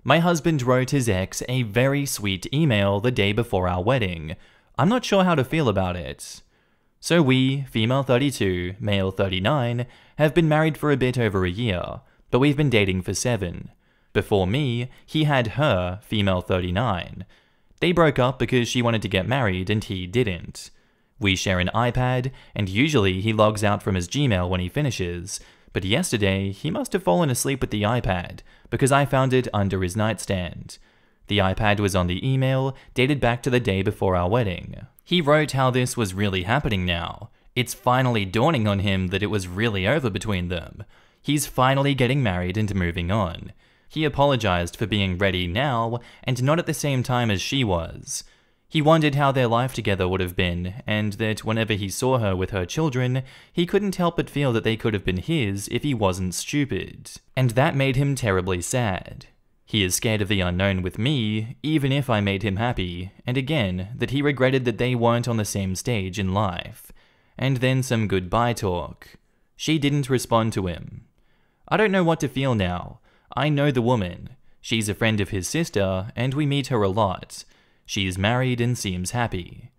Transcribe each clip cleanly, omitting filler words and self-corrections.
My husband wrote his ex a very sweet email the day before our wedding. I'm not sure how to feel about it. So we, female 32, male 39, have been married for a bit over a year, but we've been dating for 7. Before me, he had her, female 39. They broke up because she wanted to get married and he didn't. We share an iPad, and usually he logs out from his Gmail when he finishes, but yesterday he must have fallen asleep with the iPad, because I found it under his nightstand. The iPad was on the email, dated back to the day before our wedding. He wrote how this was really happening now. It's finally dawning on him that it was really over between them. He's finally getting married and moving on. He apologized for being ready now, and not at the same time as she was. He wondered how their life together would have been, and that whenever he saw her with her children, he couldn't help but feel that they could have been his if he wasn't stupid. And that made him terribly sad. He is scared of the unknown with me, even if I made him happy, and again, that he regretted that they weren't on the same stage in life. And then some goodbye talk. She didn't respond to him. I don't know what to feel now. I know the woman. She's a friend of his sister, and we meet her a lot. She's married and seems happy.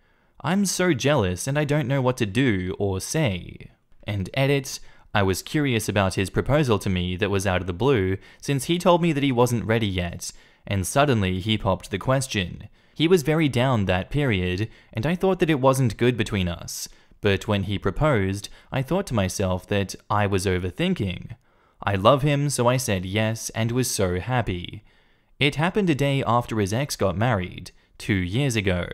I'm so jealous and I don't know what to do or say. And edit, I was curious about his proposal to me that was out of the blue, since he told me that he wasn't ready yet, and suddenly he popped the question. He was very down that period, and I thought that it wasn't good between us. But when he proposed, I thought to myself that I was overthinking. I love him, so I said yes and was so happy. It happened a day after his ex got married. 2 years ago.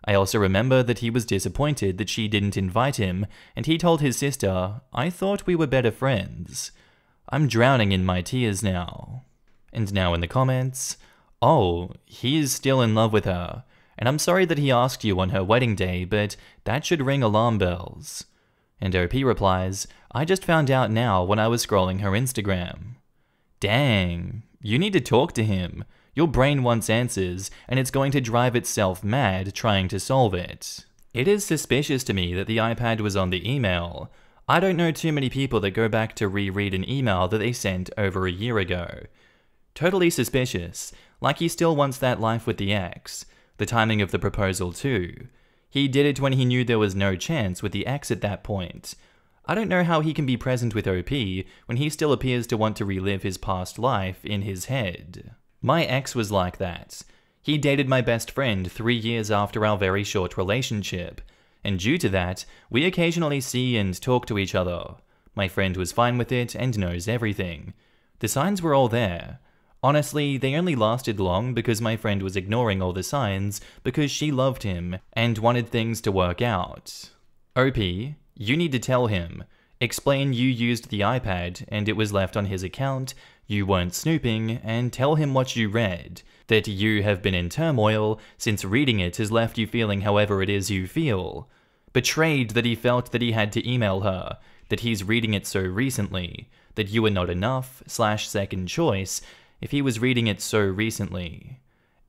I also remember that he was disappointed that she didn't invite him, and he told his sister, "I thought we were better friends." I'm drowning in my tears now. And now in the comments, "Oh, he is still in love with her, and I'm sorry that he asked you on her wedding day, but that should ring alarm bells." And OP replies, "I just found out now when I was scrolling her Instagram." Dang, you need to talk to him. Your brain wants answers, and it's going to drive itself mad trying to solve it. It is suspicious to me that the iPad was on the email. I don't know too many people that go back to reread an email that they sent over a year ago. Totally suspicious, like he still wants that life with the ex. The timing of the proposal too. He did it when he knew there was no chance with the ex at that point. I don't know how he can be present with OP when he still appears to want to relive his past life in his head. My ex was like that. He dated my best friend 3 years after our very short relationship, and due to that, we occasionally see and talk to each other. My friend was fine with it and knows everything. The signs were all there. Honestly, they only lasted long because my friend was ignoring all the signs because she loved him and wanted things to work out. OP, you need to tell him. Explain you used the iPad and it was left on his account, you weren't snooping, and tell him what you read. That you have been in turmoil since reading it has left you feeling however it is you feel. Betrayed that he felt that he had to email her, that he's reading it so recently, that you were not enough/second choice if he was reading it so recently.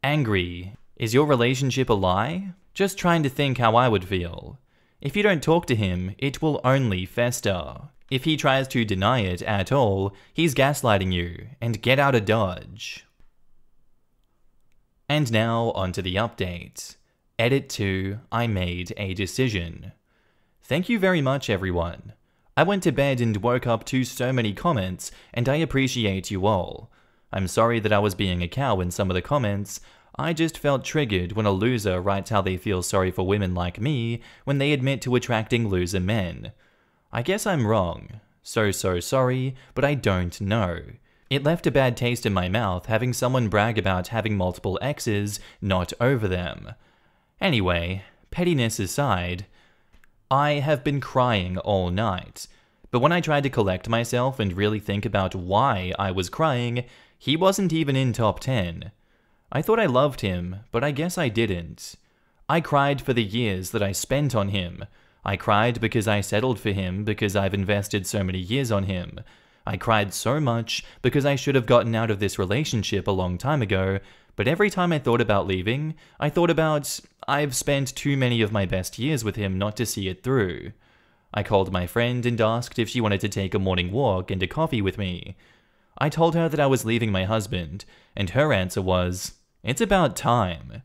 Angry. Is your relationship a lie? Just trying to think how I would feel. If you don't talk to him, it will only fester. If he tries to deny it at all, he's gaslighting you, and get out of Dodge. And now onto the update. Edit 2, I made a decision. Thank you very much everyone. I went to bed and woke up to so many comments, and I appreciate you all. I'm sorry that I was being a cow in some of the comments. I just felt triggered when a loser writes how they feel sorry for women like me when they admit to attracting loser men. I guess I'm wrong. So sorry, but I don't know. It left a bad taste in my mouth having someone brag about having multiple exes, not over them. Anyway, pettiness aside, I have been crying all night. But when I tried to collect myself and really think about why I was crying, he wasn't even in top 10. I thought I loved him, but I guess I didn't. I cried for the years that I spent on him. I cried because I settled for him because I've invested so many years on him. I cried so much because I should have gotten out of this relationship a long time ago, but every time I thought about leaving, I thought about, I've spent too many of my best years with him not to see it through. I called my friend and asked if she wanted to take a morning walk and a coffee with me. I told her that I was leaving my husband, and her answer was, "It's about time."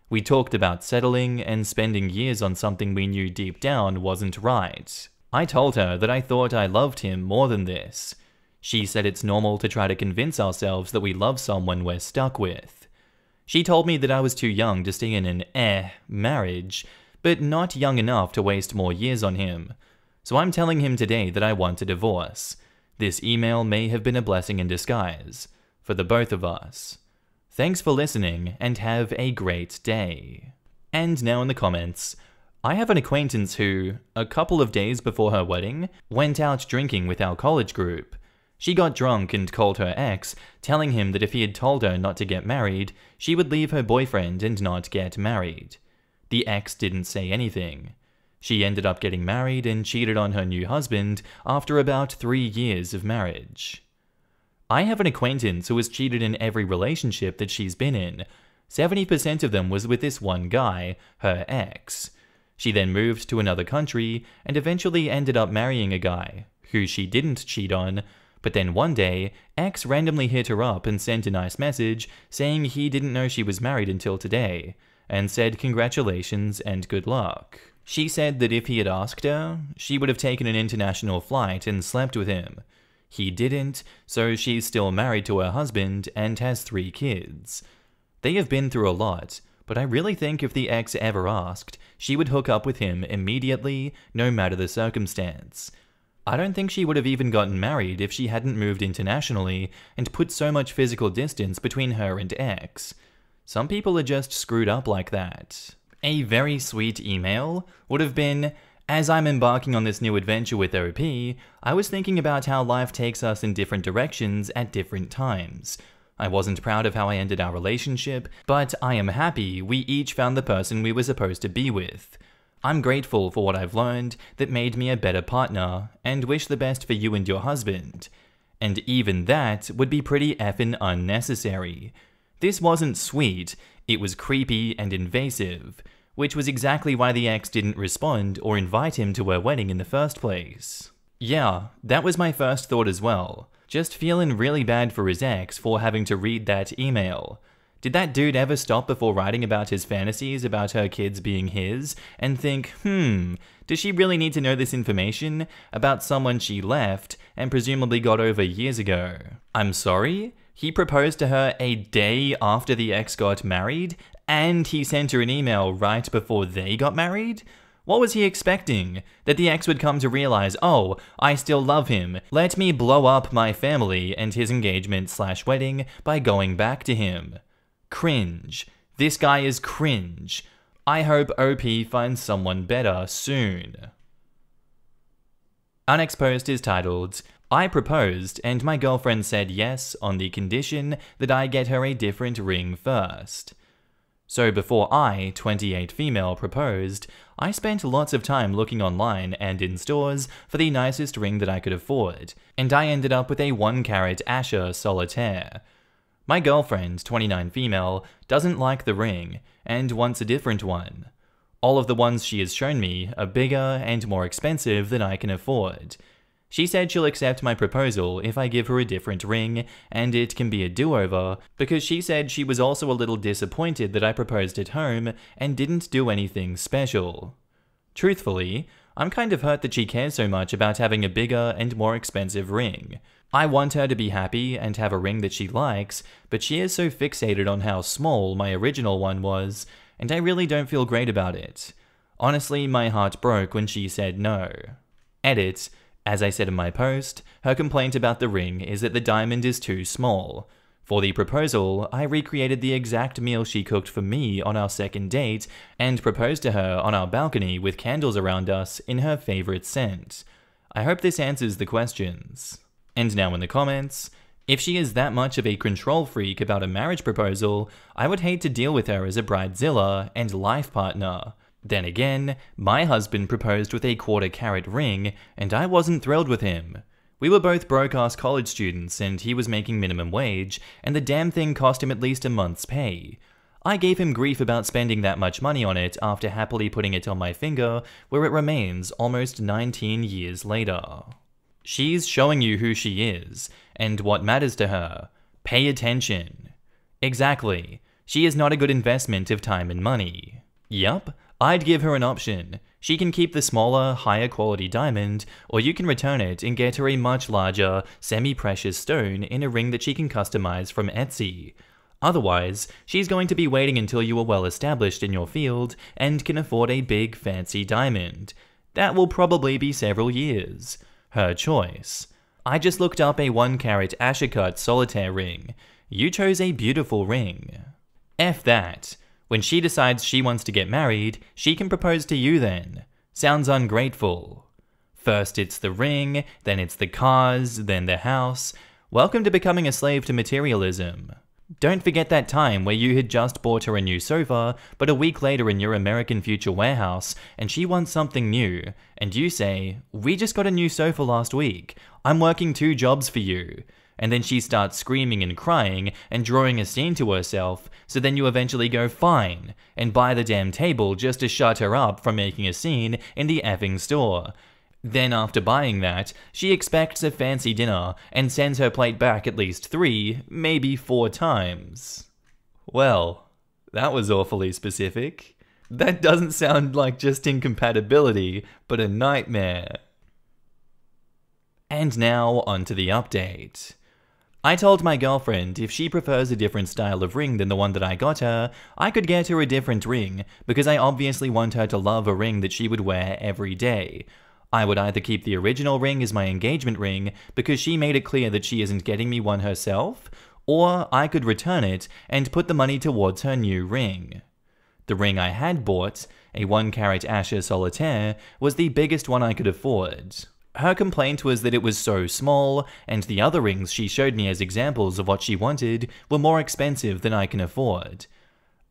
We talked about settling and spending years on something we knew deep down wasn't right. I told her that I thought I loved him more than this. She said it's normal to try to convince ourselves that we love someone we're stuck with. She told me that I was too young to stay in an marriage, but not young enough to waste more years on him. So I'm telling him today that I want a divorce. This email may have been a blessing in disguise for the both of us. Thanks for listening and have a great day. And now in the comments, I have an acquaintance who, a couple of days before her wedding, went out drinking with our college group. She got drunk and called her ex, telling him that if he had told her not to get married, she would leave her boyfriend and not get married. The ex didn't say anything. She ended up getting married and cheated on her new husband after about 3 years of marriage. I have an acquaintance who has cheated in every relationship that she's been in. 70% of them was with this one guy, her ex. She then moved to another country and eventually ended up marrying a guy, who she didn't cheat on, but then one day, ex randomly hit her up and sent a nice message saying he didn't know she was married until today, and said congratulations and good luck. She said that if he had asked her, she would have taken an international flight and slept with him. He didn't, so she's still married to her husband and has 3 kids. They have been through a lot, but I really think if the ex ever asked, she would hook up with him immediately, no matter the circumstance. I don't think she would have even gotten married if she hadn't moved internationally and put so much physical distance between her and ex. Some people are just screwed up like that. A very sweet email would have been, "As I'm embarking on this new adventure with OP, I was thinking about how life takes us in different directions at different times. I wasn't proud of how I ended our relationship, but I am happy we each found the person we were supposed to be with. I'm grateful for what I've learned that made me a better partner, and wish the best for you and your husband. And even that would be pretty effing unnecessary. This wasn't sweet, it was creepy and invasive, which was exactly why the ex didn't respond or invite him to her wedding in the first place." Yeah, that was my first thought as well. Just feeling really bad for his ex for having to read that email. Did that dude ever stop before writing about his fantasies about her kids being his and think, does she really need to know this information about someone she left and presumably got over years ago? I'm sorry? He proposed to her a day after the ex got married, and he sent her an email right before they got married? What was he expecting? That the ex would come to realize, oh, I still love him. Let me blow up my family and his engagement/wedding by going back to him. Cringe. This guy is cringe. I hope OP finds someone better soon. Our next post is titled, "I proposed and my girlfriend said yes on the condition that I get her a different ring first. So before I, 28 female, proposed, I spent lots of time looking online and in stores for the nicest ring that I could afford, and I ended up with a 1-carat Asher Solitaire. My girlfriend, 29 female, doesn't like the ring and wants a different one. All of the ones she has shown me are bigger and more expensive than I can afford. She said she'll accept my proposal if I give her a different ring, and it can be a do-over, because she said she was also a little disappointed that I proposed at home and didn't do anything special. Truthfully, I'm kind of hurt that she cares so much about having a bigger and more expensive ring. I want her to be happy and have a ring that she likes, but she is so fixated on how small my original one was, and I really don't feel great about it. Honestly, my heart broke when she said no." Edit. As I said in my post, her complaint about the ring is that the diamond is too small. For the proposal, I recreated the exact meal she cooked for me on our second date and proposed to her on our balcony with candles around us in her favorite scent. I hope this answers the questions. And now in the comments, if she is that much of a control freak about a marriage proposal, I would hate to deal with her as a bridezilla and life partner. Then again, my husband proposed with a 1/4-carat ring, and I wasn't thrilled with him. We were both broke-ass college students, and he was making minimum wage, and the damn thing cost him at least a month's pay. I gave him grief about spending that much money on it after happily putting it on my finger, where it remains almost 19 years later. She's showing you who she is, and what matters to her. Pay attention. Exactly. She is not a good investment of time and money. Yup, I'd give her an option. She can keep the smaller, higher quality diamond, or you can return it and get her a much larger, semi-precious stone in a ring that she can customize from Etsy. Otherwise, she's going to be waiting until you are well established in your field and can afford a big, fancy diamond. That will probably be several years. Her choice. I just looked up a 1-carat Ashercut solitaire ring. You chose a beautiful ring. F that. When she decides she wants to get married, she can propose to you then. Sounds ungrateful. First it's the ring, then it's the cars, then the house. Welcome to becoming a slave to materialism. Don't forget that time where you had just bought her a new sofa, but a week later in your American Future warehouse, and she wants something new, and you say, "We just got a new sofa last week. I'm working 2 jobs for you." And then she starts screaming and crying and drawing a scene to herself, so then you eventually go fine and buy the damn table just to shut her up from making a scene in the effing store. Then after buying that, she expects a fancy dinner and sends her plate back at least 3, maybe 4 times. Well, that was awfully specific. That doesn't sound like just incompatibility, but a nightmare. And now onto the update. I told my girlfriend if she prefers a different style of ring than the one that I got her, I could get her a different ring, because I obviously want her to love a ring that she would wear every day. I would either keep the original ring as my engagement ring, because she made it clear that she isn't getting me one herself, or I could return it and put the money towards her new ring. The ring I had bought, a 1-carat Asher solitaire, was the biggest one I could afford. Her complaint was that it was so small, and the other rings she showed me as examples of what she wanted were more expensive than I can afford.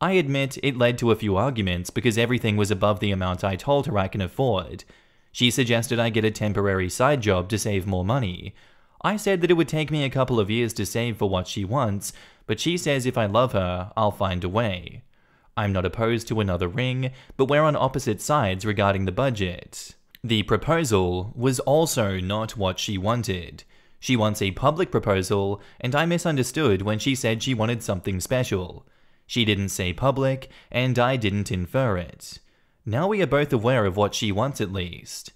I admit it led to a few arguments because everything was above the amount I told her I can afford. She suggested I get a temporary side job to save more money. I said that it would take me a couple of years to save for what she wants, but she says if I love her, I'll find a way. I'm not opposed to another ring, but we're on opposite sides regarding the budget. The proposal was also not what she wanted. She wants a public proposal, and I misunderstood when she said she wanted something special. She didn't say public, and I didn't infer it. Now we are both aware of what she wants at least.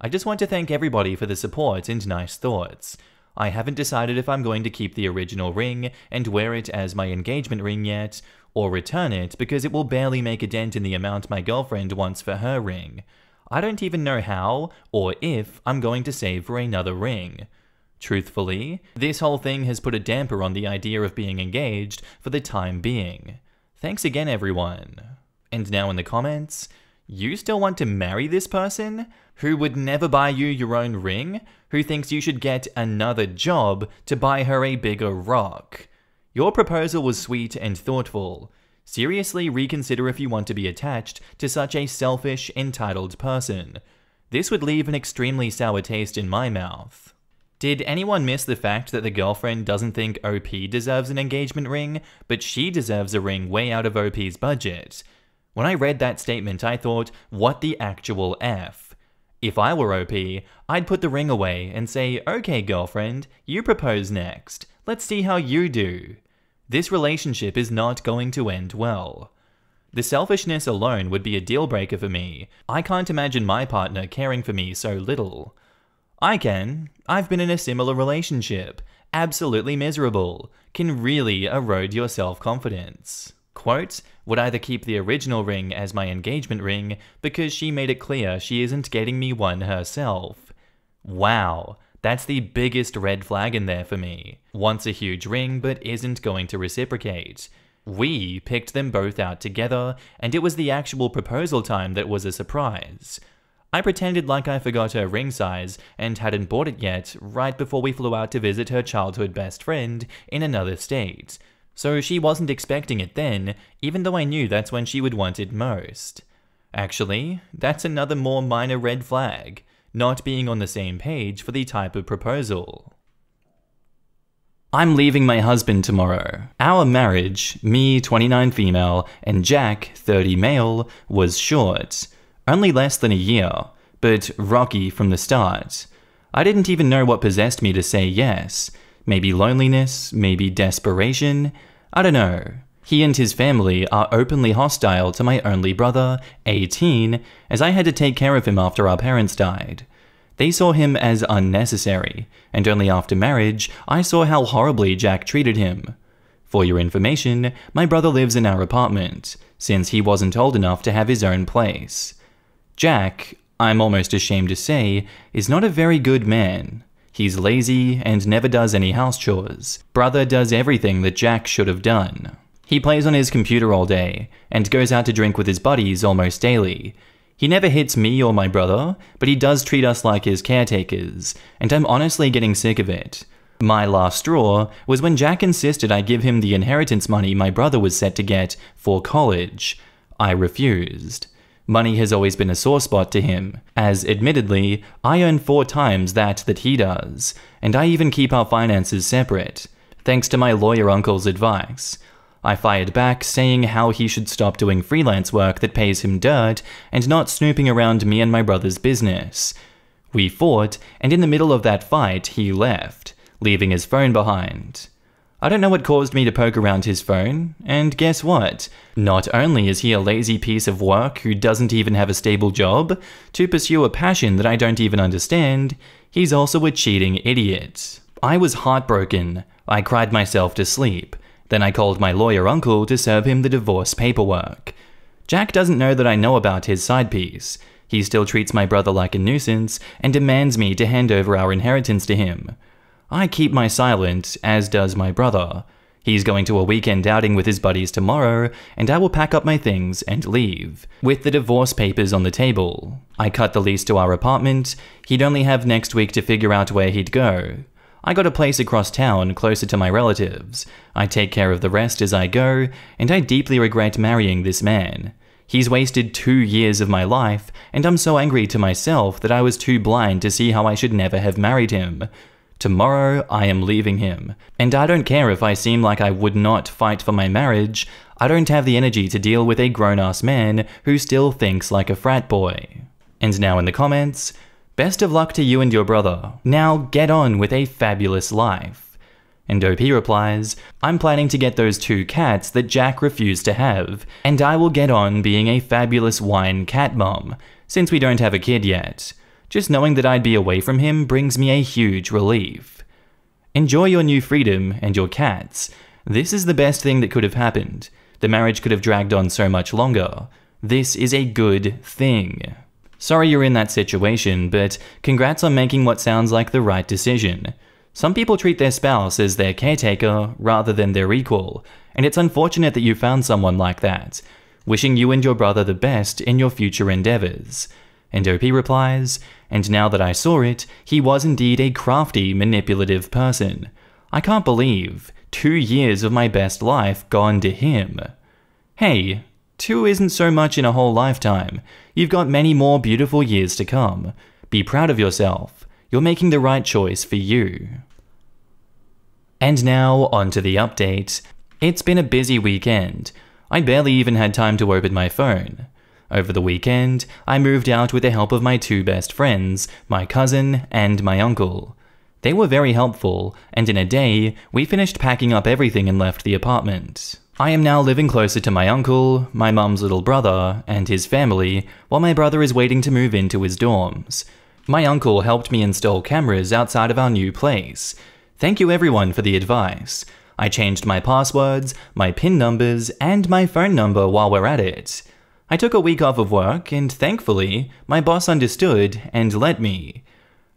I just want to thank everybody for the support and nice thoughts. I haven't decided if I'm going to keep the original ring and wear it as my engagement ring yet, or return it because it will barely make a dent in the amount my girlfriend wants for her ring. I don't even know how, or if, I'm going to save for another ring. Truthfully, this whole thing has put a damper on the idea of being engaged for the time being. Thanks again, everyone. And now in the comments, you still want to marry this person? Who would never buy you your own ring? Who thinks you should get another job to buy her a bigger rock? Your proposal was sweet and thoughtful. Seriously reconsider if you want to be attached to such a selfish, entitled person. This would leave an extremely sour taste in my mouth. Did anyone miss the fact that the girlfriend doesn't think OP deserves an engagement ring, but she deserves a ring way out of OP's budget? When I read that statement, I thought, what the actual F? If I were OP, I'd put the ring away and say, okay girlfriend, you propose next. Let's see how you do. This relationship is not going to end well. The selfishness alone would be a deal breaker for me. I can't imagine my partner caring for me so little. I can. I've been in a similar relationship. Absolutely miserable. Can really erode your self-confidence. Quote, would either keep the original ring as my engagement ring because she made it clear she isn't getting me one herself. Wow, that's the biggest red flag in there for me. Wants a huge ring but isn't going to reciprocate. We picked them both out together, and it was the actual proposal time that was a surprise. I pretended like I forgot her ring size and hadn't bought it yet right before we flew out to visit her childhood best friend in another state. So she wasn't expecting it then, even though I knew that's when she would want it most. Actually, that's another more minor red flag, not being on the same page for the type of proposal. I'm leaving my husband tomorrow. Our marriage, me 29 female and Jack 30 male, was short. Only less than a year, but rocky from the start. I didn't even know what possessed me to say yes. Maybe loneliness, maybe desperation, I don't know. He and his family are openly hostile to my only brother, 18, as I had to take care of him after our parents died. They saw him as unnecessary, and only after marriage, I saw how horribly Jack treated him. For your information, my brother lives in our apartment, since he wasn't old enough to have his own place. Jack, I'm almost ashamed to say, is not a very good man. He's lazy and never does any house chores. Brother does everything that Jack should have done. He plays on his computer all day, and goes out to drink with his buddies almost daily. He never hits me or my brother, but he does treat us like his caretakers, and I'm honestly getting sick of it. My last straw was when Jack insisted I give him the inheritance money my brother was set to get for college. I refused. Money has always been a sore spot to him, as admittedly, I earn 4 times that he does, and I even keep our finances separate, thanks to my lawyer uncle's advice. I fired back saying how he should stop doing freelance work that pays him dirt and not snooping around me and my brother's business. We fought, and in the middle of that fight, he left, leaving his phone behind. I don't know what caused me to poke around his phone, and guess what? Not only is he a lazy piece of work who doesn't even have a stable job to pursue a passion that I don't even understand, he's also a cheating idiot. I was heartbroken. I cried myself to sleep. Then I called my lawyer uncle to serve him the divorce paperwork. Jack doesn't know that I know about his side piece. He still treats my brother like a nuisance and demands me to hand over our inheritance to him. I keep my silent, as does my brother. He's going to a weekend outing with his buddies tomorrow, and I will pack up my things and leave, with the divorce papers on the table. I cut the lease to our apartment. He'd only have next week to figure out where he'd go. I got a place across town, closer to my relatives. I take care of the rest as I go, and I deeply regret marrying this man. He's wasted 2 years of my life, and I'm so angry to myself that I was too blind to see how I should never have married him. Tomorrow, I am leaving him, and I don't care if I seem like I would not fight for my marriage. I don't have the energy to deal with a grown-ass man who still thinks like a frat boy. And now in the comments, best of luck to you and your brother. Now get on with a fabulous life. And OP replies, I'm planning to get those 2 cats that Jack refused to have, and I will get on being a fabulous wine cat mom, since we don't have a kid yet. Just knowing that I'd be away from him brings me a huge relief. Enjoy your new freedom and your cats. This is the best thing that could have happened. The marriage could have dragged on so much longer. This is a good thing. Sorry you're in that situation, but congrats on making what sounds like the right decision. Some people treat their spouse as their caretaker rather than their equal, and it's unfortunate that you found someone like that. Wishing you and your brother the best in your future endeavors. And OP replies, and now that I saw it, he was indeed a crafty, manipulative person. I can't believe 2 years of my best life gone to him. Hey, 2 isn't so much in a whole lifetime. You've got many more beautiful years to come. Be proud of yourself. You're making the right choice for you. And now, on to the update. It's been a busy weekend. I barely even had time to open my phone. Over the weekend, I moved out with the help of my 2 best friends, my cousin and my uncle. They were very helpful, and in a day, we finished packing up everything and left the apartment. I am now living closer to my uncle, my mum's little brother, and his family, while my brother is waiting to move into his dorms. My uncle helped me install cameras outside of our new place. Thank you everyone for the advice. I changed my passwords, my PIN numbers, and my phone number while we're at it. I took a week off of work, and thankfully, my boss understood and let me.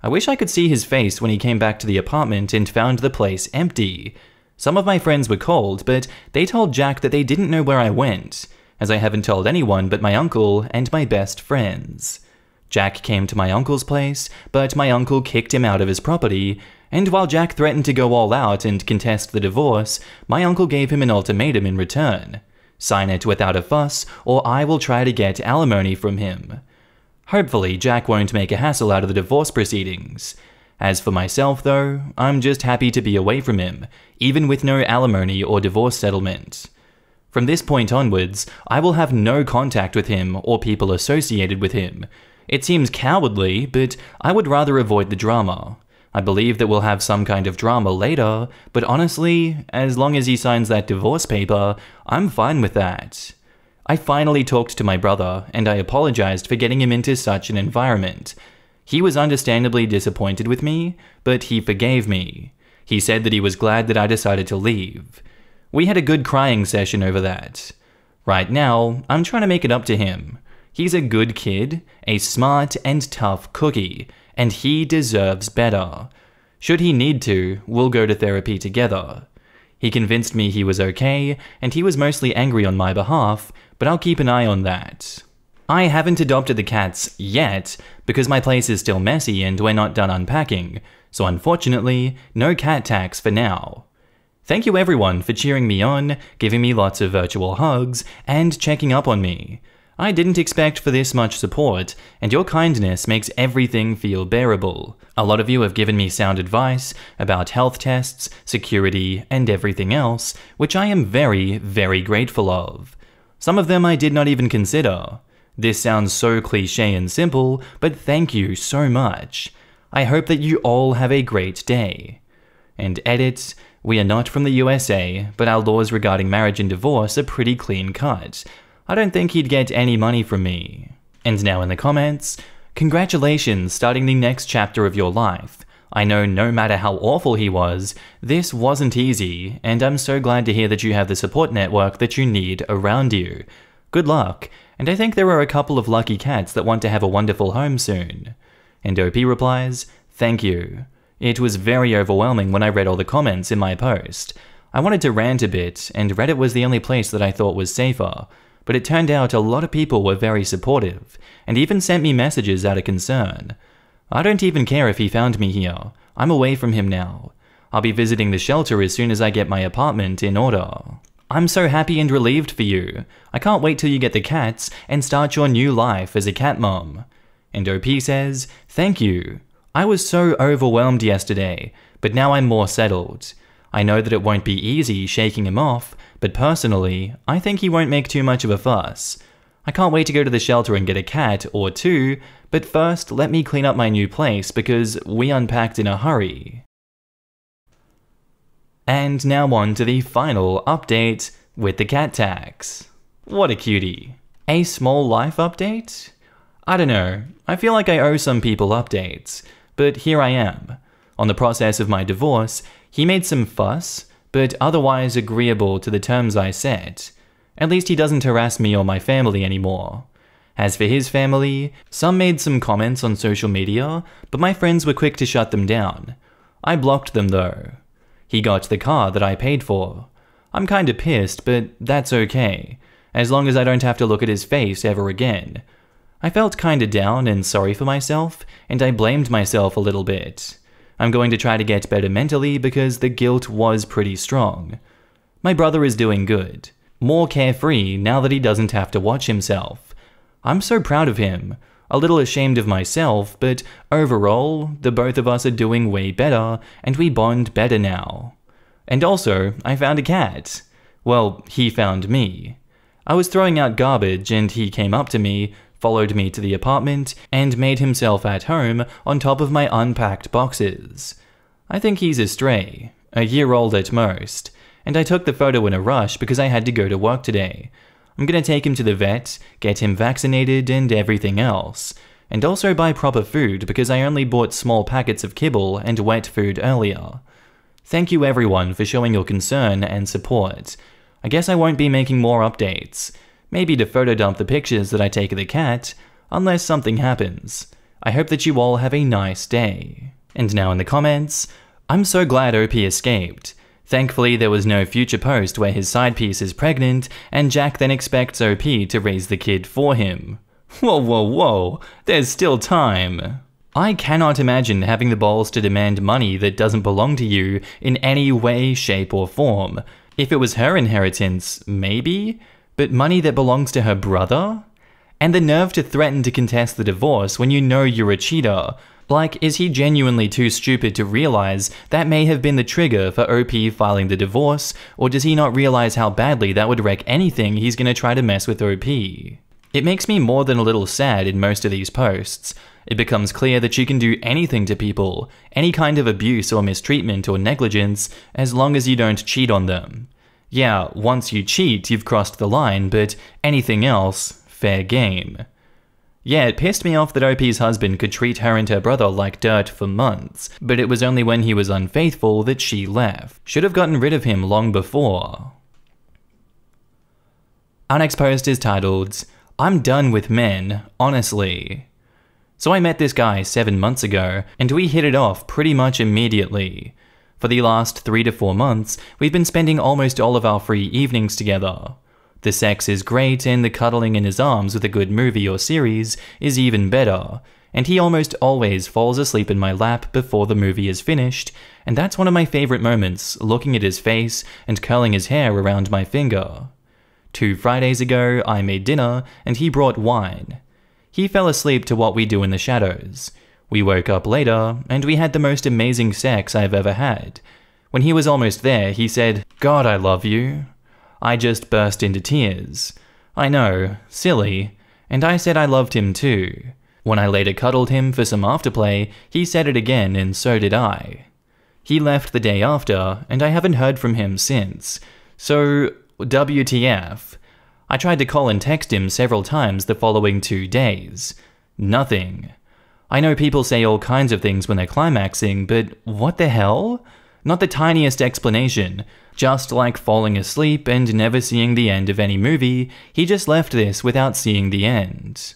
I wish I could see his face when he came back to the apartment and found the place empty. Some of my friends were cold, but they told Jack that they didn't know where I went, as I haven't told anyone but my uncle and my best friends. Jack came to my uncle's place, but my uncle kicked him out of his property, and while Jack threatened to go all out and contest the divorce, my uncle gave him an ultimatum in return. Sign it without a fuss, or I will try to get alimony from him. Hopefully, Jack won't make a hassle out of the divorce proceedings. As for myself, though, I'm just happy to be away from him, even with no alimony or divorce settlement. From this point onwards, I will have no contact with him or people associated with him. It seems cowardly, but I would rather avoid the drama. I believe that we'll have some kind of drama later, but honestly, as long as he signs that divorce paper, I'm fine with that. I finally talked to my brother, and I apologized for getting him into such an environment. He was understandably disappointed with me, but he forgave me. He said that he was glad that I decided to leave. We had a good crying session over that. Right now, I'm trying to make it up to him. He's a good kid, a smart and tough cookie, and he deserves better. Should he need to, we'll go to therapy together. He convinced me he was okay, and he was mostly angry on my behalf, but I'll keep an eye on that. I haven't adopted the cats yet, because my place is still messy and we're not done unpacking, so unfortunately, no cat tax for now. Thank you everyone for cheering me on, giving me lots of virtual hugs, and checking up on me. I didn't expect for this much support, and your kindness makes everything feel bearable. A lot of you have given me sound advice about health tests, security, and everything else, which I am very, very grateful of. Some of them I did not even consider. This sounds so cliche and simple, but thank you so much. I hope that you all have a great day. And edit, we are not from the USA, but our laws regarding marriage and divorce are pretty clean cut. I don't think he'd get any money from me. And now in the comments, congratulations starting the next chapter of your life. I know no matter how awful he was, this wasn't easy, and I'm so glad to hear that you have the support network that you need around you. Good luck, and I think there are a couple of lucky cats that want to have a wonderful home soon. And OP replies, thank you. It was very overwhelming when I read all the comments in my post. I wanted to rant a bit, and Reddit was the only place that I thought was safer. But it turned out a lot of people were very supportive, and even sent me messages out of concern. I don't even care if he found me here. I'm away from him now. I'll be visiting the shelter as soon as I get my apartment in order. I'm so happy and relieved for you. I can't wait till you get the cats and start your new life as a cat mom. And OP says, thank you. I was so overwhelmed yesterday, but now I'm more settled. I know that it won't be easy shaking him off, but personally, I think he won't make too much of a fuss. I can't wait to go to the shelter and get a cat or two, but first let me clean up my new place because we unpacked in a hurry. And now on to the final update with the cat tax. What a cutie. A small life update? I don't know, I feel like I owe some people updates, but here I am. On the process of my divorce, he made some fuss, but otherwise agreeable to the terms I set. At least he doesn't harass me or my family anymore. As for his family, some made some comments on social media, but my friends were quick to shut them down. I blocked them though. He got the car that I paid for. I'm kinda pissed, but that's okay, as long as I don't have to look at his face ever again. I felt kinda down and sorry for myself, and I blamed myself a little bit. I'm going to try to get better mentally because the guilt was pretty strong. My brother is doing good, more carefree now that he doesn't have to watch himself. I'm so proud of him, a little ashamed of myself, but overall, the both of us are doing way better, and we bond better now. And also, I found a cat. Well, he found me. I was throwing out garbage and he came up to me, followed me to the apartment, and made himself at home on top of my unpacked boxes. I think he's a stray, a year old at most, and I took the photo in a rush because I had to go to work today. I'm gonna take him to the vet, get him vaccinated and everything else, and also buy proper food because I only bought small packets of kibble and wet food earlier. Thank you everyone for showing your concern and support. I guess I won't be making more updates. Maybe to photo dump the pictures that I take of the cat, unless something happens. I hope that you all have a nice day. And now in the comments, I'm so glad OP escaped. Thankfully there was no future post where his side piece is pregnant and Jack then expects OP to raise the kid for him. Whoa whoa whoa, there's still time. I cannot imagine having the balls to demand money that doesn't belong to you in any way, shape or form. If it was her inheritance, maybe? But money that belongs to her brother? And the nerve to threaten to contest the divorce when you know you're a cheater. Like, is he genuinely too stupid to realize that may have been the trigger for OP filing the divorce, or does he not realize how badly that would wreck anything he's gonna try to mess with OP? It makes me more than a little sad in most of these posts. It becomes clear that you can do anything to people, any kind of abuse or mistreatment or negligence, as long as you don't cheat on them. Yeah, once you cheat, you've crossed the line, but anything else, fair game. Yeah, it pissed me off that OP's husband could treat her and her brother like dirt for months, but it was only when he was unfaithful that she left. Should have gotten rid of him long before. Our next post is titled, "I'm done with men, honestly." So I met this guy 7 months ago, and we hit it off pretty much immediately. For the last 3 to 4 months, we've been spending almost all of our free evenings together. The sex is great, and the cuddling in his arms with a good movie or series is even better, and he almost always falls asleep in my lap before the movie is finished, and that's one of my favorite moments, looking at his face and curling his hair around my finger. 2 Fridays ago, I made dinner, and he brought wine. He fell asleep to What We Do in the Shadows. We woke up later, and we had the most amazing sex I've ever had. When he was almost there, he said, "God, I love you." I just burst into tears. I know, silly, and I said I loved him too. When I later cuddled him for some afterplay, he said it again, and so did I. He left the day after, and I haven't heard from him since. So, WTF? I tried to call and text him several times the following 2 days. Nothing. I know people say all kinds of things when they're climaxing, but what the hell? Not the tiniest explanation. Just like falling asleep and never seeing the end of any movie, he just left this without seeing the end.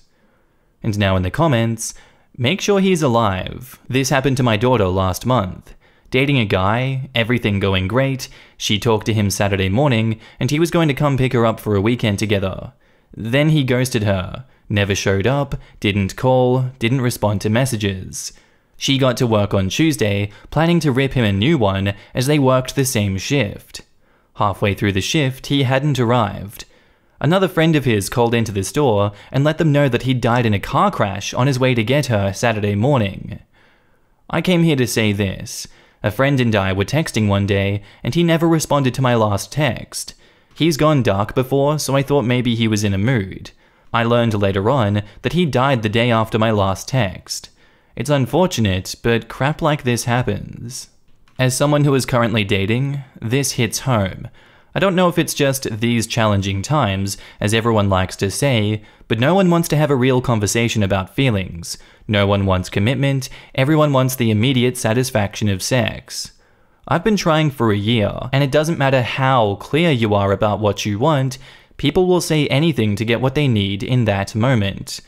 And now in the comments, make sure he's alive. This happened to my daughter last month. Dating a guy, everything going great, she talked to him Saturday morning, and he was going to come pick her up for a weekend together. Then he ghosted her, never showed up, didn't call, didn't respond to messages. She got to work on Tuesday, planning to rip him a new one as they worked the same shift. Halfway through the shift, he hadn't arrived. Another friend of his called into the store and let them know that he'd died in a car crash on his way to get her Saturday morning. I came here to say this. A friend and I were texting one day, and he never responded to my last text. He's gone dark before, so I thought maybe he was in a mood. I learned later on that he died the day after my last text. It's unfortunate, but crap like this happens. As someone who is currently dating, this hits home. I don't know if it's just these challenging times, as everyone likes to say, but no one wants to have a real conversation about feelings. No one wants commitment, everyone wants the immediate satisfaction of sex. I've been trying for a year, and it doesn't matter how clear you are about what you want, people will say anything to get what they need in that moment.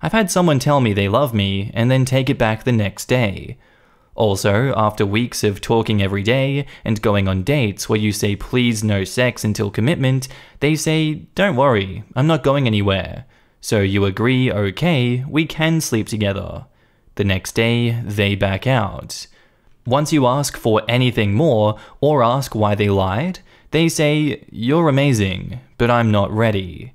I've had someone tell me they love me, and then take it back the next day. Also, after weeks of talking every day, and going on dates where you say please no sex until commitment, they say, "Don't worry, I'm not going anywhere." So you agree, okay, we can sleep together. The next day, they back out. Once you ask for anything more, or ask why they lied, they say, "You're amazing, but I'm not ready."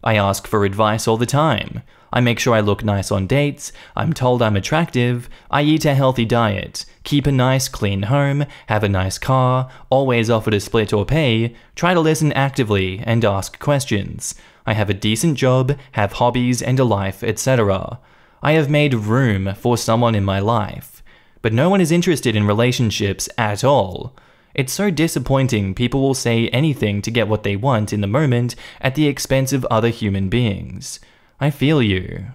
I ask for advice all the time. I make sure I look nice on dates, I'm told I'm attractive, I eat a healthy diet, keep a nice clean home, have a nice car, always offer to split or pay, try to listen actively and ask questions. I have a decent job, have hobbies and a life, etc. I have made room for someone in my life. But no one is interested in relationships at all. It's so disappointing people will say anything to get what they want in the moment at the expense of other human beings. I feel you.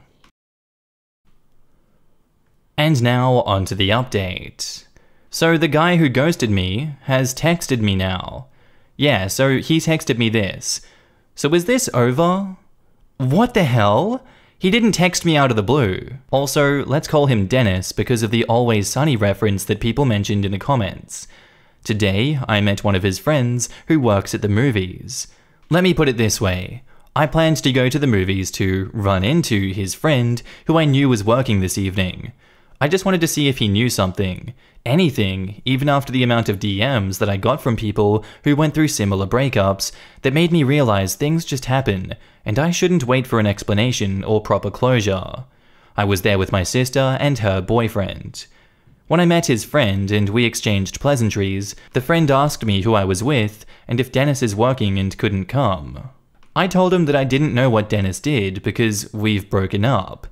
And now onto the update. So the guy who ghosted me has texted me now. Yeah, so he texted me this. So is this over? What the hell? He didn't text me out of the blue. Also, let's call him Dennis because of the Always Sunny reference that people mentioned in the comments. Today, I met one of his friends who works at the movies. Let me put it this way. I planned to go to the movies to run into his friend who I knew was working this evening. I just wanted to see if he knew something. Anything, even after the amount of DMs that I got from people who went through similar breakups, that made me realize things just happen, and I shouldn't wait for an explanation or proper closure. I was there with my sister and her boyfriend. When I met his friend and we exchanged pleasantries, the friend asked me who I was with and if Dennis is working and couldn't come. I told him that I didn't know what Dennis did because we've broken up.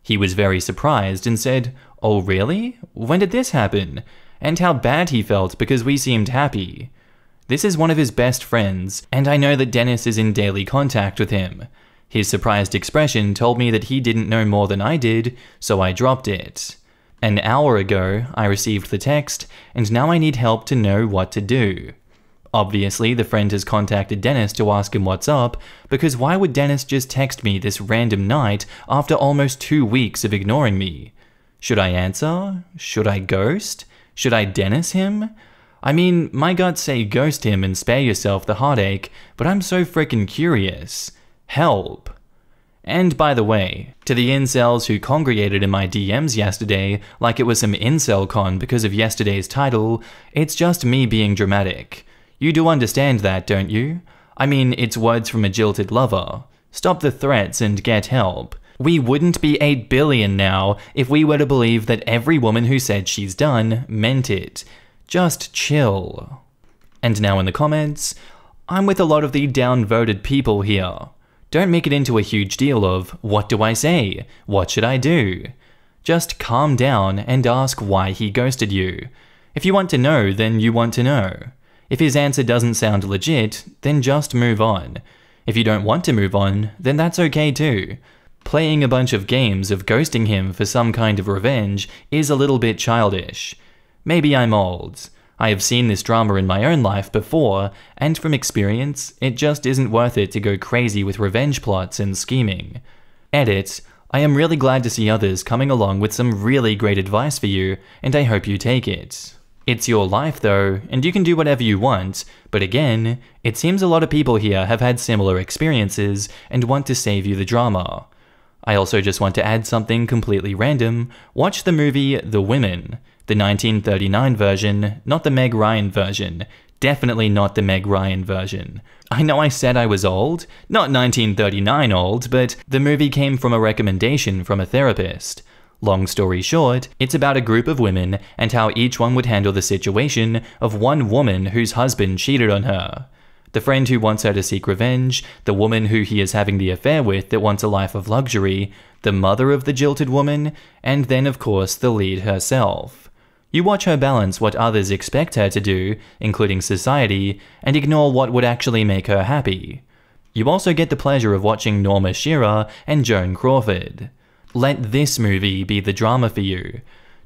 He was very surprised and said, "Oh really? When did this happen?" And how bad he felt because we seemed happy. This is one of his best friends, and I know that Dennis is in daily contact with him. His surprised expression told me that he didn't know more than I did, so I dropped it. An hour ago, I received the text, and now I need help to know what to do. Obviously, the friend has contacted Dennis to ask him what's up, because why would Dennis just text me this random night after almost 2 weeks of ignoring me? Should I answer? Should I ghost? Should I Dennis him? I mean, my guts say ghost him and spare yourself the heartache, but I'm so freaking curious. Help. And by the way, to the incels who congregated in my DMs yesterday like it was some incel con because of yesterday's title, it's just me being dramatic. You do understand that, don't you? I mean, it's words from a jilted lover. Stop the threats and get help. We wouldn't be 8 billion now if we were to believe that every woman who said she's done meant it. Just chill. And now in the comments, I'm with a lot of the downvoted people here. Don't make it into a huge deal of, what do I say? What should I do? Just calm down and ask why he ghosted you. If you want to know, then you want to know. If his answer doesn't sound legit, then just move on. If you don't want to move on, then that's okay too. Playing a bunch of games of ghosting him for some kind of revenge is a little bit childish. Maybe I'm old. I have seen this drama in my own life before, and from experience, it just isn't worth it to go crazy with revenge plots and scheming. Edit, I am really glad to see others coming along with some really great advice for you, and I hope you take it. It's your life though, and you can do whatever you want, but again, it seems a lot of people here have had similar experiences and want to save you the drama. I also just want to add something completely random. Watch the movie The Women, the 1939 version, not the Meg Ryan version. Definitely not the Meg Ryan version. I know I said I was old, not 1939 old, but the movie came from a recommendation from a therapist. Long story short, it's about a group of women and how each one would handle the situation of one woman whose husband cheated on her. The friend who wants her to seek revenge, the woman who he is having the affair with that wants a life of luxury, the mother of the jilted woman, and then of course the lead herself. You watch her balance what others expect her to do, including society, and ignore what would actually make her happy. You also get the pleasure of watching Norma Shearer and Joan Crawford. Let this movie be the drama for you.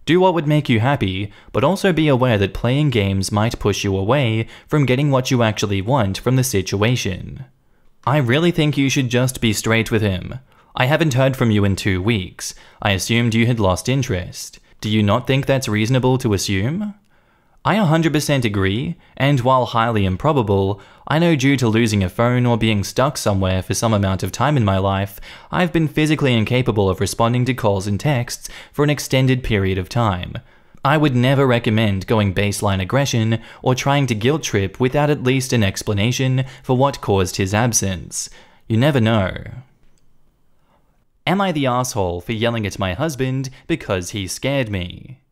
Do what would make you happy, but also be aware that playing games might push you away from getting what you actually want from the situation. I really think you should just be straight with him. I haven't heard from you in 2 weeks. I assumed you had lost interest. Do you not think that's reasonable to assume? I 100% agree, and while highly improbable, I know due to losing a phone or being stuck somewhere for some amount of time in my life, I've been physically incapable of responding to calls and texts for an extended period of time. I would never recommend going baseline aggression or trying to guilt trip without at least an explanation for what caused his absence. You never know. Am I the asshole for yelling at my husband because he scared me?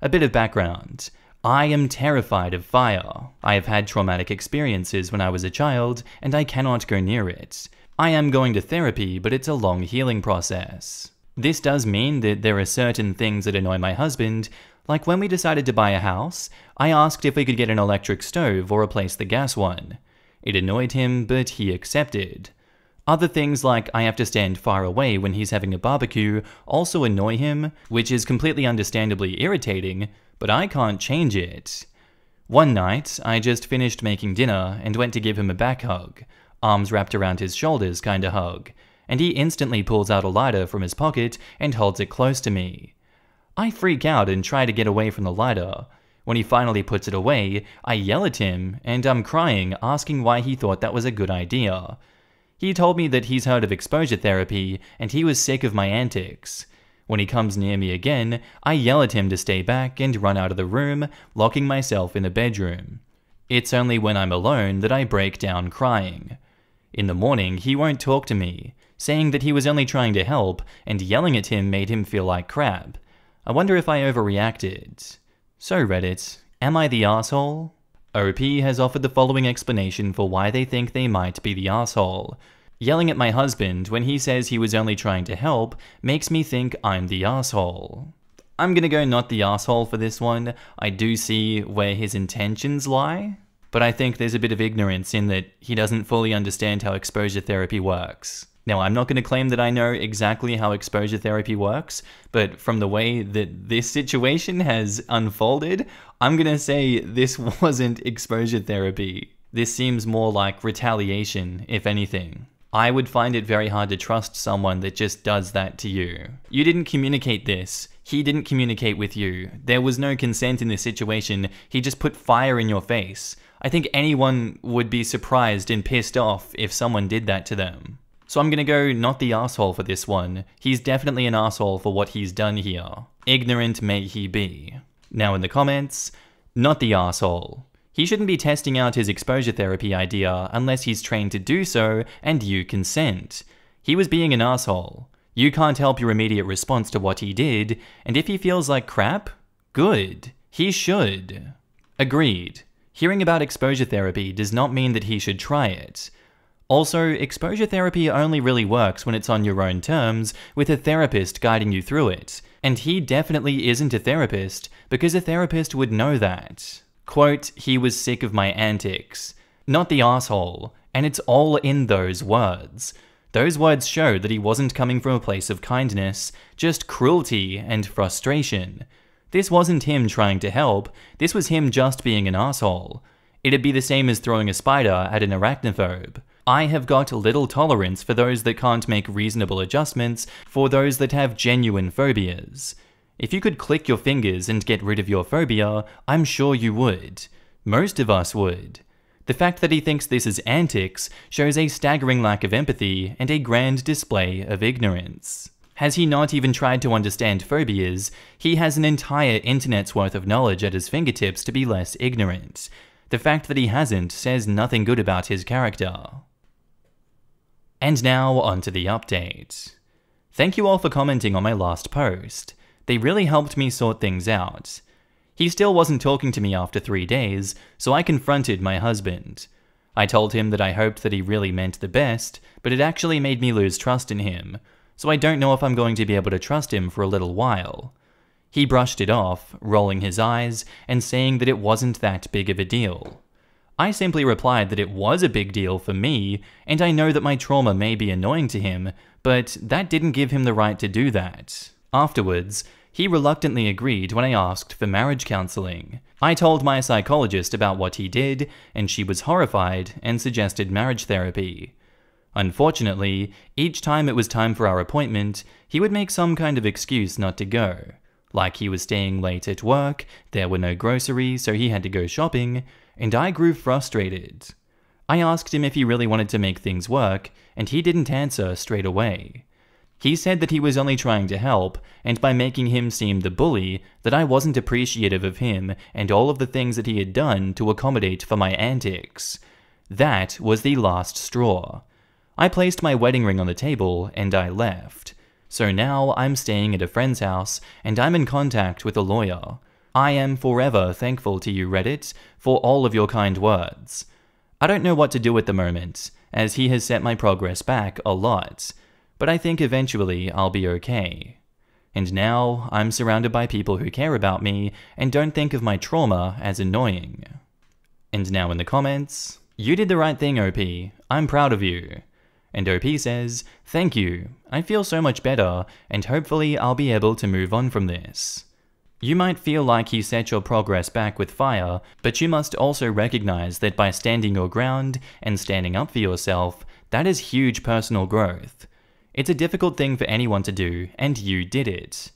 A bit of background. I am terrified of fire. I have had traumatic experiences when I was a child, and I cannot go near it. I am going to therapy, but it's a long healing process. This does mean that there are certain things that annoy my husband, like when we decided to buy a house, I asked if we could get an electric stove or replace the gas one. It annoyed him, but he accepted. Other things like I have to stand far away when he's having a barbecue also annoy him, which is completely understandably irritating, but I can't change it. One night, I just finished making dinner and went to give him a back hug, arms wrapped around his shoulders kinda hug, and he instantly pulls out a lighter from his pocket and holds it close to me. I freak out and try to get away from the lighter. When he finally puts it away, I yell at him, and I'm crying, asking why he thought that was a good idea. He told me that he's heard of exposure therapy, and he was sick of my antics. When he comes near me again, I yell at him to stay back and run out of the room, locking myself in the bedroom. It's only when I'm alone that I break down crying. In the morning, he won't talk to me, saying that he was only trying to help, and yelling at him made him feel like crap. I wonder if I overreacted. So Reddit, am I the asshole? OP has offered the following explanation for why they think they might be the asshole. Yelling at my husband when he says he was only trying to help makes me think I'm the asshole. I'm gonna go not the asshole for this one. I do see where his intentions lie, but I think there's a bit of ignorance in that he doesn't fully understand how exposure therapy works. Now, I'm not going to claim that I know exactly how exposure therapy works, but from the way that this situation has unfolded, I'm going to say this wasn't exposure therapy. This seems more like retaliation, if anything. I would find it very hard to trust someone that just does that to you. You didn't communicate this. He didn't communicate with you. There was no consent in this situation. He just put fire in your face. I think anyone would be surprised and pissed off if someone did that to them. So I'm gonna go not the asshole for this one. He's definitely an asshole for what he's done here. Ignorant may he be. Now in the comments, not the asshole. He shouldn't be testing out his exposure therapy idea unless he's trained to do so and you consent. He was being an asshole. You can't help your immediate response to what he did, and if he feels like crap, good. He should. Agreed. Hearing about exposure therapy does not mean that he should try it. Also, exposure therapy only really works when it's on your own terms, with a therapist guiding you through it. And he definitely isn't a therapist, because a therapist would know that. Quote, he was sick of my antics. Not the asshole. And it's all in those words. Those words show that he wasn't coming from a place of kindness, just cruelty and frustration. This wasn't him trying to help, this was him just being an asshole. It'd be the same as throwing a spider at an arachnophobe. I have got little tolerance for those that can't make reasonable adjustments, for those that have genuine phobias. If you could click your fingers and get rid of your phobia, I'm sure you would. Most of us would. The fact that he thinks this is antics shows a staggering lack of empathy and a grand display of ignorance. Has he not even tried to understand phobias? He has an entire internet's worth of knowledge at his fingertips to be less ignorant. The fact that he hasn't says nothing good about his character. And now onto the update. Thank you all for commenting on my last post. They really helped me sort things out. He still wasn't talking to me after 3 days, so I confronted my husband. I told him that I hoped that he really meant the best, but it actually made me lose trust in him, so I don't know if I'm going to be able to trust him for a little while. He brushed it off, rolling his eyes and saying that it wasn't that big of a deal. I simply replied that it was a big deal for me, and I know that my trauma may be annoying to him, but that didn't give him the right to do that. Afterwards, he reluctantly agreed when I asked for marriage counseling. I told my psychologist about what he did, and she was horrified and suggested marriage therapy. Unfortunately, each time it was time for our appointment, he would make some kind of excuse not to go. Like he was staying late at work, there were no groceries, so he had to go shopping, and I grew frustrated. I asked him if he really wanted to make things work, and he didn't answer straight away. He said that he was only trying to help, and by making him seem the bully, that I wasn't appreciative of him and all of the things that he had done to accommodate for my antics. That was the last straw. I placed my wedding ring on the table, and I left. So now I'm staying at a friend's house, and I'm in contact with a lawyer. I am forever thankful to you, Reddit, for all of your kind words. I don't know what to do at the moment, as he has set my progress back a lot, but I think eventually I'll be okay. And now I'm surrounded by people who care about me and don't think of my trauma as annoying. And now in the comments, you did the right thing, OP. I'm proud of you. And OP says, thank you. I feel so much better, and hopefully I'll be able to move on from this. You might feel like you set your progress back with fire, but you must also recognize that by standing your ground and standing up for yourself, that is huge personal growth. It's a difficult thing for anyone to do, and you did it.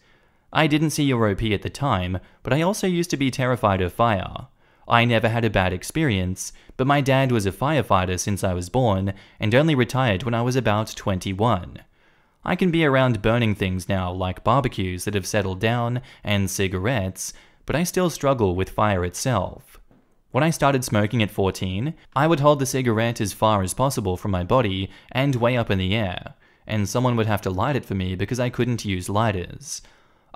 I didn't see your OP at the time, but I also used to be terrified of fire. I never had a bad experience, but my dad was a firefighter since I was born, and only retired when I was about 21. I can be around burning things now, like barbecues that have settled down, and cigarettes, but I still struggle with fire itself. When I started smoking at 14, I would hold the cigarette as far as possible from my body and way up in the air, and someone would have to light it for me because I couldn't use lighters.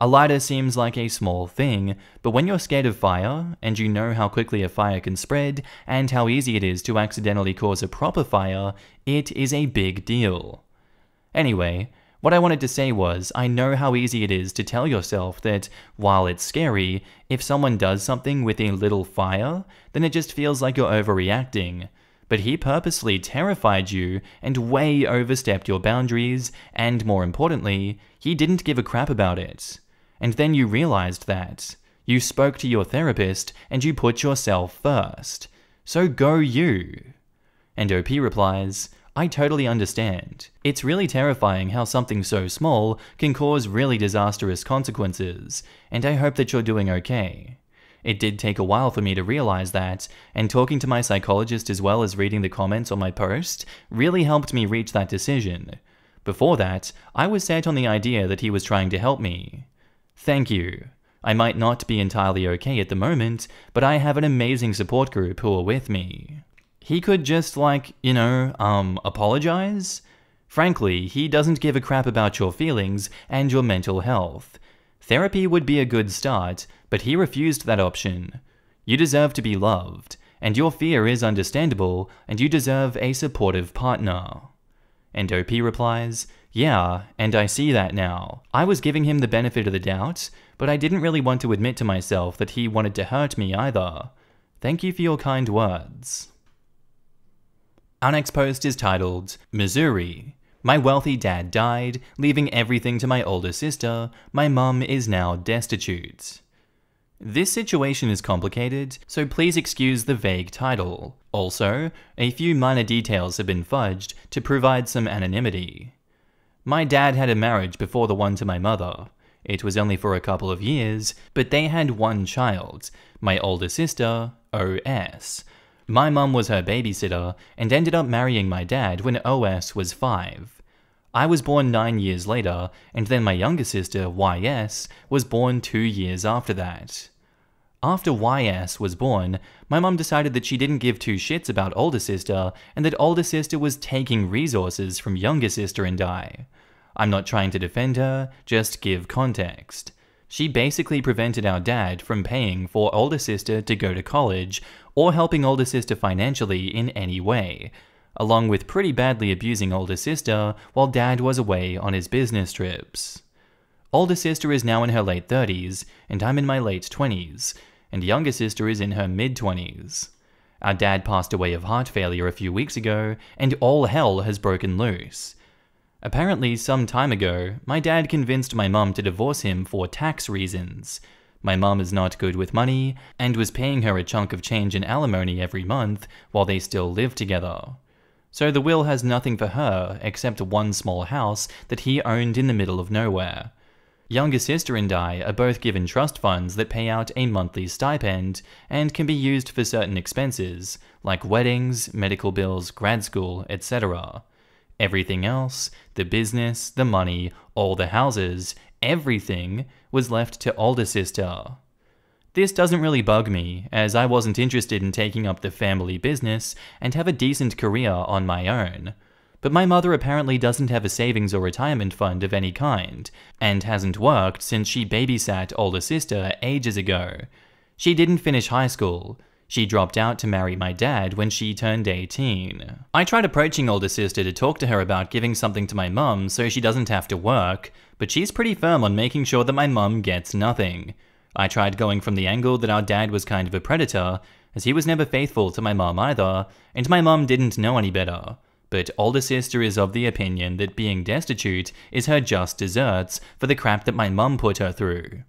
A lighter seems like a small thing, but when you're scared of fire, and you know how quickly a fire can spread, and how easy it is to accidentally cause a proper fire, it is a big deal. Anyway, what I wanted to say was, I know how easy it is to tell yourself that, while it's scary, if someone does something with a little fire, then it just feels like you're overreacting. But he purposely terrified you and way overstepped your boundaries, and more importantly, he didn't give a crap about it. And then you realized that. You spoke to your therapist and you put yourself first. So go you. And OP replies, I totally understand. It's really terrifying how something so small can cause really disastrous consequences, and I hope that you're doing okay. It did take a while for me to realize that, and talking to my psychologist as well as reading the comments on my post really helped me reach that decision. Before that, I was set on the idea that he was trying to help me. Thank you. I might not be entirely okay at the moment, but I have an amazing support group who are with me. He could just apologize? Frankly, he doesn't give a crap about your feelings and your mental health. Therapy would be a good start, but he refused that option. You deserve to be loved, and your fear is understandable, and you deserve a supportive partner. And OP replies, yeah, and I see that now. I was giving him the benefit of the doubt, but I didn't really want to admit to myself that he wanted to hurt me either. Thank you for your kind words. Our next post is titled, Missouri. My wealthy dad died, leaving everything to my older sister. My mum is now destitute. This situation is complicated, so please excuse the vague title. Also, a few minor details have been fudged to provide some anonymity. My dad had a marriage before the one to my mother. It was only for a couple of years, but they had one child, my older sister, OS. My mum was her babysitter and ended up marrying my dad when OS was 5. I was born 9 years later, and then my younger sister, YS, was born 2 years after that. After YS was born, my mum decided that she didn't give two shits about older sister, and that older sister was taking resources from younger sister and I. I'm not trying to defend her, just give context. She basically prevented our dad from paying for older sister to go to college, or helping older sister financially in any way, along with pretty badly abusing older sister while dad was away on his business trips. Older sister is now in her late 30s, and I'm in my late 20s, and younger sister is in her mid-20s. Our dad passed away of heart failure a few weeks ago, and all hell has broken loose. Apparently, some time ago, my dad convinced my mum to divorce him for tax reasons. My mum is not good with money, and was paying her a chunk of change in alimony every month while they still live together. So the will has nothing for her except one small house that he owned in the middle of nowhere. Younger sister and I are both given trust funds that pay out a monthly stipend and can be used for certain expenses, like weddings, medical bills, grad school, etc. Everything else, the business, the money, all the houses, everything was left to older sister. This doesn't really bug me, as I wasn't interested in taking up the family business and have a decent career on my own. But my mother apparently doesn't have a savings or retirement fund of any kind, and hasn't worked since she babysat older sister ages ago. She didn't finish high school. She dropped out to marry my dad when she turned 18. I tried approaching older sister to talk to her about giving something to my mum so she doesn't have to work, but she's pretty firm on making sure that my mum gets nothing. I tried going from the angle that our dad was kind of a predator, as he was never faithful to my mum either, and my mum didn't know any better. But older sister is of the opinion that being destitute is her just desserts for the crap that my mum put her through.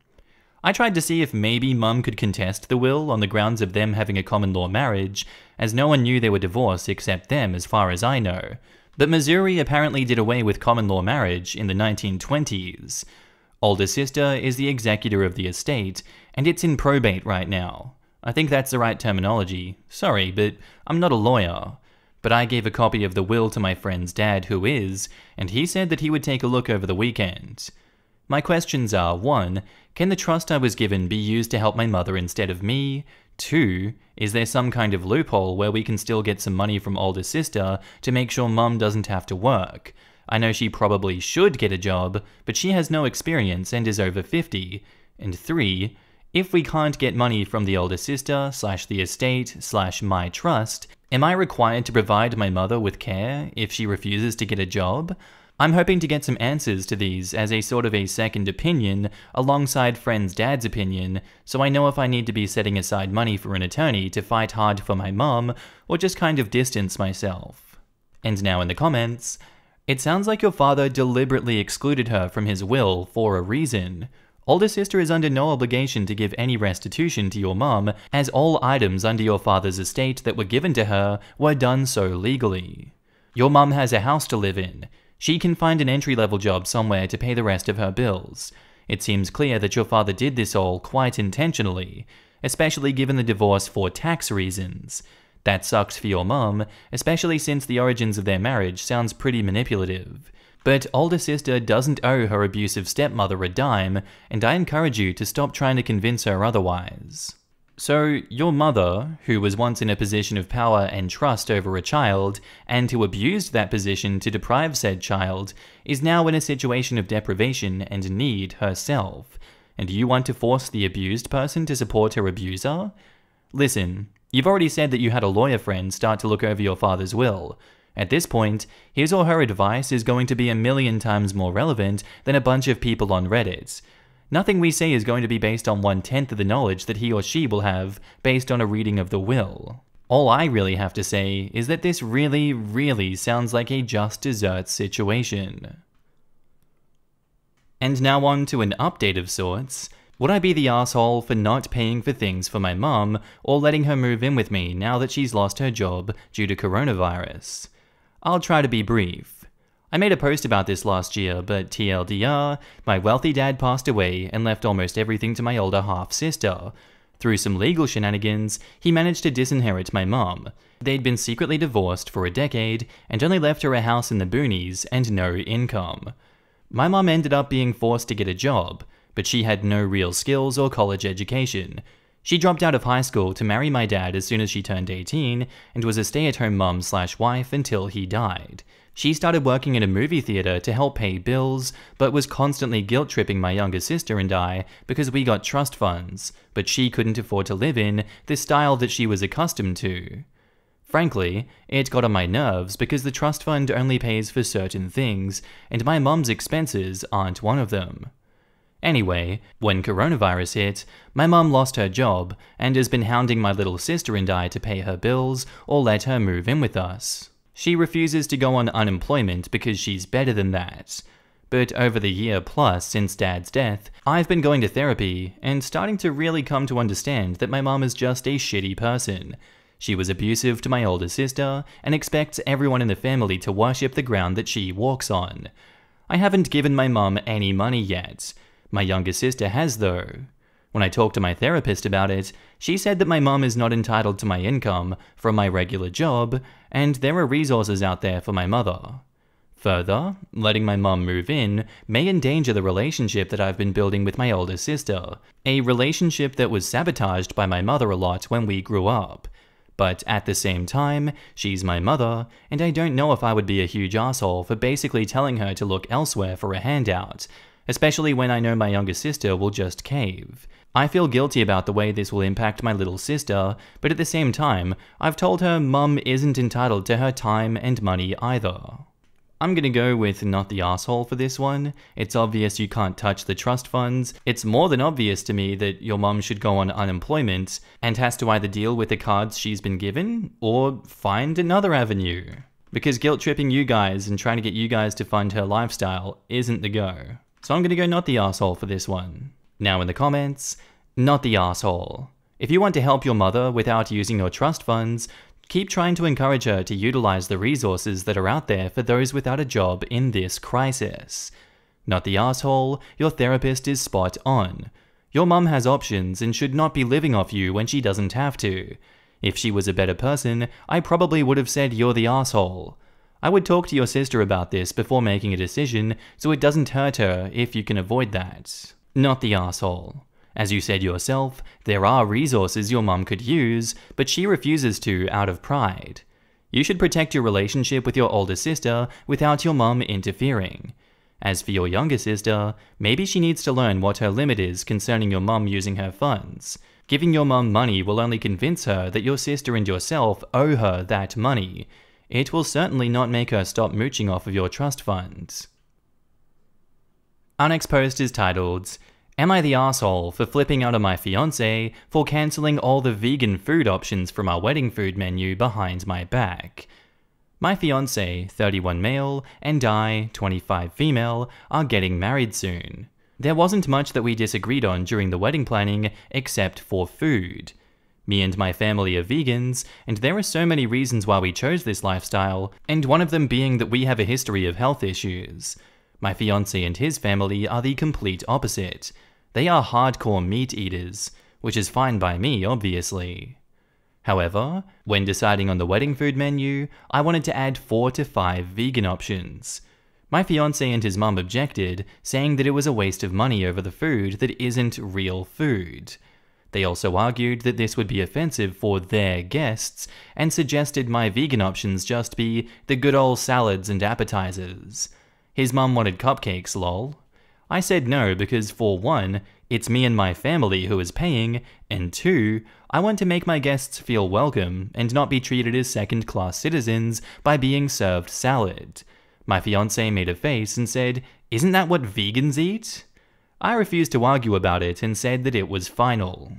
I tried to see if maybe mum could contest the will on the grounds of them having a common law marriage, as no one knew they were divorced except them as far as I know. But Missouri apparently did away with common law marriage in the 1920s. Older sister is the executor of the estate, and it's in probate right now. I think that's the right terminology. Sorry, but I'm not a lawyer. But I gave a copy of the will to my friend's dad who is, and he said that he would take a look over the weekend. My questions are: 1. Can the trust I was given be used to help my mother instead of me? 2. Is there some kind of loophole where we can still get some money from older sister to make sure mum doesn't have to work? I know she probably should get a job, but she has no experience and is over 50. And 3, if we can't get money from the older sister / the estate / my trust, am I required to provide my mother with care if she refuses to get a job? I'm hoping to get some answers to these as a sort of a second opinion alongside friend's dad's opinion, so I know if I need to be setting aside money for an attorney to fight hard for my mum, or just kind of distance myself. And now in the comments, it sounds like your father deliberately excluded her from his will for a reason. Older sister is under no obligation to give any restitution to your mum, as all items under your father's estate that were given to her were done so legally. Your mum has a house to live in. She can find an entry-level job somewhere to pay the rest of her bills. It seems clear that your father did this all quite intentionally, especially given the divorce for tax reasons. That sucks for your mum, especially since the origins of their marriage sounds pretty manipulative. But older sister doesn't owe her abusive stepmother a dime, and I encourage you to stop trying to convince her otherwise. So, your mother, who was once in a position of power and trust over a child, and who abused that position to deprive said child, is now in a situation of deprivation and need herself. And you want to force the abused person to support her abuser? Listen, you've already said that you had a lawyer friend start to look over your father's will. At this point, his or her advice is going to be a million times more relevant than a bunch of people on Reddit. Nothing we say is going to be based on 1/10 of the knowledge that he or she will have based on a reading of the will. All I really have to say is that this really sounds like a just desserts situation. And now on to an update of sorts. Would I be the asshole for not paying for things for my mum or letting her move in with me now that she's lost her job due to coronavirus? I'll try to be brief. I made a post about this last year, but TLDR, my wealthy dad passed away and left almost everything to my older half-sister. Through some legal shenanigans, he managed to disinherit my mum. They'd been secretly divorced for a decade and only left her a house in the boonies and no income. My mum ended up being forced to get a job, but she had no real skills or college education. She dropped out of high school to marry my dad as soon as she turned 18 and was a stay-at-home mum/wife until he died. She started working at a movie theater to help pay bills, but was constantly guilt-tripping my younger sister and I because we got trust funds, but she couldn't afford to live in the style that she was accustomed to. Frankly, it got on my nerves because the trust fund only pays for certain things, and my mum's expenses aren't one of them. Anyway, when coronavirus hit, my mum lost her job and has been hounding my little sister and I to pay her bills or let her move in with us. She refuses to go on unemployment because she's better than that. But over the year plus since Dad's death, I've been going to therapy and starting to really come to understand that my mum is just a shitty person. She was abusive to my older sister and expects everyone in the family to worship the ground that she walks on. I haven't given my mum any money yet. My younger sister has though. When I talked to my therapist about it, she said that my mum is not entitled to my income from my regular job, and there are resources out there for my mother. Further, letting my mum move in may endanger the relationship that I've been building with my older sister, a relationship that was sabotaged by my mother a lot when we grew up. But at the same time, she's my mother, and I don't know if I would be a huge asshole for basically telling her to look elsewhere for a handout, especially when I know my younger sister will just cave. I feel guilty about the way this will impact my little sister, but at the same time, I've told her mum isn't entitled to her time and money either. I'm gonna go with not the asshole for this one. It's obvious you can't touch the trust funds. It's more than obvious to me that your mum should go on unemployment and has to either deal with the cards she's been given or find another avenue. Because guilt-tripping you guys and trying to get you guys to fund her lifestyle isn't the go. So I'm gonna go not the asshole for this one. Now in the comments, not the asshole. If you want to help your mother without using your trust funds, keep trying to encourage her to utilize the resources that are out there for those without a job in this crisis. Not the asshole, your therapist is spot on. Your mum has options and should not be living off you when she doesn't have to. If she was a better person, I probably would have said you're the asshole. I would talk to your sister about this before making a decision so it doesn't hurt her if you can avoid that. Not the asshole. As you said yourself, there are resources your mum could use, but she refuses to out of pride. You should protect your relationship with your older sister without your mum interfering. As for your younger sister, maybe she needs to learn what her limit is concerning your mum using her funds. Giving your mum money will only convince her that your sister and yourself owe her that money. It will certainly not make her stop mooching off of your trust funds. Our next post is titled, "Am I the asshole for flipping out on my fiancé for cancelling all the vegan food options from our wedding food menu behind my back? My fiancé, 31 male, and I, 25 female, are getting married soon. There wasn't much that we disagreed on during the wedding planning except for food. Me and my family are vegans, and there are so many reasons why we chose this lifestyle, and one of them being that we have a history of health issues. My fiancé and his family are the complete opposite. They are hardcore meat eaters, which is fine by me, obviously. However, when deciding on the wedding food menu, I wanted to add 4 to 5 vegan options. My fiancé and his mum objected, saying that it was a waste of money over the food that isn't real food. They also argued that this would be offensive for their guests, and suggested my vegan options just be the good old salads and appetizers. His mum wanted cupcakes, lol. I said no because, for one, it's me and my family who is paying, and 2, I want to make my guests feel welcome and not be treated as second-class citizens by being served salad. My fiancé made a face and said, "Isn't that what vegans eat?" I refused to argue about it and said that it was final.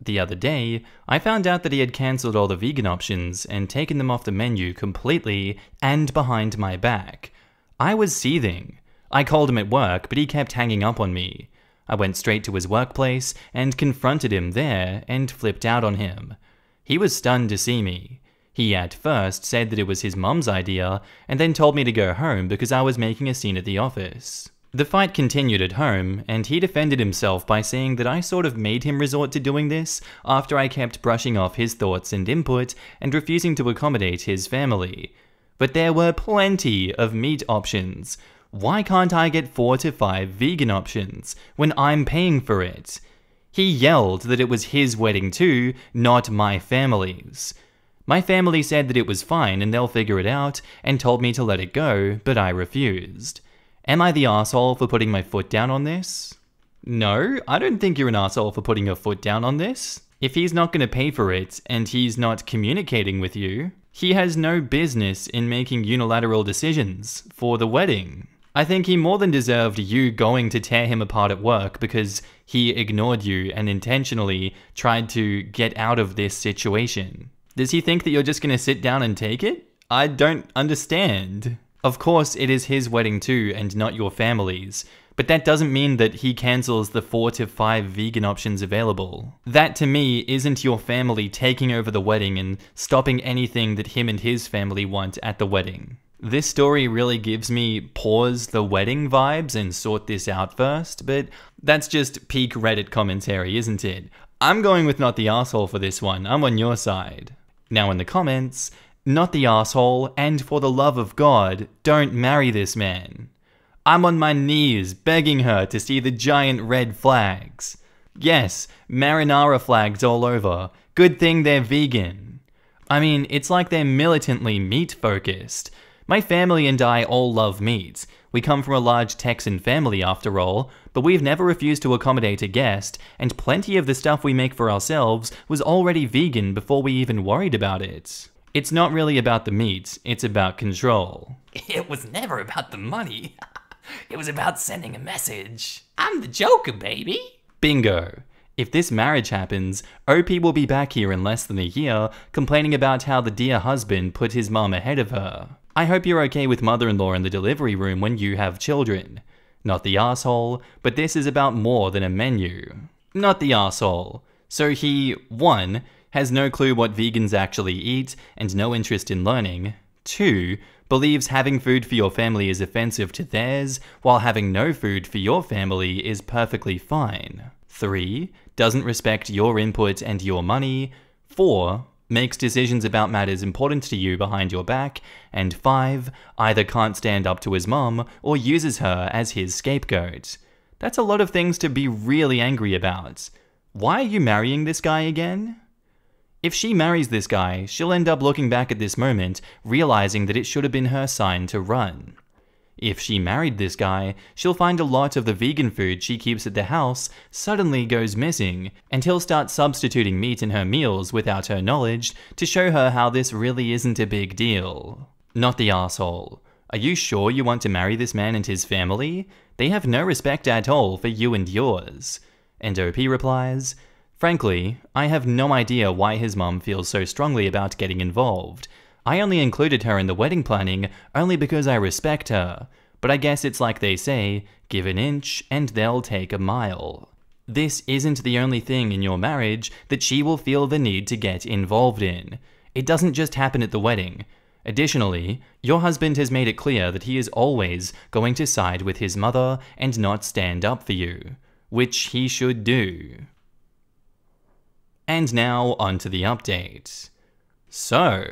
The other day, I found out that he had cancelled all the vegan options and taken them off the menu completely and behind my back. I was seething. I called him at work, but he kept hanging up on me. I went straight to his workplace and confronted him there and flipped out on him. He was stunned to see me. He at first said that it was his mum's idea and then told me to go home because I was making a scene at the office. The fight continued at home, and he defended himself by saying that I sort of made him resort to doing this after I kept brushing off his thoughts and input and refusing to accommodate his family. But there were plenty of meat options. Why can't I get 4 to 5 vegan options when I'm paying for it? He yelled that it was his wedding too, not my family's. My family said that it was fine and they'll figure it out, and told me to let it go, but I refused. Am I the asshole for putting my foot down on this? No, I don't think you're an asshole for putting your foot down on this. If he's not going to pay for it and he's not communicating with you, he has no business in making unilateral decisions for the wedding. I think he more than deserved you going to tear him apart at work because he ignored you and intentionally tried to get out of this situation. Does he think that you're just going to sit down and take it? I don't understand. Of course, it is his wedding too and not your family's, but that doesn't mean that he cancels the 4 to 5 vegan options available. That to me isn't your family taking over the wedding and stopping anything that him and his family want at the wedding. This story really gives me pause the wedding vibes and sort this out first, but that's just peak Reddit commentary, isn't it? I'm going with not the asshole for this one, I'm on your side. Now in the comments, not the asshole, and for the love of God, don't marry this man. I'm on my knees begging her to see the giant red flags. Yes, marinara flags all over. Good thing they're vegan. I mean, it's like they're militantly meat-focused. My family and I all love meat. We come from a large Texan family after all, but we've never refused to accommodate a guest, and plenty of the stuff we make for ourselves was already vegan before we even worried about it. It's not really about the meat, it's about control. It was never about the money. It was about sending a message. I'm the Joker, baby. Bingo. If this marriage happens, OP will be back here in less than a year, complaining about how the dear husband put his mum ahead of her. I hope you're okay with mother-in-law in the delivery room when you have children. Not the asshole, but this is about more than a menu. Not the asshole. So he, 1, has no clue what vegans actually eat and no interest in learning. 2, believes having food for your family is offensive to theirs, while having no food for your family is perfectly fine. 3, doesn't respect your input and your money. 4, makes decisions about matters important to you behind your back. And 5, either can't stand up to his mum or uses her as his scapegoat. That's a lot of things to be really angry about. Why are you marrying this guy again? If she marries this guy, she'll end up looking back at this moment, realizing that it should have been her sign to run. If she married this guy, she'll find a lot of the vegan food she keeps at the house suddenly goes missing, and he'll start substituting meat in her meals without her knowledge to show her how this really isn't a big deal. Not the asshole. Are you sure you want to marry this man and his family? They have no respect at all for you and yours. And OP replies, frankly, I have no idea why his mum feels so strongly about getting involved. I only included her in the wedding planning only because I respect her, but I guess it's like they say, give an inch and they'll take a mile. This isn't the only thing in your marriage that she will feel the need to get involved in. It doesn't just happen at the wedding. Additionally, your husband has made it clear that he is always going to side with his mother and not stand up for you, which he should do. And now onto the update. So,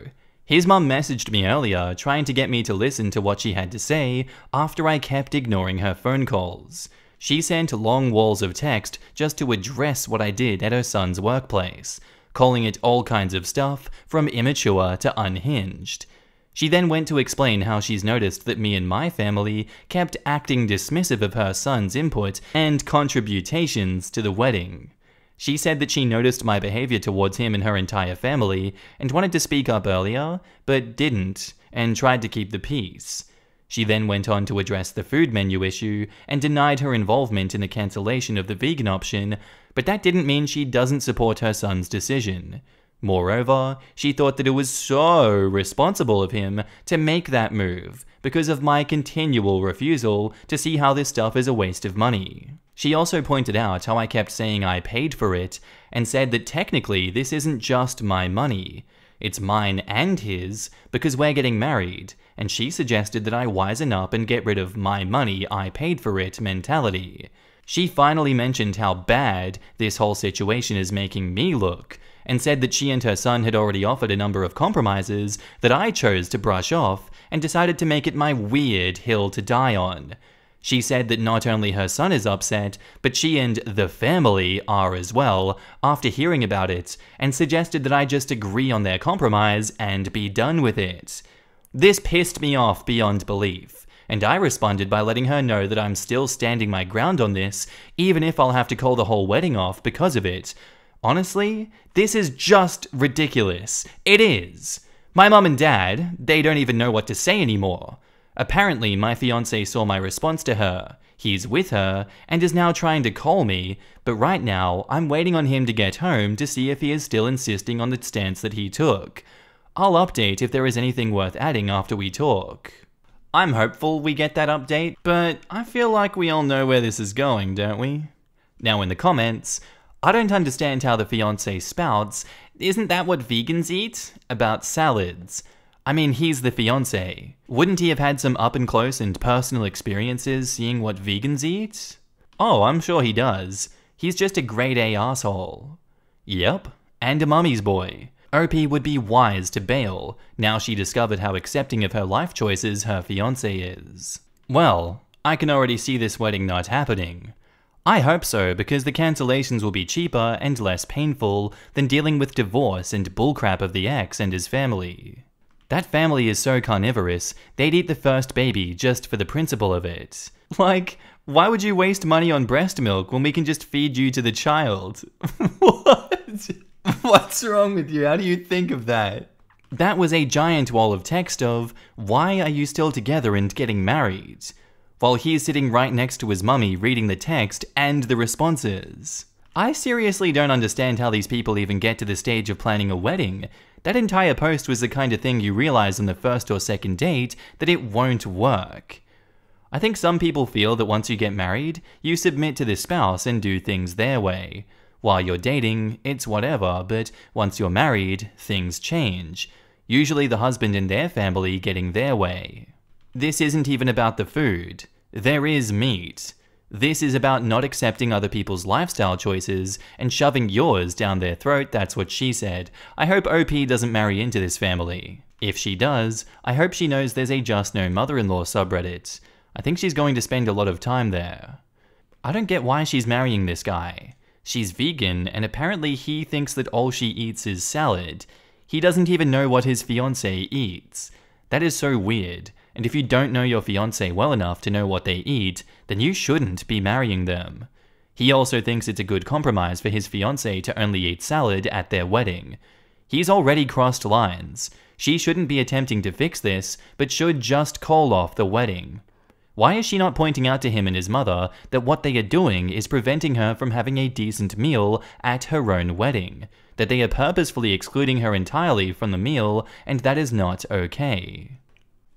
his mum messaged me earlier trying to get me to listen to what she had to say after I kept ignoring her phone calls. She sent long walls of text just to address what I did at her son's workplace, calling it all kinds of stuff from immature to unhinged. She then went to explain how she's noticed that me and my family kept acting dismissive of her son's input and contributions to the wedding. She said that she noticed my behavior towards him and her entire family and wanted to speak up earlier, but didn't, and tried to keep the peace. She then went on to address the food menu issue and denied her involvement in the cancellation of the vegan option, but that didn't mean she doesn't support her son's decision. Moreover, she thought that it was so responsible of him to make that move because of my continual refusal to see how this stuff is a waste of money. She also pointed out how I kept saying I paid for it and said that technically this isn't just my money. It's mine and his because we're getting married, and she suggested that I wisen up and get rid of my money, I paid for it mentality. She finally mentioned how bad this whole situation is making me look, and said that she and her son had already offered a number of compromises that I chose to brush off and decided to make it my weird hill to die on. She said that not only her son is upset, but she and the family are as well after hearing about it, and suggested that I just agree on their compromise and be done with it. This pissed me off beyond belief, and I responded by letting her know that I'm still standing my ground on this, even if I'll have to call the whole wedding off because of it. Honestly, this is just ridiculous. It is. My mum and dad, they don't even know what to say anymore. Apparently, my fiancé saw my response to her. He's with her, and is now trying to call me, but right now, I'm waiting on him to get home to see if he is still insisting on the stance that he took. I'll update if there is anything worth adding after we talk. I'm hopeful we get that update, but I feel like we all know where this is going, don't we? Now in the comments, I don't understand how the fiancé spouts, isn't that what vegans eat? About salads. I mean, he's the fiancé. Wouldn't he have had some up-and-close and personal experiences seeing what vegans eat? Oh, I'm sure he does. He's just a grade A asshole. Yep, and a mummy's boy. OP would be wise to bail, now she discovered how accepting of her life choices her fiancé is. Well, I can already see this wedding not happening. I hope so, because the cancellations will be cheaper and less painful than dealing with divorce and bullcrap of the ex and his family. That family is so carnivorous, they'd eat the first baby just for the principle of it. Like, why would you waste money on breast milk when we can just feed you to the child? What? What's wrong with you? How do you think of that? That was a giant wall of text of, why are you still together and getting married? While he's sitting right next to his mummy reading the text and the responses. I seriously don't understand how these people even get to the stage of planning a wedding. That entire post was the kind of thing you realize on the first or second date that it won't work. I think some people feel that once you get married, you submit to the spouse and do things their way. While you're dating, it's whatever, but once you're married, things change. Usually the husband and their family getting their way. This isn't even about the food. There is meat. This is about not accepting other people's lifestyle choices and shoving yours down their throat, that's what she said. I hope OP doesn't marry into this family. If she does, I hope she knows there's a Just No Mother-in-Law subreddit. I think she's going to spend a lot of time there. I don't get why she's marrying this guy. She's vegan, and apparently he thinks that all she eats is salad. He doesn't even know what his fiancée eats. That is so weird, and if you don't know your fiancé well enough to know what they eat, then you shouldn't be marrying them. He also thinks it's a good compromise for his fiancée to only eat salad at their wedding. He's already crossed lines. She shouldn't be attempting to fix this, but should just call off the wedding. Why is she not pointing out to him and his mother that what they are doing is preventing her from having a decent meal at her own wedding? That they are purposefully excluding her entirely from the meal, and that is not okay.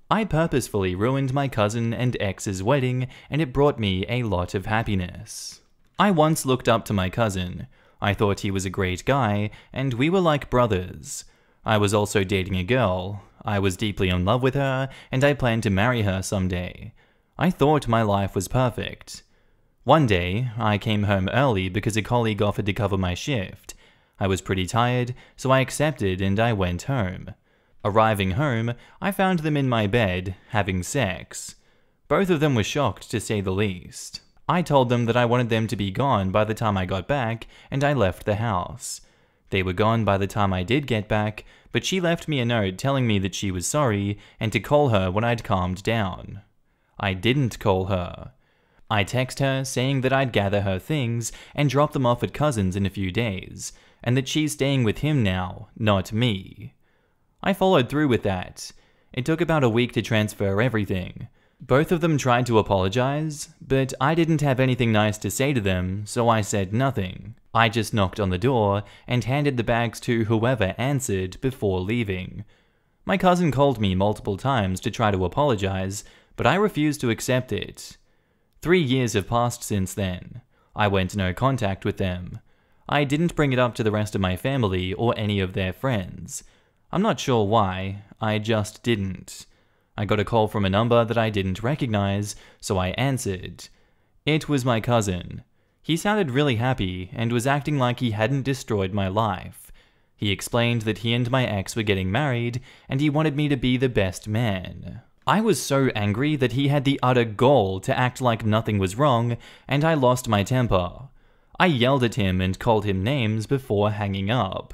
I purposefully ruined my cousin and ex's wedding, and it brought me a lot of happiness. I once looked up to my cousin. I thought he was a great guy, and we were like brothers. I was also dating a girl. I was deeply in love with her, and I planned to marry her someday. I thought my life was perfect. One day, I came home early because a colleague offered to cover my shift. I was pretty tired, so I accepted and I went home. Arriving home, I found them in my bed, having sex. Both of them were shocked, to say the least. I told them that I wanted them to be gone by the time I got back, and I left the house. They were gone by the time I did get back, but she left me a note telling me that she was sorry and to call her when I'd calmed down. I didn't call her. I text her saying that I'd gather her things and drop them off at cousin's in a few days, and that she's staying with him now, not me. I followed through with that. It took about a week to transfer everything. Both of them tried to apologize, but I didn't have anything nice to say to them, so I said nothing. I just knocked on the door and handed the bags to whoever answered before leaving. My cousin called me multiple times to try to apologize, but I refused to accept it. 3 years have passed since then. I went no contact with them. I didn't bring it up to the rest of my family or any of their friends. I'm not sure why, I just didn't. I got a call from a number that I didn't recognize, so I answered. It was my cousin. He sounded really happy and was acting like he hadn't destroyed my life. He explained that he and my ex were getting married, and he wanted me to be the best man. I was so angry that he had the utter gall to act like nothing was wrong, and I lost my temper. I yelled at him and called him names before hanging up.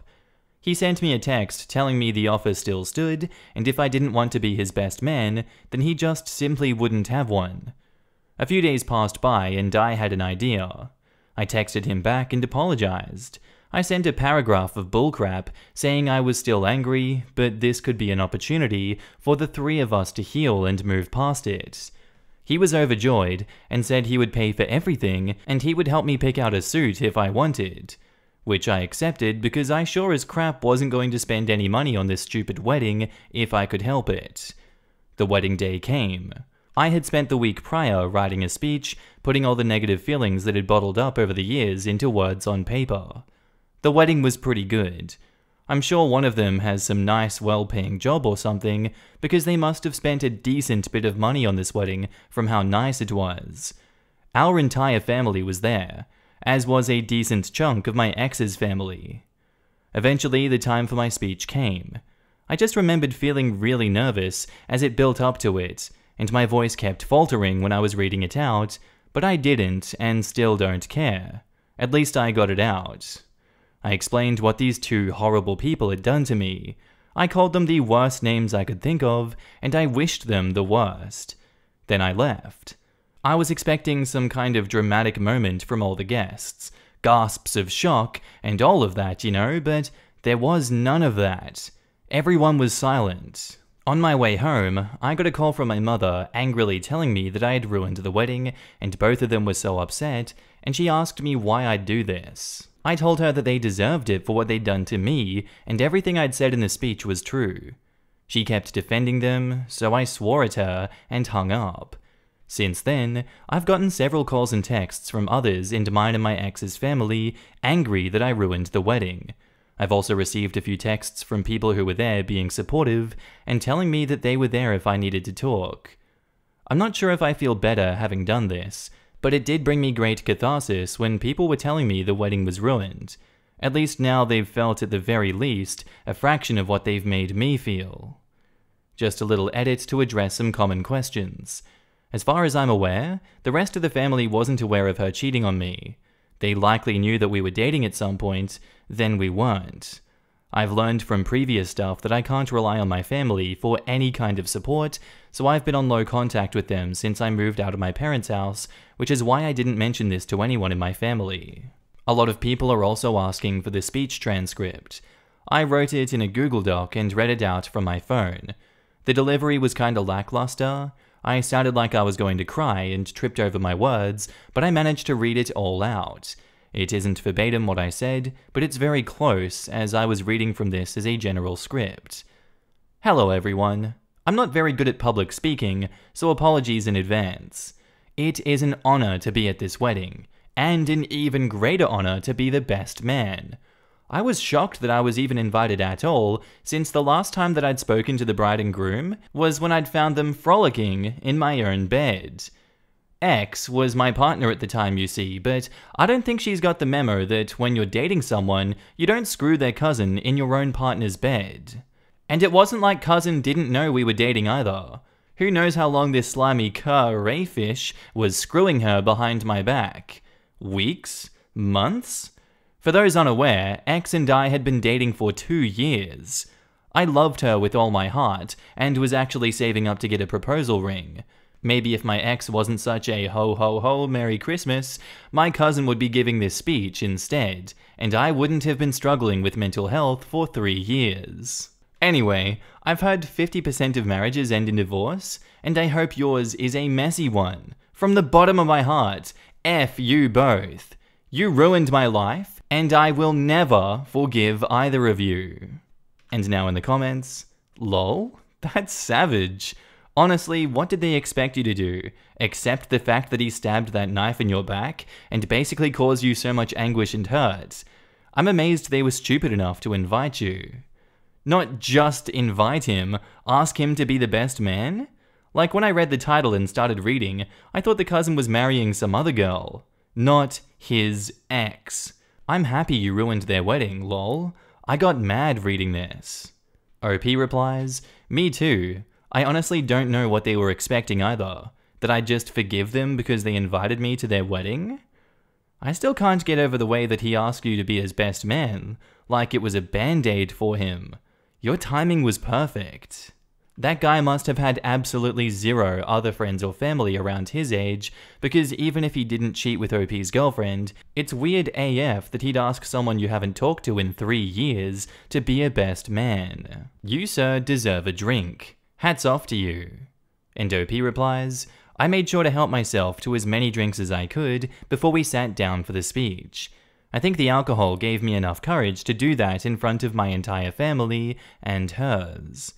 He sent me a text telling me the offer still stood, and if I didn't want to be his best man, then he just simply wouldn't have one. A few days passed by and I had an idea. I texted him back and apologized. I sent a paragraph of bullcrap saying I was still angry, but this could be an opportunity for the three of us to heal and move past it. He was overjoyed and said he would pay for everything and he would help me pick out a suit if I wanted. Which I accepted because I sure as crap wasn't going to spend any money on this stupid wedding if I could help it. The wedding day came. I had spent the week prior writing a speech, putting all the negative feelings that had bottled up over the years into words on paper. The wedding was pretty good. I'm sure one of them has some nice, well-paying job or something, because they must have spent a decent bit of money on this wedding from how nice it was. Our entire family was there, as was a decent chunk of my ex's family. Eventually, the time for my speech came. I just remembered feeling really nervous as it built up to it, and my voice kept faltering when I was reading it out, but I didn't and still don't care. At least I got it out. I explained what these two horrible people had done to me. I called them the worst names I could think of, and I wished them the worst. Then I left. I was expecting some kind of dramatic moment from all the guests, gasps of shock, and all of that, you know, but there was none of that. Everyone was silent. On my way home, I got a call from my mother angrily telling me that I had ruined the wedding, and both of them were so upset, and she asked me why I'd do this. I told her that they deserved it for what they'd done to me, and everything I'd said in the speech was true. She kept defending them, so I swore at her and hung up. Since then, I've gotten several calls and texts from others in mine and my ex's family, angry that I ruined the wedding. I've also received a few texts from people who were there being supportive and telling me that they were there if I needed to talk. I'm not sure if I feel better having done this, but it did bring me great catharsis when people were telling me the wedding was ruined. At least now they've felt at the very least a fraction of what they've made me feel. Just a little edit to address some common questions. As far as I'm aware, the rest of the family wasn't aware of her cheating on me. They likely knew that we were dating at some point, then we weren't. I've learned from previous stuff that I can't rely on my family for any kind of support, so I've been on low contact with them since I moved out of my parents' house, which is why I didn't mention this to anyone in my family. A lot of people are also asking for the speech transcript. I wrote it in a Google Doc and read it out from my phone. The delivery was kinda lackluster. I sounded like I was going to cry and tripped over my words, but I managed to read it all out. It isn't verbatim what I said, but it's very close, as I was reading from this as a general script. Hello everyone. I'm not very good at public speaking, so apologies in advance. It is an honor to be at this wedding, and an even greater honor to be the best man. I was shocked that I was even invited at all, since the last time that I'd spoken to the bride and groom was when I'd found them frolicking in my own bed. X was my partner at the time, you see, but I don't think she's got the memo that when you're dating someone, you don't screw their cousin in your own partner's bed. And it wasn't like cousin didn't know we were dating either. Who knows how long this slimy crayfish was screwing her behind my back? Weeks? Months? For those unaware, X and I had been dating for 2 years. I loved her with all my heart, and was actually saving up to get a proposal ring. Maybe if my ex wasn't such a ho ho ho Merry Christmas, my cousin would be giving this speech instead, and I wouldn't have been struggling with mental health for 3 years. Anyway, I've heard 50% of marriages end in divorce, and I hope yours is a messy one. From the bottom of my heart, F you both. You ruined my life, and I will never forgive either of you. And now in the comments, lol, that's savage. Honestly, what did they expect you to do? Accept the fact that he stabbed that knife in your back, and basically caused you so much anguish and hurt? I'm amazed they were stupid enough to invite you. Not just invite him, ask him to be the best man? Like when I read the title and started reading, I thought the cousin was marrying some other girl. Not his ex. I'm happy you ruined their wedding, lol. I got mad reading this. OP replies, me too. I honestly don't know what they were expecting either. That I'd just forgive them because they invited me to their wedding? I still can't get over the way that he asked you to be his best man, like it was a band-aid for him. Your timing was perfect. That guy must have had absolutely zero other friends or family around his age, because even if he didn't cheat with OP's girlfriend, it's weird AF that he'd ask someone you haven't talked to in 3 years to be a best man. You, sir, deserve a drink. Hats off to you. And OP replies, I made sure to help myself to as many drinks as I could before we sat down for the speech. I think the alcohol gave me enough courage to do that in front of my entire family and hers.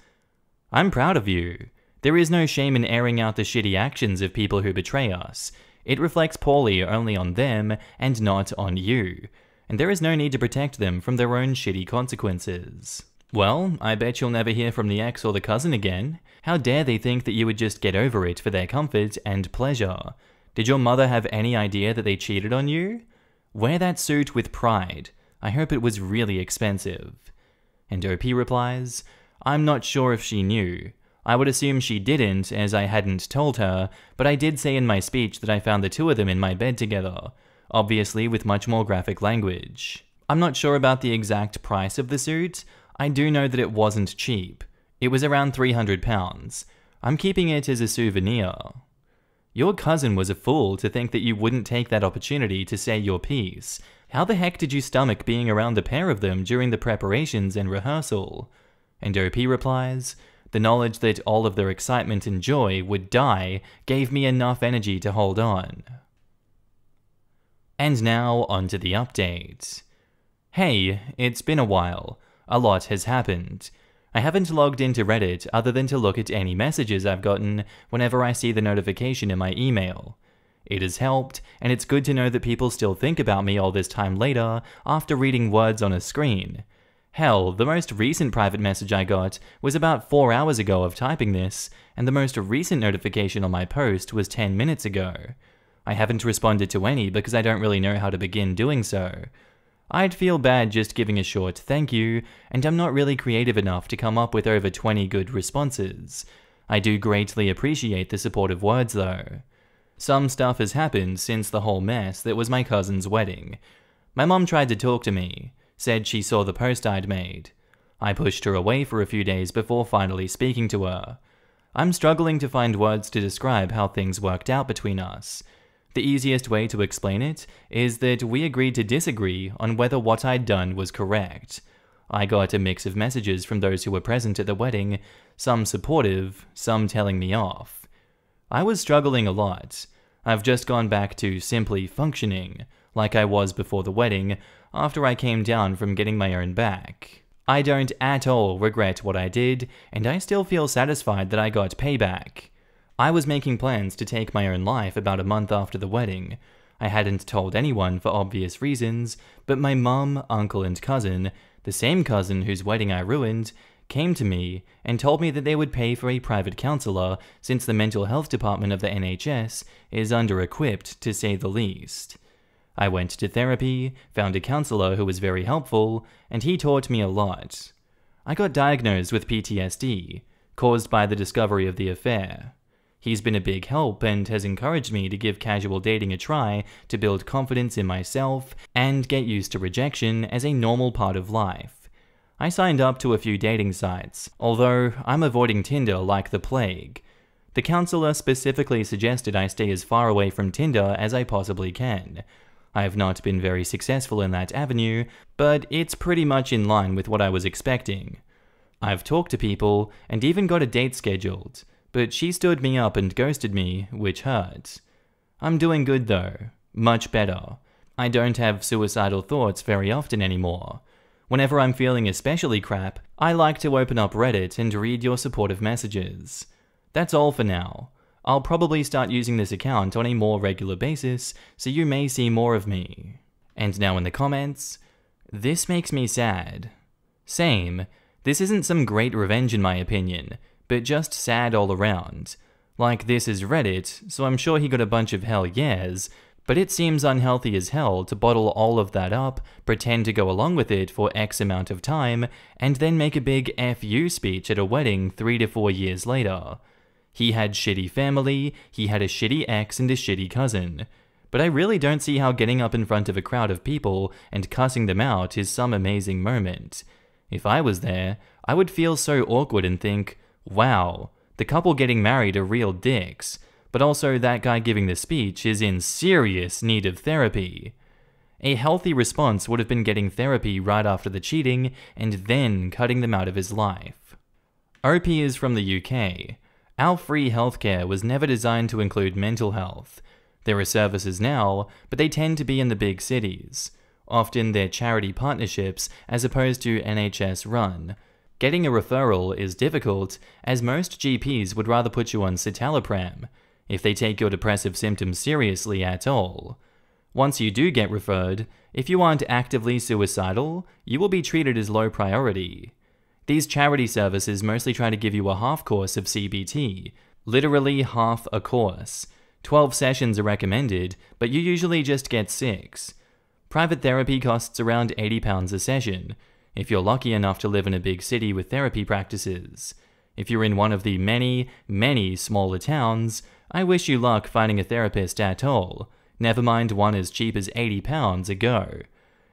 I'm proud of you. There is no shame in airing out the shitty actions of people who betray us. It reflects poorly only on them and not on you, and there is no need to protect them from their own shitty consequences. Well, I bet you'll never hear from the ex or the cousin again. How dare they think that you would just get over it for their comfort and pleasure? Did your mother have any idea that they cheated on you? Wear that suit with pride. I hope it was really expensive. And OP replies, I'm not sure if she knew. I would assume she didn't, as I hadn't told her, but I did say in my speech that I found the two of them in my bed together, obviously with much more graphic language. I'm not sure about the exact price of the suit. I do know that it wasn't cheap. It was around £300. I'm keeping it as a souvenir. Your cousin was a fool to think that you wouldn't take that opportunity to say your piece. How the heck did you stomach being around the pair of them during the preparations and rehearsal? And OP replies, the knowledge that all of their excitement and joy would die gave me enough energy to hold on. And now onto the update. Hey, it's been a while. A lot has happened. I haven't logged into Reddit other than to look at any messages I've gotten whenever I see the notification in my email. It has helped, and it's good to know that people still think about me all this time later after reading words on a screen. Hell, the most recent private message I got was about 4 hours ago of typing this, and the most recent notification on my post was 10 minutes ago. I haven't responded to any because I don't really know how to begin doing so. I'd feel bad just giving a short thank you, and I'm not really creative enough to come up with over 20 good responses. I do greatly appreciate the supportive words though. Some stuff has happened since the whole mess that was my cousin's wedding. My mom tried to talk to me, said she saw the post I'd made. I pushed her away for a few days before finally speaking to her. I'm struggling to find words to describe how things worked out between us. The easiest way to explain it is that we agreed to disagree on whether what I'd done was correct. I got a mix of messages from those who were present at the wedding, some supportive, some telling me off. I was struggling a lot. I've just gone back to simply functioning, like I was before the wedding, after I came down from getting my own back. I don't at all regret what I did, and I still feel satisfied that I got payback. I was making plans to take my own life about a month after the wedding. I hadn't told anyone for obvious reasons, but my mum, uncle, and cousin, the same cousin whose wedding I ruined, came to me and told me that they would pay for a private counselor since the mental health department of the NHS is under-equipped, to say the least. I went to therapy, found a counselor who was very helpful, and he taught me a lot. I got diagnosed with PTSD, caused by the discovery of the affair. He's been a big help and has encouraged me to give casual dating a try to build confidence in myself and get used to rejection as a normal part of life. I signed up to a few dating sites, although I'm avoiding Tinder like the plague. The counselor specifically suggested I stay as far away from Tinder as I possibly can. I have not been very successful in that avenue, but it's pretty much in line with what I was expecting. I've talked to people and even got a date scheduled, but she stood me up and ghosted me, which hurt. I'm doing good though, much better. I don't have suicidal thoughts very often anymore. Whenever I'm feeling especially crap, I like to open up Reddit and read your supportive messages. That's all for now. I'll probably start using this account on a more regular basis, so you may see more of me. And now in the comments, this makes me sad. Same, this isn't some great revenge in my opinion, but just sad all around. Like, this is Reddit, so I'm sure he got a bunch of hell yeahs, but it seems unhealthy as hell to bottle all of that up, pretend to go along with it for X amount of time, and then make a big F you speech at a wedding 3 to 4 years later. He had shitty family, he had a shitty ex and a shitty cousin. But I really don't see how getting up in front of a crowd of people and cussing them out is some amazing moment. If I was there, I would feel so awkward and think, wow, the couple getting married are real dicks, but also that guy giving the speech is in serious need of therapy. A healthy response would have been getting therapy right after the cheating and then cutting them out of his life. OP is from the UK. Our free healthcare was never designed to include mental health. There are services now, but they tend to be in the big cities. Often they're charity partnerships as opposed to NHS run. Getting a referral is difficult, as most GPs would rather put you on citalopram, if they take your depressive symptoms seriously at all. Once you do get referred, if you aren't actively suicidal, you will be treated as low priority. These charity services mostly try to give you a half course of CBT, literally half a course. 12 sessions are recommended, but you usually just get 6. Private therapy costs around £80 a session, if you're lucky enough to live in a big city with therapy practices. If you're in one of the many, many smaller towns, I wish you luck finding a therapist at all, never mind one as cheap as £80 a go.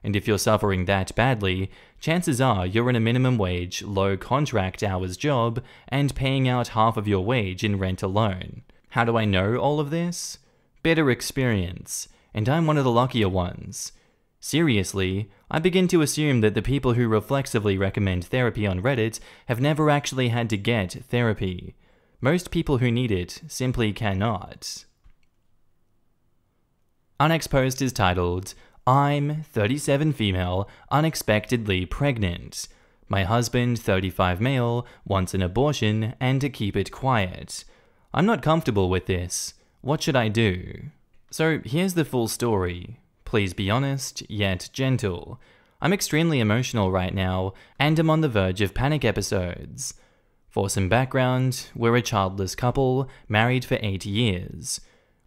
And if you're suffering that badly, chances are you're in a minimum wage, low contract hours job, and paying out half of your wage in rent alone. How do I know all of this? Bitter experience, and I'm one of the luckier ones. Seriously, I begin to assume that the people who reflexively recommend therapy on Reddit have never actually had to get therapy. Most people who need it simply cannot. Our next post is titled, I'm 37 female, unexpectedly pregnant. My husband, 35 male, wants an abortion and to keep it quiet. I'm not comfortable with this. What should I do? So here's the full story. Please be honest, yet gentle. I'm extremely emotional right now, and am on the verge of panic episodes. For some background, we're a childless couple, married for 8 years.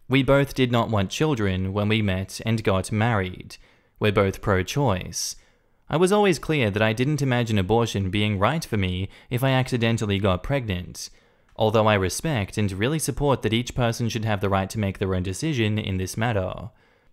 We both did not want children when we met and got married. We're both pro-choice. I was always clear that I didn't imagine abortion being right for me if I accidentally got pregnant. although I respect and really support that each person should have the right to make their own decision in this matter.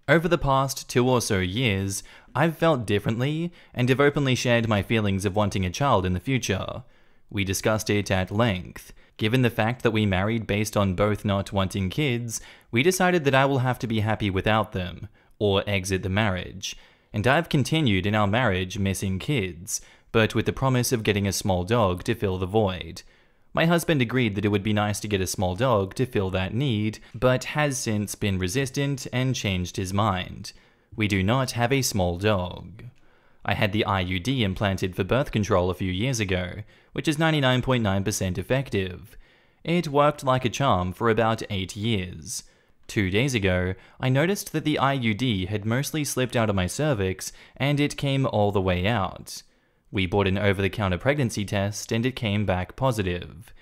Over the past 2 or so years, I've felt differently and have openly shared my feelings of wanting a child in the future. We discussed it at length. Given the fact that we married based on both not wanting kids, we decided that I will have to be happy without them, or exit the marriage. And I've continued in our marriage missing kids, but with the promise of getting a small dog to fill the void. My husband agreed that it would be nice to get a small dog to fill that need, but has since been resistant and changed his mind. We do not have a small dog. I had the IUD implanted for birth control a few years ago, which is 99.9% effective. It worked like a charm for about 8 years. 2 days ago, I noticed that the IUD had mostly slipped out of my cervix and it came all the way out. We bought an over-the-counter pregnancy test and it came back positive.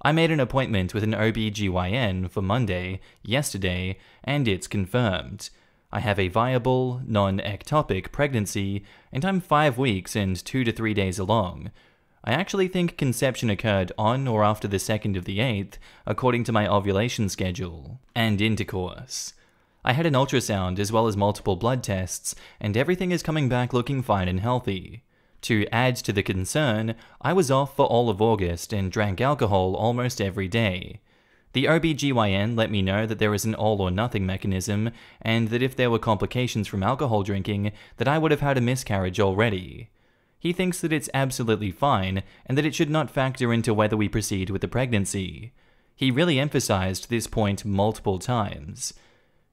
I made an appointment with an OB/GYN for Monday, yesterday, and it's confirmed. I have a viable, non-ectopic pregnancy, and I'm 5 weeks and 2 to 3 days along. I actually think conception occurred on or after the 2nd of the 8th, according to my ovulation schedule, and intercourse. I had an ultrasound as well as multiple blood tests, and everything is coming back looking fine and healthy. To add to the concern, I was off for all of August and drank alcohol almost every day. The OB/GYN let me know that there is an all-or-nothing mechanism, and that if there were complications from alcohol drinking, that I would have had a miscarriage already. He thinks that it's absolutely fine, and that it should not factor into whether we proceed with the pregnancy. He really emphasized this point multiple times.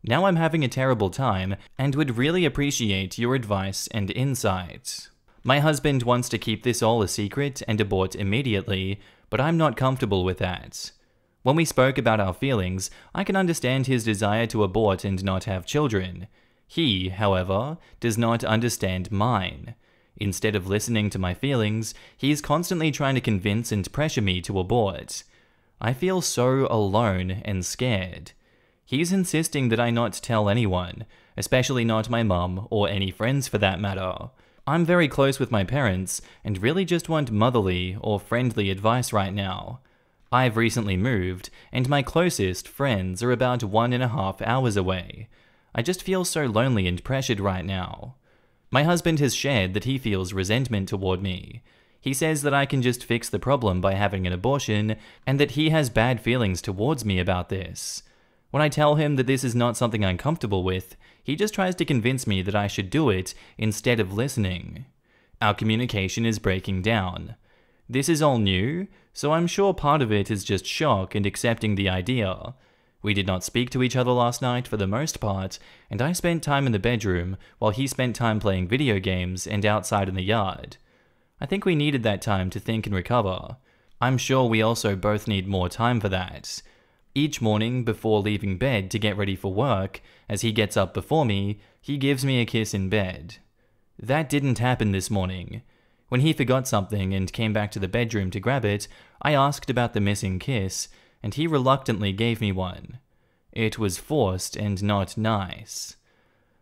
Now I'm having a terrible time, and would really appreciate your advice and insight. My husband wants to keep this all a secret and abort immediately, but I'm not comfortable with that. When we spoke about our feelings, I can understand his desire to abort and not have children. He, however, does not understand mine. Instead of listening to my feelings, he is constantly trying to convince and pressure me to abort. I feel so alone and scared. He's insisting that I not tell anyone, especially not my mum or any friends for that matter. I'm very close with my parents and really just want motherly or friendly advice right now. I've recently moved, and my closest friends are about 1.5 hours away. I just feel so lonely and pressured right now. My husband has shared that he feels resentment toward me. He says that I can just fix the problem by having an abortion, and that he has bad feelings towards me about this. When I tell him that this is not something I'm comfortable with, he just tries to convince me that I should do it instead of listening. Our communication is breaking down. This is all new, so I'm sure part of it is just shock and accepting the idea. We did not speak to each other last night for the most part, and I spent time in the bedroom while he spent time playing video games and outside in the yard. I think we needed that time to think and recover. I'm sure we also both need more time for that. Each morning before leaving bed to get ready for work, as he gets up before me, he gives me a kiss in bed. That didn't happen this morning. When he forgot something and came back to the bedroom to grab it, I asked about the missing kiss, and he reluctantly gave me one. It was forced and not nice.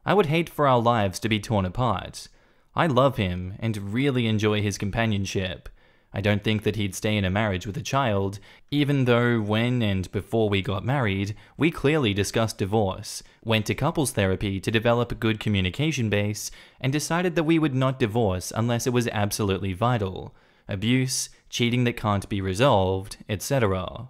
I would hate for our lives to be torn apart. I love him and really enjoy his companionship. I don't think that he'd stay in a marriage with a child, even though when and before we got married, we clearly discussed divorce, went to couples therapy to develop a good communication base, and decided that we would not divorce unless it was absolutely vital. Abuse, cheating that can't be resolved, etc.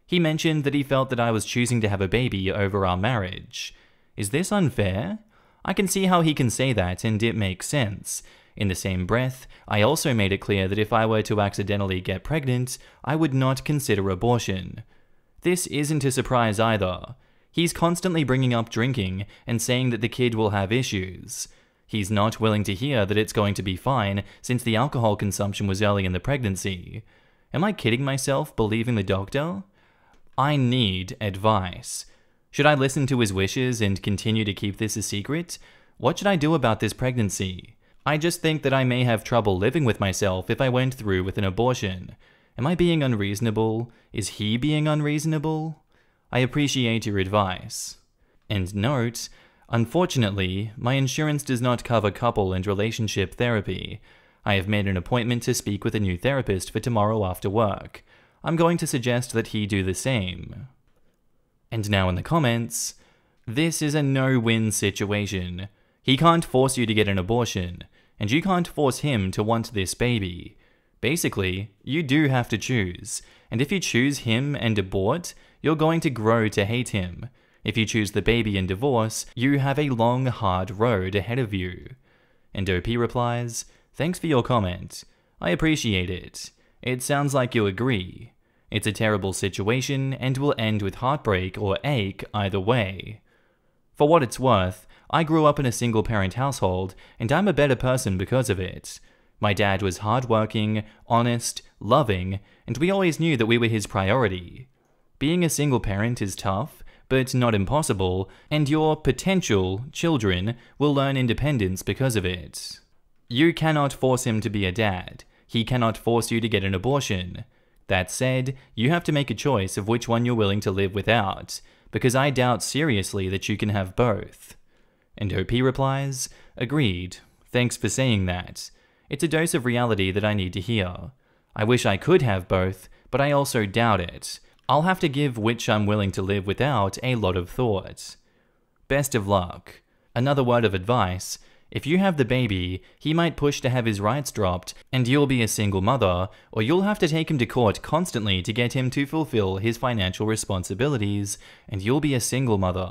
He mentioned that he felt that I was choosing to have a baby over our marriage. Is this unfair? I can see how he can say that, and it makes sense. In the same breath, I also made it clear that if I were to accidentally get pregnant, I would not consider abortion. This isn't a surprise either. He's constantly bringing up drinking and saying that the kid will have issues. He's not willing to hear that it's going to be fine since the alcohol consumption was early in the pregnancy. Am I kidding myself believing the doctor? I need advice. Should I listen to his wishes and continue to keep this a secret? What should I do about this pregnancy? I just think that I may have trouble living with myself if I went through with an abortion. Am I being unreasonable? Is he being unreasonable? I appreciate your advice. And note, unfortunately, my insurance does not cover couple and relationship therapy. I have made an appointment to speak with a new therapist for tomorrow after work. I'm going to suggest that he do the same. And now in the comments, this is a no-win situation. He can't force you to get an abortion, and you can't force him to want this baby. Basically, you do have to choose, and if you choose him and abort, you're going to grow to hate him. If you choose the baby and divorce, you have a long, hard road ahead of you. And OP replies, "Thanks for your comment. I appreciate it. It sounds like you agree. It's a terrible situation and will end with heartbreak or ache either way. For what it's worth, I grew up in a single-parent household, and I'm a better person because of it. My dad was hardworking, honest, loving, and we always knew that we were his priority. Being a single parent is tough, but not impossible, and your potential children will learn independence because of it. You cannot force him to be a dad. He cannot force you to get an abortion. That said, you have to make a choice of which one you're willing to live without, because I doubt seriously that you can have both." And OP replies, "Agreed. Thanks for saying that. It's a dose of reality that I need to hear. I wish I could have both, but I also doubt it. I'll have to give which I'm willing to live without a lot of thought. Best of luck. Another word of advice, if you have the baby, he might push to have his rights dropped, and you'll be a single mother, or you'll have to take him to court constantly to get him to fulfill his financial responsibilities, and you'll be a single mother."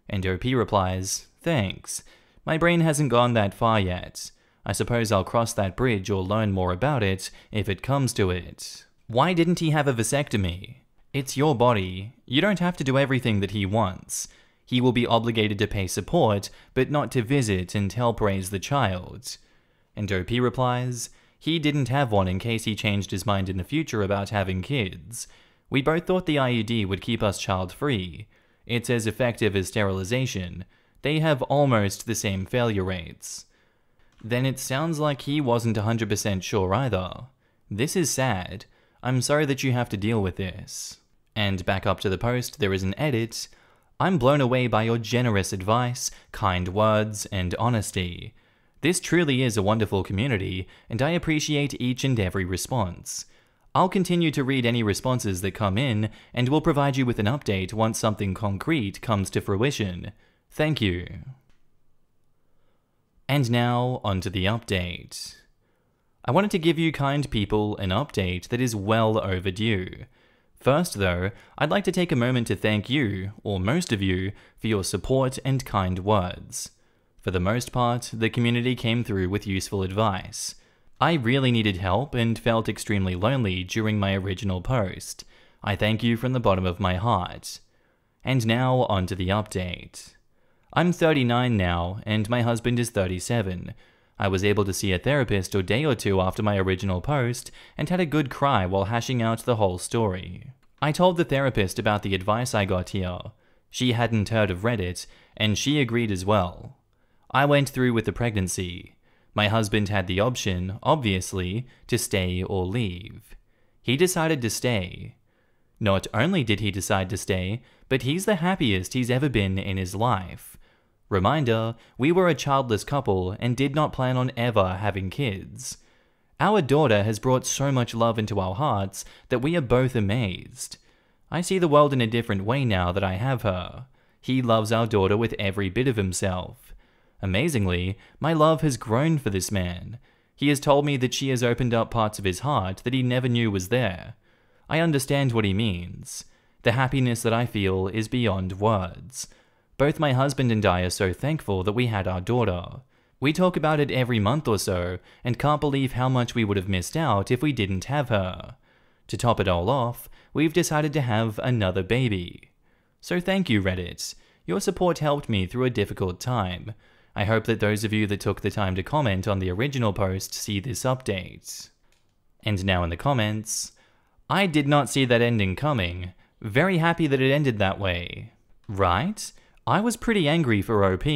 And OP replies, "Thanks. My brain hasn't gone that far yet. I suppose I'll cross that bridge or learn more about it if it comes to it. Why didn't he have a vasectomy? It's your body. You don't have to do everything that he wants. He will be obligated to pay support, but not to visit and help raise the child." And OP replies, "He didn't have one in case he changed his mind in the future about having kids. We both thought the IUD would keep us child-free. It's as effective as sterilization. They have almost the same failure rates." Then it sounds like he wasn't 100% sure either. This is sad. I'm sorry that you have to deal with this. And back up to the post, there is an edit. "I'm blown away by your generous advice, kind words, and honesty. This truly is a wonderful community, and I appreciate each and every response. I'll continue to read any responses that come in, and will provide you with an update once something concrete comes to fruition. Thank you." And now, onto the update. I wanted to give you kind people an update that is well overdue. First though, I'd like to take a moment to thank you, or most of you, for your support and kind words. For the most part, the community came through with useful advice. I really needed help and felt extremely lonely during my original post. I thank you from the bottom of my heart. And now, onto the update. I'm 39 now, and my husband is 37. I was able to see a therapist a day or two after my original post, and had a good cry while hashing out the whole story. I told the therapist about the advice I got here. She hadn't heard of Reddit, and she agreed as well. I went through with the pregnancy. My husband had the option, obviously, to stay or leave. He decided to stay. Not only did he decide to stay, but he's the happiest he's ever been in his life. Reminder, we were a childless couple and did not plan on ever having kids. Our daughter has brought so much love into our hearts that we are both amazed. I see the world in a different way now that I have her. He loves our daughter with every bit of himself. Amazingly, my love has grown for this man. He has told me that she has opened up parts of his heart that he never knew was there. I understand what he means. The happiness that I feel is beyond words. Both my husband and I are so thankful that we had our daughter. We talk about it every month or so, and can't believe how much we would have missed out if we didn't have her. To top it all off, we've decided to have another baby. So thank you, Reddit. Your support helped me through a difficult time. I hope that those of you that took the time to comment on the original post see this update. And now in the comments, I did not see that ending coming. Very happy that it ended that way. Right? I was pretty angry for OP,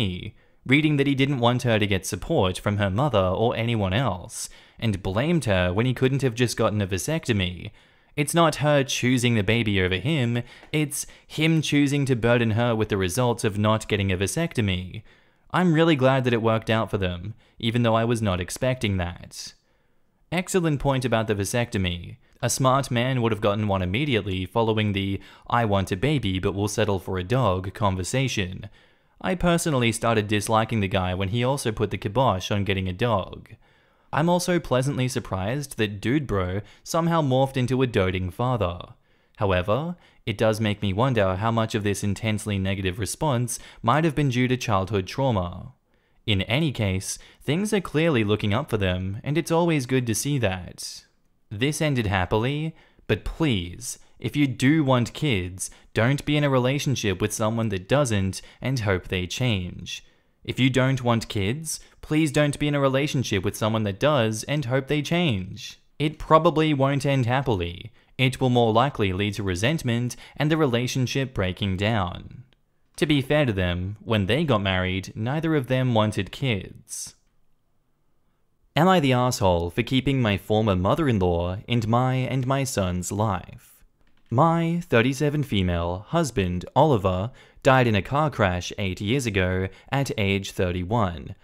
reading that he didn't want her to get support from her mother or anyone else, and blamed her when he couldn't have just gotten a vasectomy. It's not her choosing the baby over him, it's him choosing to burden her with the results of not getting a vasectomy. I'm really glad that it worked out for them, even though I was not expecting that. Excellent point about the vasectomy. A smart man would have gotten one immediately following the "I want a baby but will settle for a dog" conversation. I personally started disliking the guy when he also put the kibosh on getting a dog. I'm also pleasantly surprised that Dude Bro somehow morphed into a doting father. However, it does make me wonder how much of this intensely negative response might have been due to childhood trauma. In any case, things are clearly looking up for them, and it's always good to see that. This ended happily, but please, if you do want kids, don't be in a relationship with someone that doesn't and hope they change. If you don't want kids, please don't be in a relationship with someone that does and hope they change. It probably won't end happily. It will more likely lead to resentment and the relationship breaking down. To be fair to them, when they got married, neither of them wanted kids. Am I the asshole for keeping my former mother-in-law in my and my son's life? My 37 female husband, Oliver, died in a car crash 8 years ago at age 31.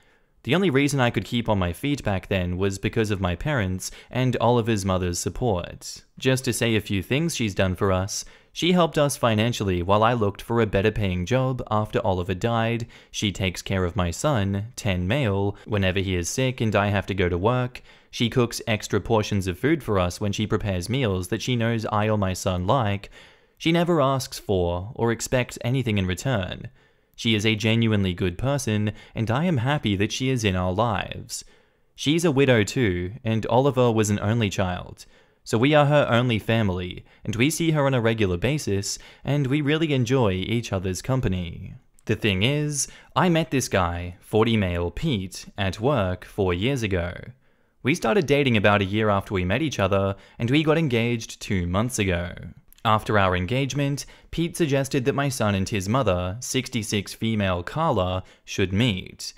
The only reason I could keep on my feet back then was because of my parents and Oliver's mother's support. Just to say a few things she's done for us: she helped us financially while I looked for a better paying job after Oliver died. She takes care of my son, 10 male, whenever he is sick and I have to go to work. She cooks extra portions of food for us when she prepares meals that she knows I or my son like. She never asks for or expects anything in return. She is a genuinely good person, and I am happy that she is in our lives. She's a widow too, and Oliver was an only child. So we are her only family, and we see her on a regular basis, and we really enjoy each other's company. The thing is, I met this guy, 40 male Pete, at work 4 years ago. We started dating about a year after we met each other, and we got engaged 2 months ago. After our engagement, Pete suggested that my son and his mother, 66 female Carla, should meet.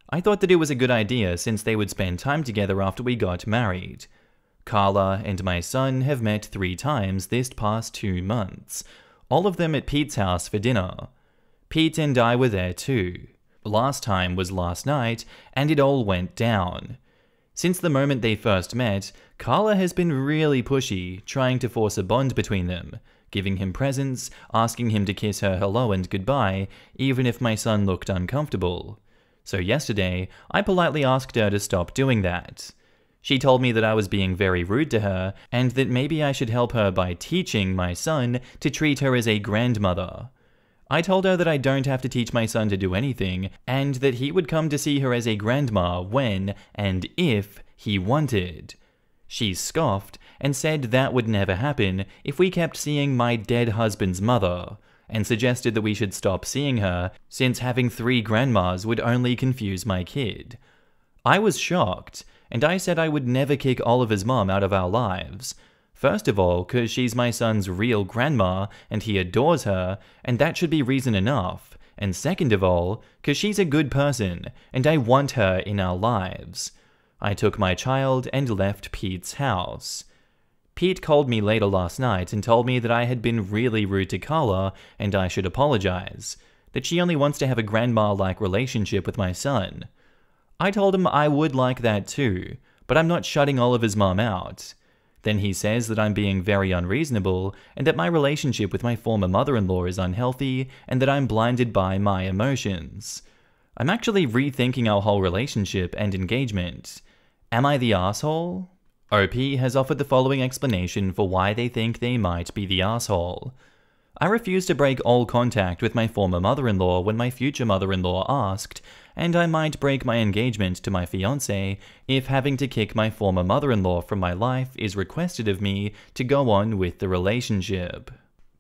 I thought that it was a good idea since they would spend time together after we got married. Carla and my son have met 3 times this past 2 months, all of them at Pete's house for dinner. Pete and I were there too. Last time was last night, and it all went down. Since the moment they first met, Carla has been really pushy, trying to force a bond between them, giving him presents, asking him to kiss her hello and goodbye, even if my son looked uncomfortable. So yesterday, I politely asked her to stop doing that. She told me that I was being very rude to her, and that maybe I should help her by teaching my son to treat her as a grandmother. I told her that I don't have to teach my son to do anything, and that he would come to see her as a grandma when and if he wanted. She scoffed and said that would never happen if we kept seeing my dead husband's mother, and suggested that we should stop seeing her since having 3 grandmas would only confuse my kid. I was shocked, and I said I would never kick Oliver's mom out of our lives. First of all, cause she's my son's real grandma, and he adores her, and that should be reason enough. And second of all, cause she's a good person, and I want her in our lives. I took my child and left Pete's house. Pete called me later last night and told me that I had been really rude to Carla, and I should apologize. That she only wants to have a grandma-like relationship with my son. I told him I would like that too, but I'm not shutting Oliver's mom out. Then he says that I'm being very unreasonable, and that my relationship with my former mother-in-law is unhealthy, and that I'm blinded by my emotions. I'm actually rethinking our whole relationship and engagement. Am I the asshole? OP has offered the following explanation for why they think they might be the asshole. I refused to break all contact with my former mother-in-law when my future mother-in-law asked, and I might break my engagement to my fiancé if having to kick my former mother-in-law from my life is requested of me to go on with the relationship.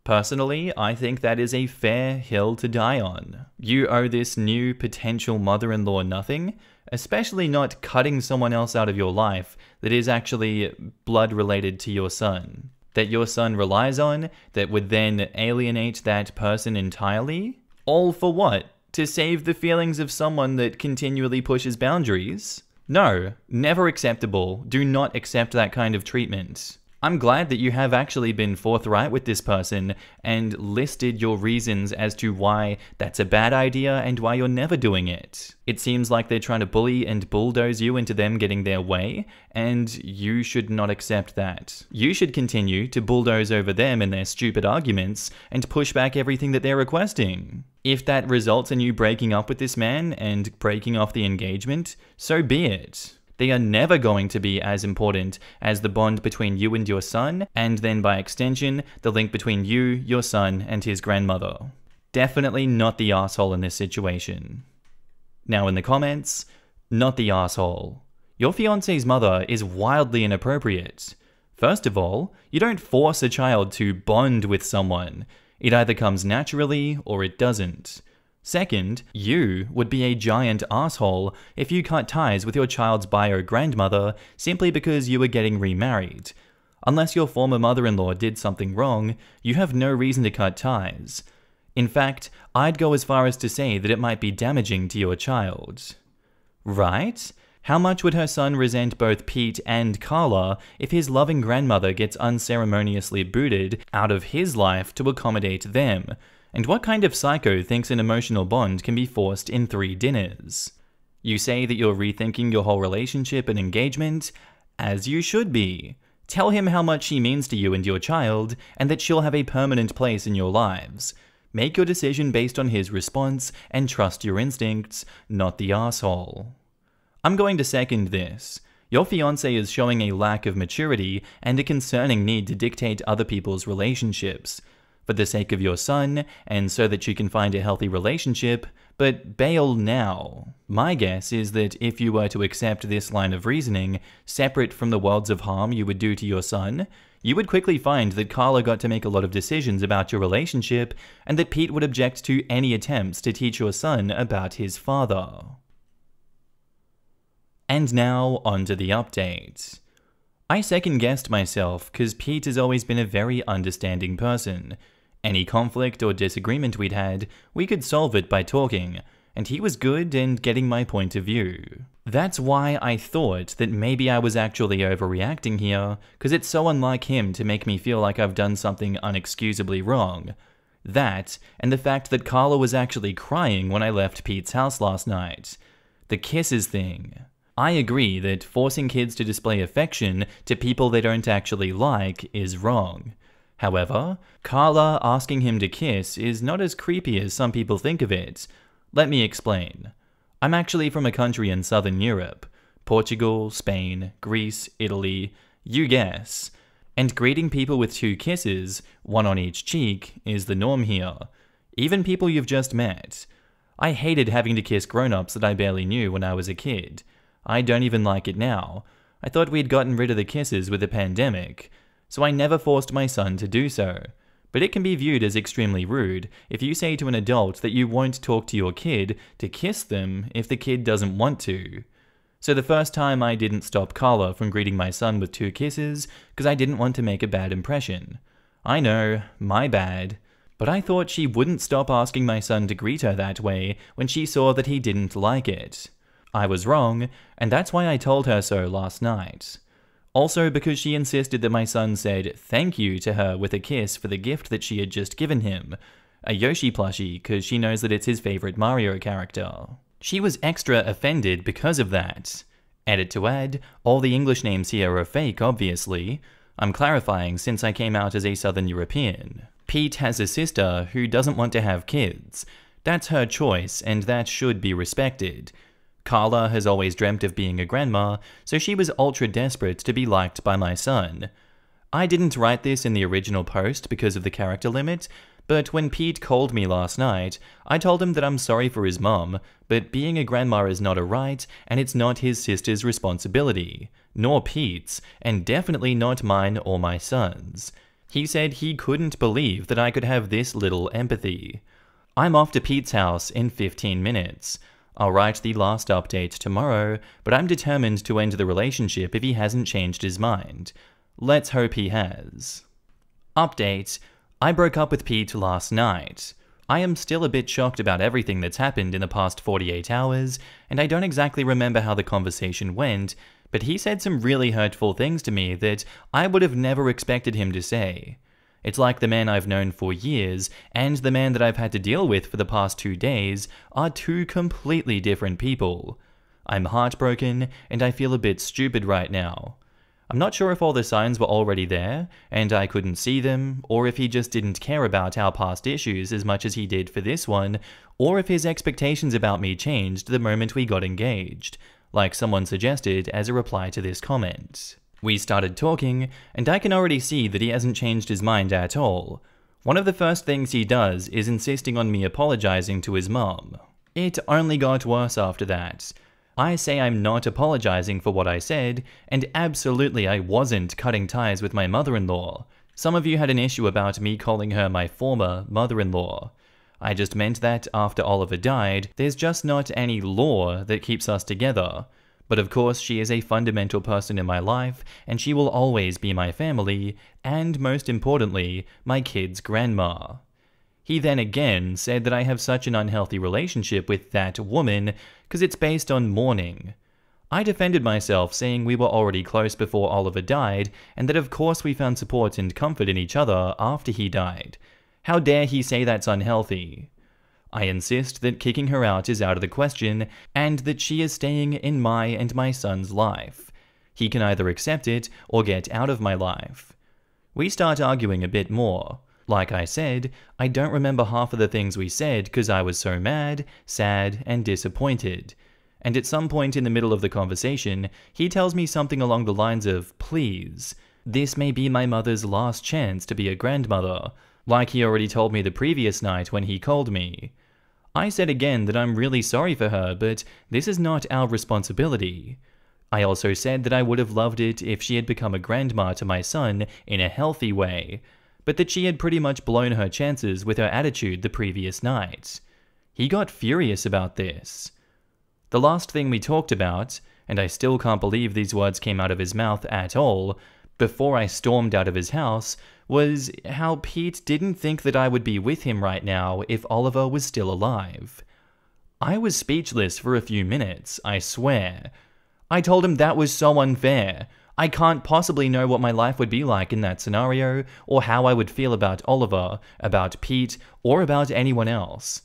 Personally, I think that is a fair hill to die on. You owe this new potential mother-in-law nothing, especially not cutting someone else out of your life that is actually blood-related to your son. That your son relies on, that would then alienate that person entirely? All for what? To save the feelings of someone that continually pushes boundaries? No, never acceptable. Do not accept that kind of treatment. I'm glad that you have actually been forthright with this person and listed your reasons as to why that's a bad idea and why you're never doing it. It seems like they're trying to bully and bulldoze you into them getting their way, and you should not accept that. You should continue to bulldoze over them and their stupid arguments and push back everything that they're requesting. If that results in you breaking up with this man and breaking off the engagement, so be it. They are never going to be as important as the bond between you and your son, and then by extension, the link between you, your son, and his grandmother. Definitely not the asshole in this situation. Now in the comments, not the asshole. Your fiance's mother is wildly inappropriate. First of all, you don't force a child to bond with someone. It either comes naturally or it doesn't. Second, you would be a giant asshole if you cut ties with your child's bio grandmother simply because you were getting remarried. Unless your former mother-in-law did something wrong, you have no reason to cut ties. In fact, I'd go as far as to say that it might be damaging to your child. Right? How much would her son resent both Pete and Carla if his loving grandmother gets unceremoniously booted out of his life to accommodate them? And what kind of psycho thinks an emotional bond can be forced in 3 dinners? You say that you're rethinking your whole relationship and engagement? As you should be. Tell him how much she means to you and your child, and that she'll have a permanent place in your lives. Make your decision based on his response, and trust your instincts, not the asshole. I'm going to second this. Your fiancé is showing a lack of maturity and a concerning need to dictate other people's relationships. For the sake of your son, and so that you can find a healthy relationship, but bail now. My guess is that if you were to accept this line of reasoning, separate from the worlds of harm you would do to your son, you would quickly find that Carla got to make a lot of decisions about your relationship, and that Pete would object to any attempts to teach your son about his father. And now, onto the update. I second-guessed myself, cause Pete has always been a very understanding person. Any conflict or disagreement we'd had, we could solve it by talking, and he was good in getting my point of view. That's why I thought that maybe I was actually overreacting here, cause it's so unlike him to make me feel like I've done something unexcusably wrong. That, and the fact that Carla was actually crying when I left Pete's house last night. The kisses thing. I agree that forcing kids to display affection to people they don't actually like is wrong. However, Carla asking him to kiss is not as creepy as some people think of it. Let me explain. I'm actually from a country in southern Europe. Portugal, Spain, Greece, Italy, you guess. And greeting people with 2 kisses, 1 on each cheek, is the norm here. Even people you've just met. I hated having to kiss grown-ups that I barely knew when I was a kid. I don't even like it now. I thought we'd gotten rid of the kisses with the pandemic, so I never forced my son to do so. But it can be viewed as extremely rude if you say to an adult that you won't talk to your kid to kiss them if the kid doesn't want to. So the first time I didn't stop Carla from greeting my son with 2 kisses because I didn't want to make a bad impression. I know, my bad. But I thought she wouldn't stop asking my son to greet her that way when she saw that he didn't like it. I was wrong, and that's why I told her so last night. Also because she insisted that my son said thank you to her with a kiss for the gift that she had just given him, a Yoshi plushie because she knows that it's his favorite Mario character. She was extra offended because of that. Edit to add, all the English names here are fake, obviously. I'm clarifying since I came out as a Southern European. Pete has a sister who doesn't want to have kids. That's her choice, and that should be respected. Carla has always dreamt of being a grandma, so she was ultra desperate to be liked by my son. I didn't write this in the original post because of the character limit, but when Pete called me last night, I told him that I'm sorry for his mom, but being a grandma is not a right, and it's not his sister's responsibility, nor Pete's, and definitely not mine or my son's. He said he couldn't believe that I could have this little empathy. I'm off to Pete's house in 15 minutes. I'll write the last update tomorrow, but I'm determined to end the relationship if he hasn't changed his mind. Let's hope he has. Update. I broke up with Pete last night. I am still a bit shocked about everything that's happened in the past 48 hours, and I don't exactly remember how the conversation went, but he said some really hurtful things to me that I would have never expected him to say. It's like the man I've known for years and the man that I've had to deal with for the past 2 days are two completely different people. I'm heartbroken and I feel a bit stupid right now. I'm not sure if all the signs were already there and I couldn't see them, or if he just didn't care about our past issues as much as he did for this one, or if his expectations about me changed the moment we got engaged, like someone suggested as a reply to this comment. We started talking, and I can already see that he hasn't changed his mind at all. One of the first things he does is insisting on me apologizing to his mum. It only got worse after that. I say I'm not apologizing for what I said, and absolutely I wasn't cutting ties with my mother-in-law. Some of you had an issue about me calling her my former mother-in-law. I just meant that after Oliver died, there's just not any law that keeps us together. But of course she is a fundamental person in my life, and she will always be my family, and most importantly, my kid's grandma. He then again said that I have such an unhealthy relationship with that woman because it's based on mourning. I defended myself, saying we were already close before Oliver died, and that of course we found support and comfort in each other after he died. How dare he say that's unhealthy? I insist that kicking her out is out of the question, and that she is staying in my and my son's life. He can either accept it or get out of my life. We start arguing a bit more. Like I said, I don't remember half of the things we said because I was so mad, sad, and disappointed. And at some point in the middle of the conversation, he tells me something along the lines of, "Please, this may be my mother's last chance to be a grandmother," like he already told me the previous night when he called me. I said again that I'm really sorry for her, but this is not our responsibility. I also said that I would have loved it if she had become a grandma to my son in a healthy way, but that she had pretty much blown her chances with her attitude the previous night. He got furious about this. The last thing we talked about, and I still can't believe these words came out of his mouth at all, before I stormed out of his house, was how Pete didn't think that I would be with him right now if Oliver was still alive. I was speechless for a few minutes, I swear. I told him that was so unfair. I can't possibly know what my life would be like in that scenario, or how I would feel about Oliver, about Pete, or about anyone else.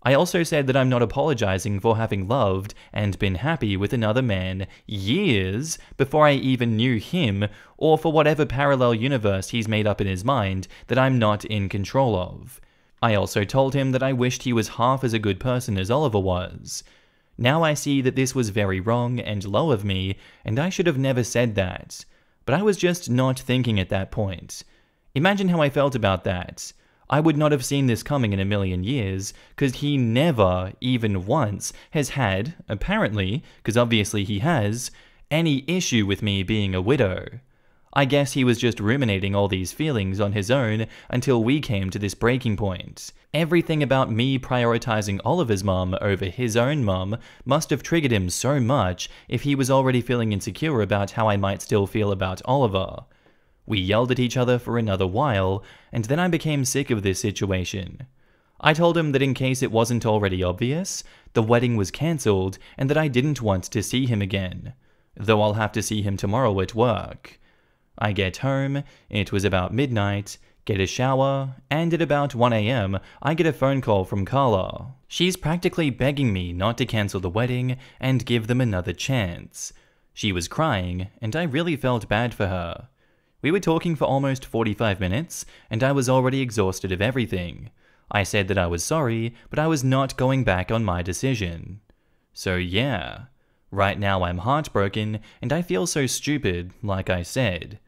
I also said that I'm not apologizing for having loved and been happy with another man years before I even knew him, or for whatever parallel universe he's made up in his mind that I'm not in control of. I also told him that I wished he was half as a good person as Oliver was. Now I see that this was very wrong and low of me, and I should have never said that. But I was just not thinking at that point. Imagine how I felt about that. I would not have seen this coming in a million years, because he never, even once, has had, apparently, because obviously he has, any issue with me being a widow. I guess he was just ruminating all these feelings on his own until we came to this breaking point. Everything about me prioritizing Oliver's mum over his own mum must have triggered him so much if he was already feeling insecure about how I might still feel about Oliver. We yelled at each other for another while, and then I became sick of this situation. I told him that in case it wasn't already obvious, the wedding was cancelled and that I didn't want to see him again, though I'll have to see him tomorrow at work. I get home, it was about midnight, get a shower, and at about 1 AM, I get a phone call from Carla. She's practically begging me not to cancel the wedding and give them another chance. She was crying, and I really felt bad for her. We were talking for almost 45 minutes, and I was already exhausted of everything. I said that I was sorry, but I was not going back on my decision. So yeah, right now I'm heartbroken, and I feel so stupid, like I said.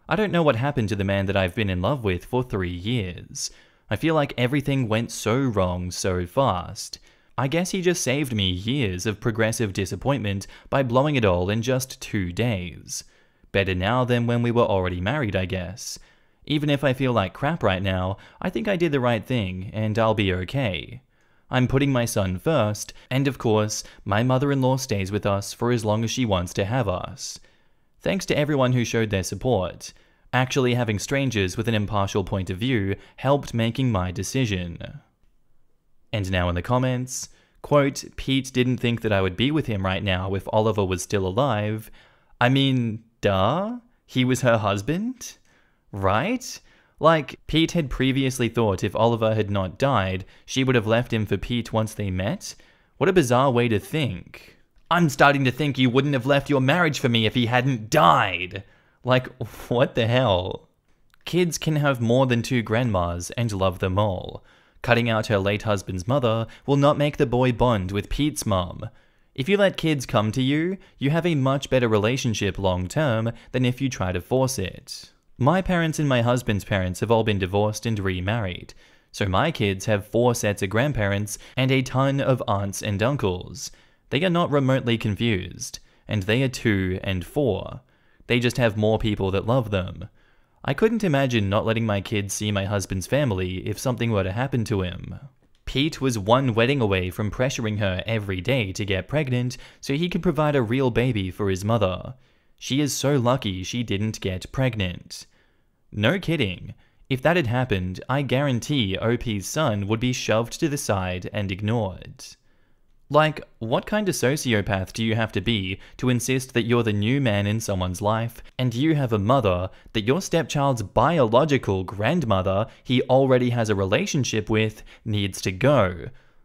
I don't know what happened to the man that I've been in love with for 3 years. I feel like everything went so wrong so fast. I guess he just saved me years of progressive disappointment by blowing it all in just 2 days. Better now than when we were already married, I guess. Even if I feel like crap right now, I think I did the right thing, and I'll be okay. I'm putting my son first, and of course, my mother-in-law stays with us for as long as she wants to have us. Thanks to everyone who showed their support. Actually having strangers with an impartial point of view helped making my decision. And now in the comments, quote, Pete didn't think that I would be with him right now if Oliver was still alive. I mean, duh? He was her husband? Right? Like, Pete had previously thought if Oliver had not died, she would have left him for Pete once they met? What a bizarre way to think. I'm starting to think you wouldn't have left your marriage for me if he hadn't died. Like, what the hell? Kids can have more than 2 grandmas and love them all. Cutting out her late husband's mother will not make the boy bond with Pete's mum. If you let kids come to you, you have a much better relationship long term than if you try to force it. My parents and my husband's parents have all been divorced and remarried, so my kids have 4 sets of grandparents and a ton of aunts and uncles. They are not remotely confused, and they are 2 and 4. They just have more people that love them. I couldn't imagine not letting my kids see my husband's family if something were to happen to him. Pete was 1 wedding away from pressuring her every day to get pregnant so he could provide a real baby for his mother. She is so lucky she didn't get pregnant. No kidding. If that had happened, I guarantee OP's son would be shoved to the side and ignored. Like, what kind of sociopath do you have to be to insist that you're the new man in someone's life, and you have a mother that your stepchild's biological grandmother he already has a relationship with needs to go?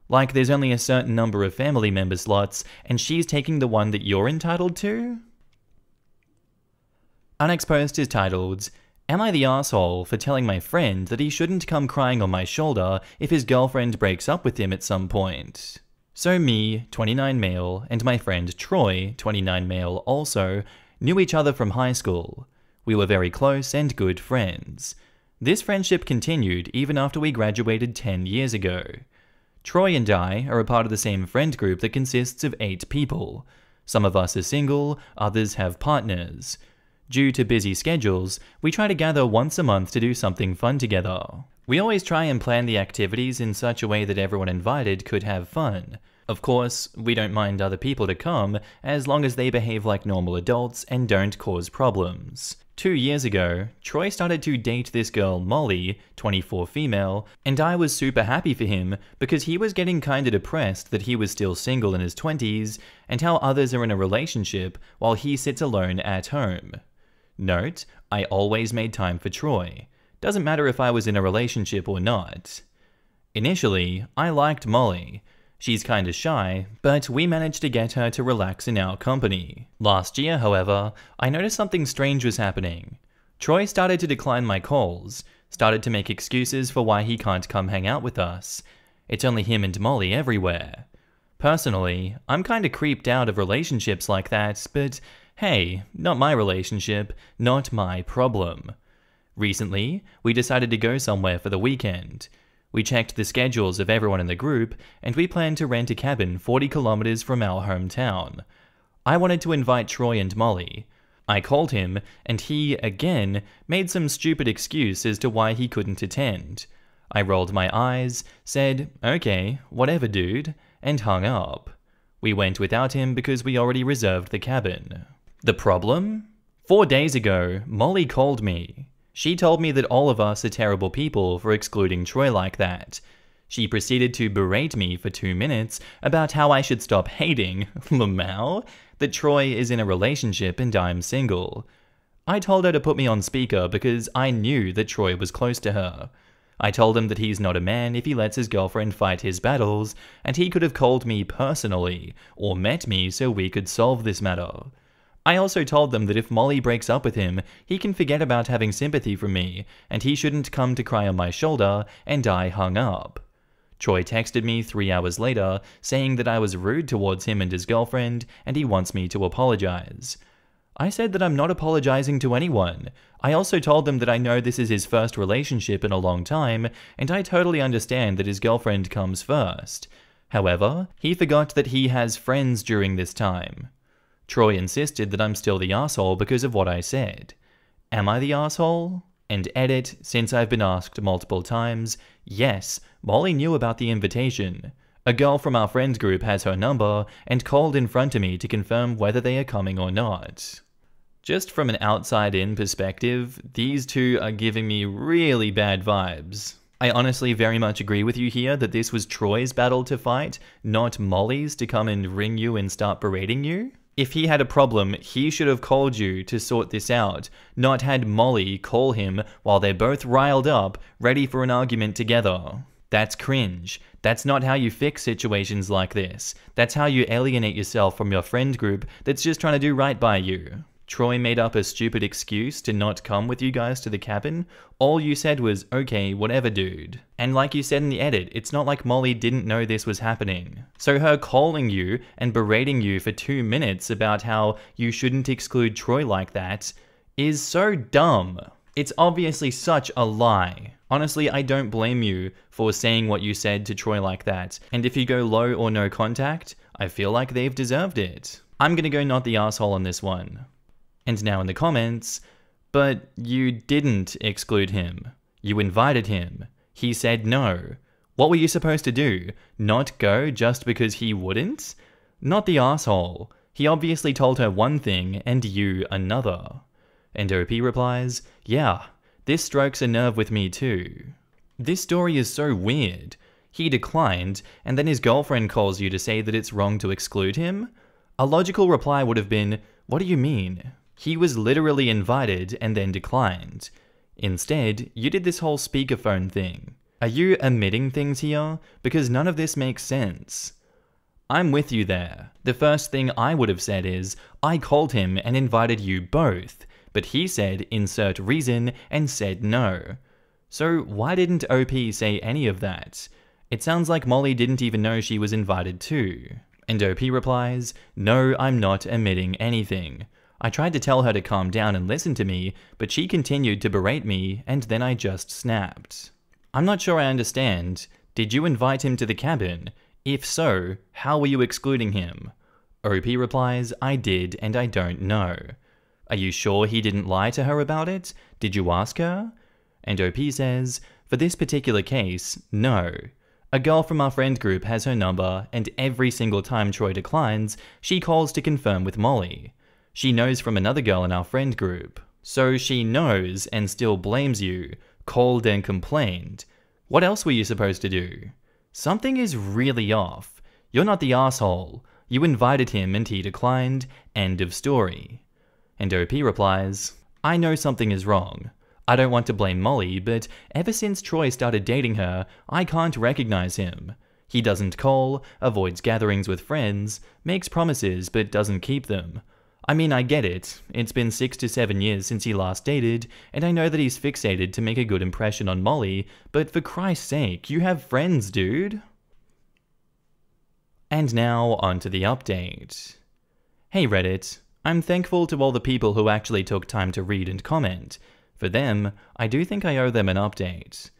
Like there's only a certain number of family member slots, and she's taking the one that you're entitled to? Unexposed is titled, Am I the asshole for telling my friend that he shouldn't come crying on my shoulder if his girlfriend breaks up with him at some point? So me, 29 male, and my friend Troy, 29 male also, knew each other from high school. We were very close and good friends. This friendship continued even after we graduated 10 years ago. Troy and I are a part of the same friend group that consists of 8 people. Some of us are single, others have partners. Due to busy schedules, we try to gather once a month to do something fun together. We always try and plan the activities in such a way that everyone invited could have fun. Of course, we don't mind other people to come, as long as they behave like normal adults and don't cause problems. 2 years ago, Troy started to date this girl Molly, 24 female, and I was super happy for him because he was getting kinda depressed that he was still single in his 20s, and how others are in a relationship while he sits alone at home. Note, I always made time for Troy. Doesn't matter if I was in a relationship or not. Initially, I liked Molly. She's kinda shy, but we managed to get her to relax in our company. Last year, however, I noticed something strange was happening. Troy started to decline my calls, started to make excuses for why he can't come hang out with us. It's only him and Molly everywhere. Personally, I'm kinda creeped out of relationships like that, but hey, not my relationship, not my problem. Recently, we decided to go somewhere for the weekend. We checked the schedules of everyone in the group, and we planned to rent a cabin 40 kilometers from our hometown. I wanted to invite Troy and Molly. I called him, and he, again, made some stupid excuse as to why he couldn't attend. I rolled my eyes, said, okay, whatever dude, and hung up. We went without him because we already reserved the cabin. The problem? 4 days ago, Molly called me. She told me that all of us are terrible people for excluding Troy like that. She proceeded to berate me for 2 minutes about how I should stop hating, Lamau, that Troy is in a relationship and I'm single. I told her to put me on speaker because I knew that Troy was close to her. I told him that he's not a man if he lets his girlfriend fight his battles, and he could have called me personally, or met me so we could solve this matter. I also told them that if Molly breaks up with him, he can forget about having sympathy from me, and he shouldn't come to cry on my shoulder, and I hung up. Troy texted me 3 hours later, saying that I was rude towards him and his girlfriend, and he wants me to apologize. I said that I'm not apologizing to anyone. I also told them that I know this is his first relationship in a long time, and I totally understand that his girlfriend comes first. However, he forgot that he has friends during this time. Troy insisted that I'm still the asshole because of what I said. Am I the asshole? And edit, since I've been asked multiple times, yes, Molly knew about the invitation. A girl from our friend group has her number and called in front of me to confirm whether they are coming or not. Just from an outside-in perspective, these two are giving me really bad vibes. I honestly very much agree with you here that this was Troy's battle to fight, not Molly's to come and ring you and start berating you. If he had a problem, he should have called you to sort this out, not had Molly call him while they're both riled up, ready for an argument together. That's cringe. That's not how you fix situations like this. That's how you alienate yourself from your friend group that's just trying to do right by you. Troy made up a stupid excuse to not come with you guys to the cabin. All you said was, okay, whatever, dude. And like you said in the edit, it's not like Molly didn't know this was happening. So her calling you and berating you for 2 minutes about how you shouldn't exclude Troy like that is so dumb. It's obviously such a lie. Honestly, I don't blame you for saying what you said to Troy like that. And if you go low or no contact, I feel like they've deserved it. I'm gonna go not the asshole on this one. And now in the comments, but you didn't exclude him. You invited him. He said no. What were you supposed to do? Not go just because he wouldn't? Not the asshole. He obviously told her one thing and you another. And OP replies, yeah, this strokes a nerve with me too. This story is so weird. He declined, and then his girlfriend calls you to say that it's wrong to exclude him? A logical reply would have been, what do you mean? He was literally invited and then declined. Instead, you did this whole speakerphone thing. Are you omitting things here? Because none of this makes sense. I'm with you there. The first thing I would have said is, I called him and invited you both, but he said insert reason and said no. So why didn't OP say any of that? It sounds like Molly didn't even know she was invited too. And OP replies, no, I'm not omitting anything. I tried to tell her to calm down and listen to me, but she continued to berate me, and then I just snapped. I'm not sure I understand. Did you invite him to the cabin? If so, how were you excluding him? OP replies, I did, and I don't know. Are you sure he didn't lie to her about it? Did you ask her? And OP says, for this particular case, no. A girl from our friend group has her number, and every single time Troy declines, she calls to confirm with Molly. She knows from another girl in our friend group. So she knows and still blames you, called and complained. What else were you supposed to do? Something is really off. You're not the asshole. You invited him and he declined. End of story. And OP replies, I know something is wrong. I don't want to blame Molly, but ever since Troy started dating her, I can't recognize him. He doesn't call, avoids gatherings with friends, makes promises but doesn't keep them. I mean, I get it. It's been 6 to 7 years since he last dated, and I know that he's fixated to make a good impression on Molly, but for Christ's sake, you have friends, dude. And now, on to the update. Hey Reddit, I'm thankful to all the people who actually took time to read and comment. For them, I do think I owe them an update.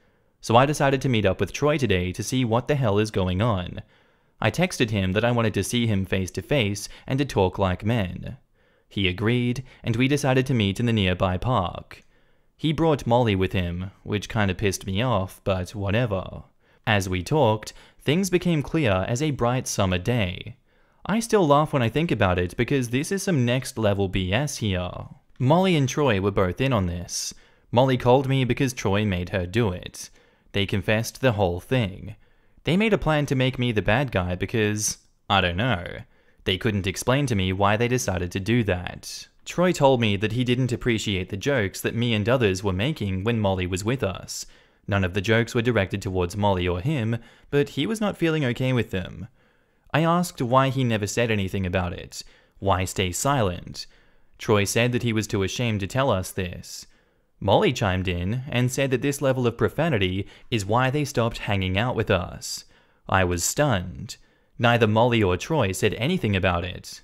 So I decided to meet up with Troy today to see what the hell is going on. I texted him that I wanted to see him face to face and to talk like men. He agreed, and we decided to meet in the nearby park. He brought Molly with him, which kinda pissed me off, but whatever. As we talked, things became clear as a bright summer day. I still laugh when I think about it because this is some next level BS here. Molly and Troy were both in on this. Molly called me because Troy made her do it. They confessed the whole thing. They made a plan to make me the bad guy because, I don't know. They couldn't explain to me why they decided to do that. Troy told me that he didn't appreciate the jokes that me and others were making when Molly was with us. None of the jokes were directed towards Molly or him, but he was not feeling okay with them. I asked why he never said anything about it. Why stay silent? Troy said that he was too ashamed to tell us this. Molly chimed in and said that this level of profanity is why they stopped hanging out with us. I was stunned. Neither Molly or Troy said anything about it.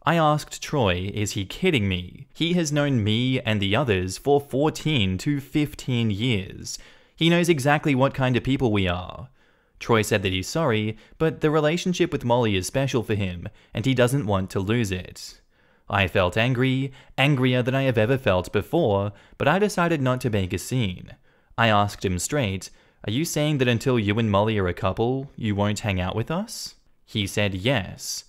I asked Troy, is he kidding me? He has known me and the others for 14 to 15 years. He knows exactly what kind of people we are. Troy said that he's sorry, but the relationship with Molly is special for him, and he doesn't want to lose it. I felt angry, angrier than I have ever felt before, but I decided not to make a scene. I asked him straight, are you saying that until you and Molly are a couple, you won't hang out with us? He said yes.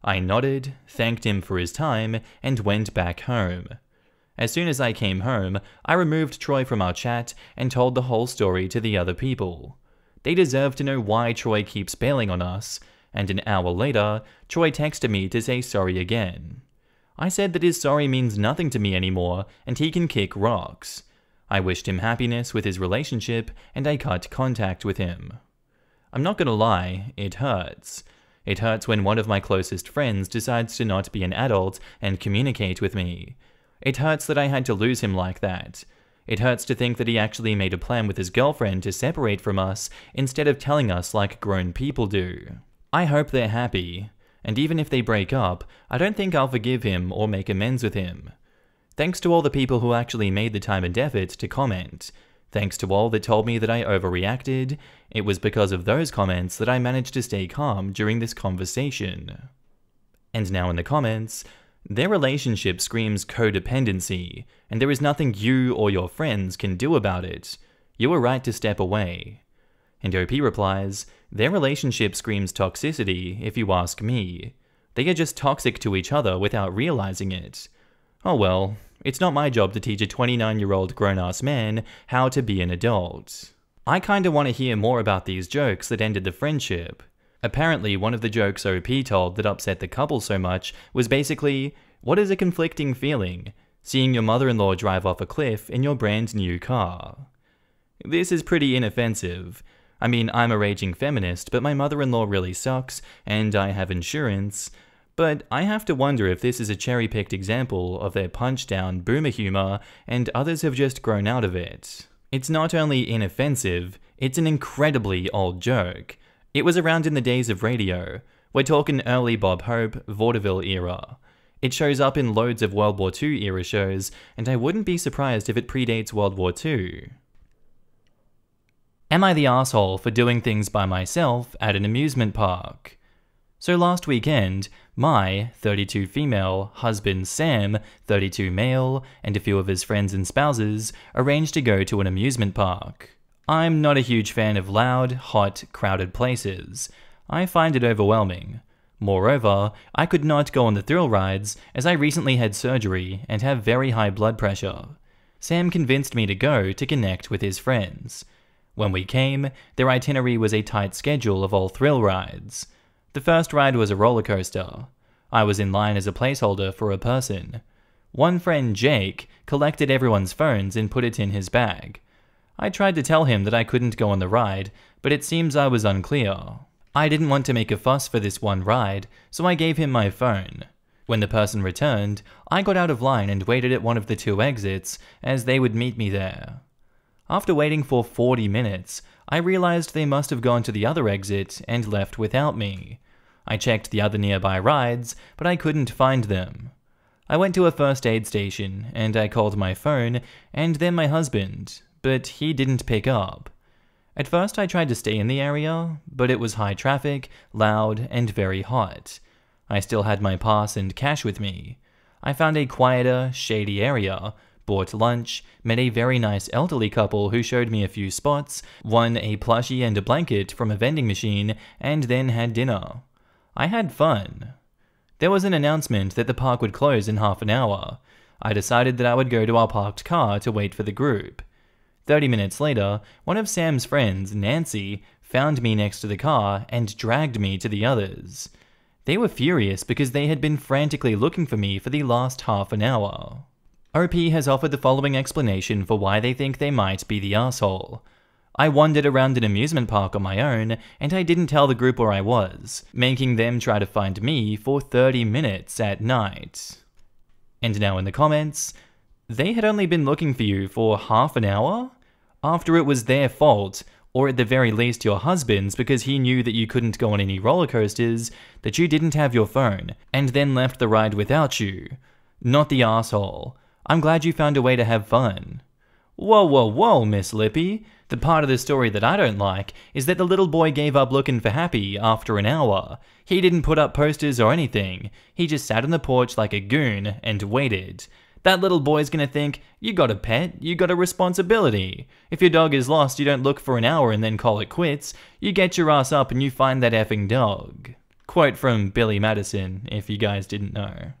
I nodded, thanked him for his time, and went back home. As soon as I came home, I removed Troy from our chat and told the whole story to the other people. They deserve to know why Troy keeps bailing on us, and an hour later, Troy texted me to say sorry again. I said that his sorry means nothing to me anymore and he can kick rocks. I wished him happiness with his relationship and I cut contact with him. I'm not gonna lie, it hurts. It hurts when one of my closest friends decides to not be an adult and communicate with me. It hurts that I had to lose him like that. It hurts to think that he actually made a plan with his girlfriend to separate from us instead of telling us like grown people do. I hope they're happy. And even if they break up, I don't think I'll forgive him or make amends with him. Thanks to all the people who actually made the time and effort to comment. Thanks to all that told me that I overreacted. It was because of those comments that I managed to stay calm during this conversation. And now in the comments, their relationship screams codependency, and there is nothing you or your friends can do about it. You were right to step away. And OP replies, their relationship screams toxicity, if you ask me. They are just toxic to each other without realizing it. Oh well, it's not my job to teach a 29-year-old grown-ass man how to be an adult. I kinda wanna hear more about these jokes that ended the friendship. Apparently, one of the jokes OP told that upset the couple so much was basically, what is a conflicting feeling? Seeing your mother-in-law drive off a cliff in your brand new car. This is pretty inoffensive. I mean, I'm a raging feminist, but my mother-in-law really sucks, and I have insurance. But I have to wonder if this is a cherry-picked example of their punch-down boomer humor, and others have just grown out of it. It's not only inoffensive, it's an incredibly old joke. It was around in the days of radio. We're talking early Bob Hope, vaudeville era. It shows up in loads of World War II era shows, and I wouldn't be surprised if it predates World War II. Am I the asshole for doing things by myself at an amusement park? So last weekend, my 32 female husband Sam, 32 male, and a few of his friends and spouses arranged to go to an amusement park. I'm not a huge fan of loud, hot, crowded places. I find it overwhelming. Moreover, I could not go on the thrill rides as I recently had surgery and have very high blood pressure. Sam convinced me to go to connect with his friends. When we came, their itinerary was a tight schedule of all thrill rides. The first ride was a roller coaster. I was in line as a placeholder for a person. One friend, Jake, collected everyone's phones and put it in his bag. I tried to tell him that I couldn't go on the ride, but it seems I was unclear. I didn't want to make a fuss for this one ride, so I gave him my phone. When the person returned, I got out of line and waited at one of the 2 exits, as they would meet me there. After waiting for 40 minutes, I realized they must have gone to the other exit and left without me. I checked the other nearby rides, but I couldn't find them. I went to a first aid station, and I called my phone, and then my husband, but he didn't pick up. At first I tried to stay in the area, but it was high traffic, loud, and very hot. I still had my pass and cash with me. I found a quieter, shady area, bought lunch, met a very nice elderly couple who showed me a few spots, won a plushie and a blanket from a vending machine, and then had dinner. I had fun. There was an announcement that the park would close in half an hour. I decided that I would go to our parked car to wait for the group. 30 minutes later, one of Sam's friends, Nancy, found me next to the car and dragged me to the others. They were furious because they had been frantically looking for me for the last half an hour. OP has offered the following explanation for why they think they might be the asshole. I wandered around an amusement park on my own, and I didn't tell the group where I was, making them try to find me for 30 minutes at night. And now in the comments, they had only been looking for you for half an hour? After it was their fault, or at the very least your husband's because he knew that you couldn't go on any roller coasters, that you didn't have your phone, and then left the ride without you. Not the asshole. I'm glad you found a way to have fun. Whoa, whoa, whoa, Miss Lippy. The part of the story that I don't like is that the little boy gave up looking for Happy after an hour. He didn't put up posters or anything. He just sat on the porch like a goon and waited. That little boy's gonna think, you got a pet, you got a responsibility. If your dog is lost, you don't look for an hour and then call it quits. You get your ass up and you find that effing dog. Quote from Billy Madison, if you guys didn't know.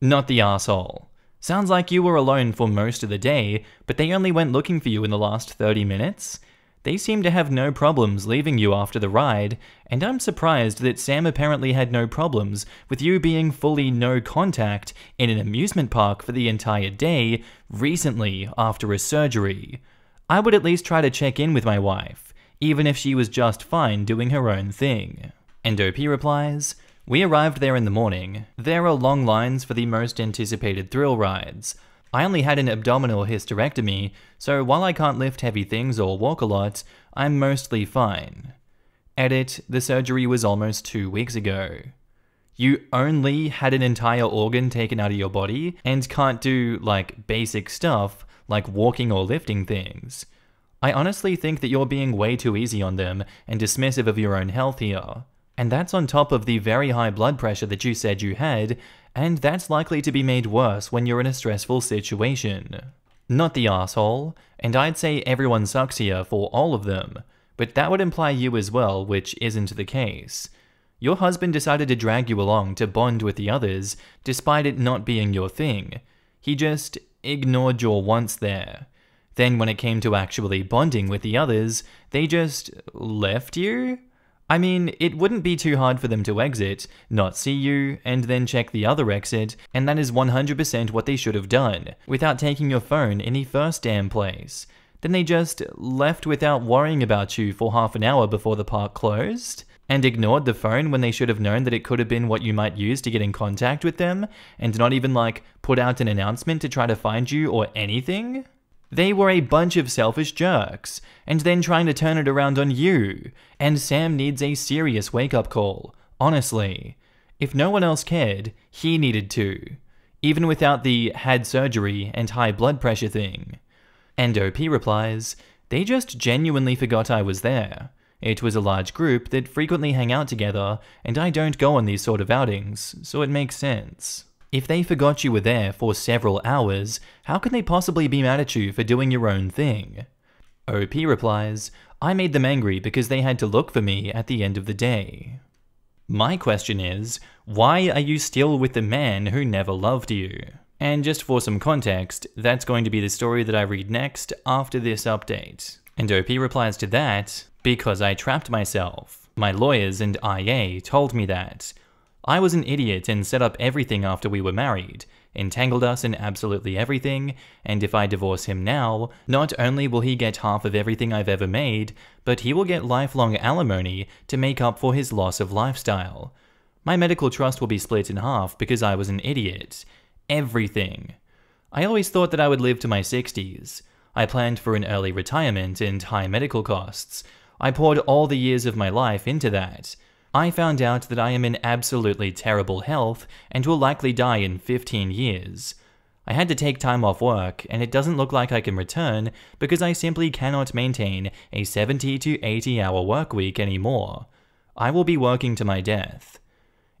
Not the asshole. Sounds like you were alone for most of the day, but they only went looking for you in the last 30 minutes? They seem to have no problems leaving you after the ride, and I'm surprised that Sam apparently had no problems with you being fully no contact in an amusement park for the entire day recently after a surgery. I would at least try to check in with my wife, even if she was just fine doing her own thing. And OP replies, "We arrived there in the morning. There are long lines for the most anticipated thrill rides. I only had an abdominal hysterectomy, so while I can't lift heavy things or walk a lot, I'm mostly fine." Edit, the surgery was almost 2 weeks ago. You only had an entire organ taken out of your body and can't do, like, basic stuff, like walking or lifting things. I honestly think that you're being way too easy on them and dismissive of your own health here. And that's on top of the very high blood pressure that you said you had, and that's likely to be made worse when you're in a stressful situation. Not the asshole, and I'd say everyone sucks here for all of them, but that would imply you as well, which isn't the case. Your husband decided to drag you along to bond with the others, despite it not being your thing. He just ignored your wants there. Then when it came to actually bonding with the others, they just left you? I mean, it wouldn't be too hard for them to exit, not see you, and then check the other exit, and that is 100% what they should have done, without taking your phone in the first damn place. Then they just left without worrying about you for half an hour before the park closed? And ignored the phone when they should have known that it could have been what you might use to get in contact with them, and not even like put out an announcement to try to find you or anything? They were a bunch of selfish jerks, and then trying to turn it around on you, and Sam needs a serious wake-up call, honestly. If no one else cared, he needed to, even without the had surgery and high blood pressure thing. And OP replies, "They just genuinely forgot I was there. It was a large group that frequently hang out together, and I don't go on these sort of outings, so it makes sense." If they forgot you were there for several hours, how can they possibly be mad at you for doing your own thing? OP replies, "I made them angry because they had to look for me at the end of the day." My question is, why are you still with the man who never loved you? And just for some context, that's going to be the story that I read next after this update. And OP replies to that, "Because I trapped myself. My lawyers and IA told me that. I was an idiot and set up everything after we were married, entangled us in absolutely everything, and if I divorce him now, not only will he get half of everything I've ever made, but he will get lifelong alimony to make up for his loss of lifestyle. My medical trust will be split in half because I was an idiot. Everything. I always thought that I would live to my 60s. I planned for an early retirement and high medical costs. I poured all the years of my life into that. I found out that I am in absolutely terrible health and will likely die in 15 years. I had to take time off work, and it doesn't look like I can return because I simply cannot maintain a 70 to 80 hour work week anymore. I will be working to my death.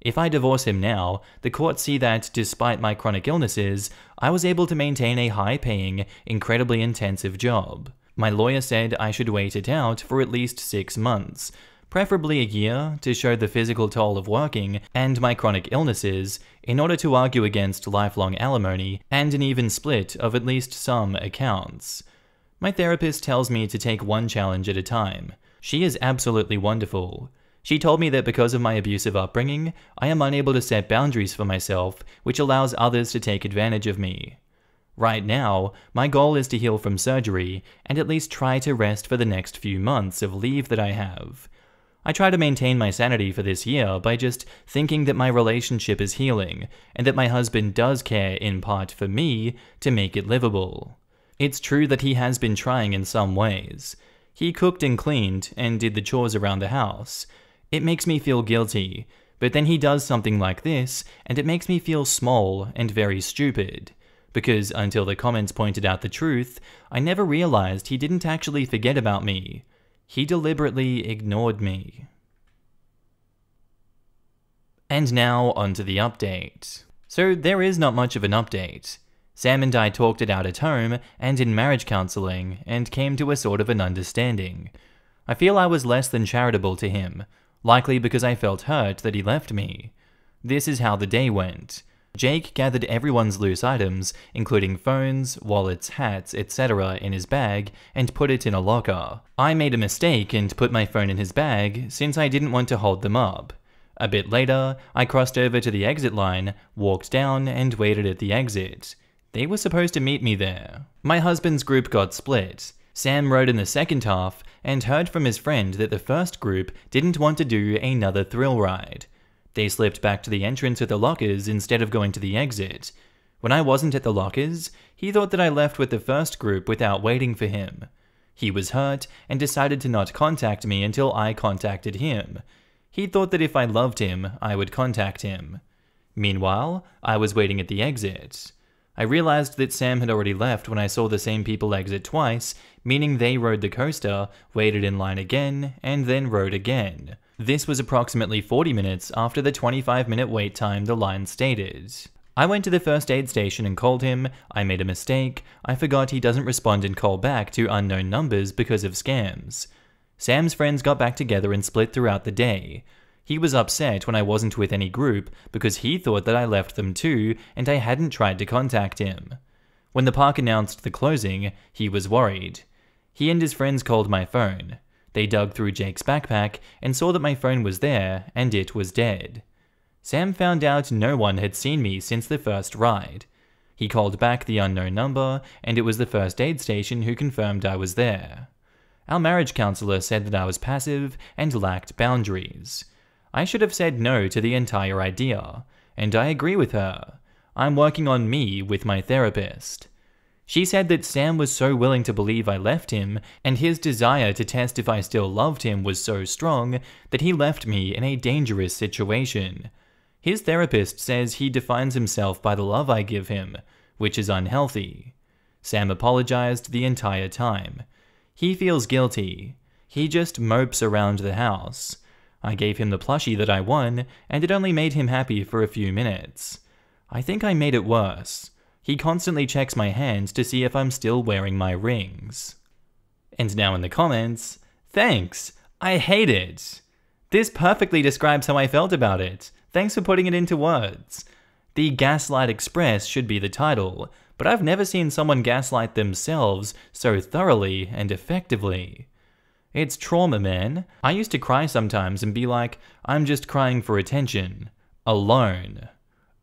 If I divorce him now, the courts see that, despite my chronic illnesses, I was able to maintain a high-paying, incredibly intensive job. My lawyer said I should wait it out for at least 6 months, preferably a year, to show the physical toll of working and my chronic illnesses in order to argue against lifelong alimony and an even split of at least some accounts. My therapist tells me to take one challenge at a time. She is absolutely wonderful. She told me that because of my abusive upbringing, I am unable to set boundaries for myself, which allows others to take advantage of me. Right now, my goal is to heal from surgery and at least try to rest for the next few months of leave that I have. I try to maintain my sanity for this year by just thinking that my relationship is healing, and that my husband does care in part for me to make it livable. It's true that he has been trying in some ways. He cooked and cleaned and did the chores around the house. It makes me feel guilty, but then he does something like this, and it makes me feel small and very stupid. Because until the comments pointed out the truth, I never realized he didn't actually forget about me. He deliberately ignored me. And now onto the update. So there is not much of an update. Sam and I talked it out at home and in marriage counseling and came to a sort of an understanding. I feel I was less than charitable to him, likely because I felt hurt that he left me. This is how the day went. Jake gathered everyone's loose items, including phones, wallets, hats, etc. in his bag and put it in a locker. I made a mistake and put my phone in his bag since I didn't want to hold them up. A bit later, I crossed over to the exit line, walked down and waited at the exit. They were supposed to meet me there. My husband's group got split. Sam rode in the second half and heard from his friend that the first group didn't want to do another thrill ride. They slipped back to the entrance at the lockers instead of going to the exit. When I wasn't at the lockers, he thought that I left with the first group without waiting for him. He was hurt and decided to not contact me until I contacted him. He thought that if I loved him, I would contact him. Meanwhile, I was waiting at the exit. I realized that Sam had already left when I saw the same people exit twice, meaning they rode the coaster, waited in line again, and then rode again. This was approximately 40 minutes after the 25-minute wait time the line stated. I went to the first aid station and called him. I made a mistake. I forgot he doesn't respond and call back to unknown numbers because of scams. Sam's friends got back together and split throughout the day. He was upset when I wasn't with any group because he thought that I left them too and I hadn't tried to contact him. When the park announced the closing, he was worried. He and his friends called my phone. They dug through Jake's backpack and saw that my phone was there and it was dead. Sam found out no one had seen me since the first ride. He called back the unknown number and it was the first aid station who confirmed I was there. Our marriage counselor said that I was passive and lacked boundaries. I should have said no to the entire idea, and I agree with her. I'm working on me with my therapist. She said that Sam was so willing to believe I left him, and his desire to test if I still loved him was so strong that he left me in a dangerous situation. His therapist says he defines himself by the love I give him, which is unhealthy. Sam apologized the entire time. He feels guilty. He just mopes around the house. I gave him the plushie that I won, and it only made him happy for a few minutes. I think I made it worse. He constantly checks my hands to see if I'm still wearing my rings. And now in the comments, thanks, I hate it. This perfectly describes how I felt about it. Thanks for putting it into words. The Gaslight Express should be the title, but I've never seen someone gaslight themselves so thoroughly and effectively. It's trauma, man. I used to cry sometimes and be like, I'm just crying for attention. Alone.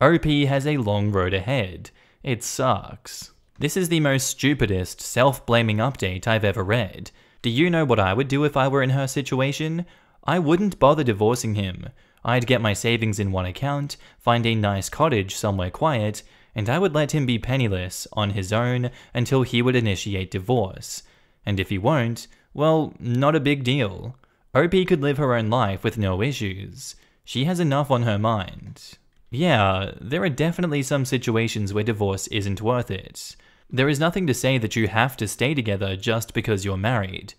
OP has a long road ahead. It sucks. This is the most stupidest, self-blaming update I've ever read. Do you know what I would do if I were in her situation? I wouldn't bother divorcing him. I'd get my savings in one account, find a nice cottage somewhere quiet, and I would let him be penniless on his own until he would initiate divorce. And if he won't, well, not a big deal. OP could live her own life with no issues. She has enough on her mind. Yeah, there are definitely some situations where divorce isn't worth it. There is nothing to say that you have to stay together just because you're married.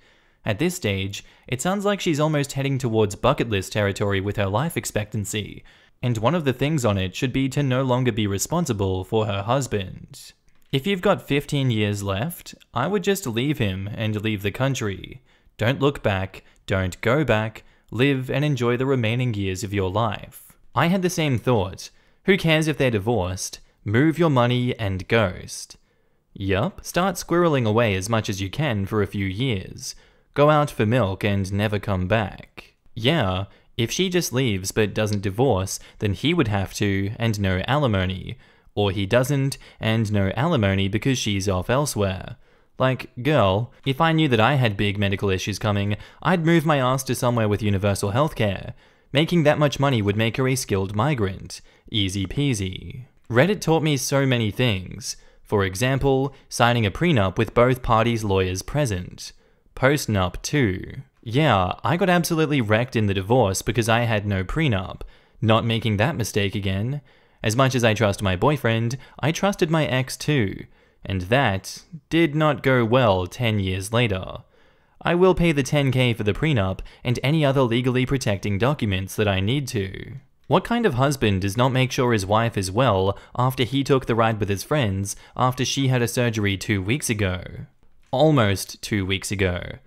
At this stage, it sounds like she's almost heading towards bucket list territory with her life expectancy, and one of the things on it should be to no longer be responsible for her husband. If you've got 15 years left, I would just leave him and leave the country. Don't look back, don't go back, live and enjoy the remaining years of your life. I had the same thought. Who cares if they're divorced? Move your money and ghost. Yup, start squirreling away as much as you can for a few years. Go out for milk and never come back. Yeah, if she just leaves but doesn't divorce, then he would have to, and no alimony. Or he doesn't, and no alimony because she's off elsewhere. Like, girl, if I knew that I had big medical issues coming, I'd move my ass to somewhere with universal healthcare. Making that much money would make her a skilled migrant. Easy peasy. Reddit taught me so many things. For example, signing a prenup with both parties' lawyers present. Postnup too. Yeah, I got absolutely wrecked in the divorce because I had no prenup. Not making that mistake again. As much as I trust my boyfriend, I trusted my ex too. And that did not go well 10 years later. I will pay the $10K for the prenup and any other legally protecting documents that I need to. What kind of husband does not make sure his wife is well after he took the ride with his friends after she had a surgery 2 weeks ago? Almost 2 weeks ago.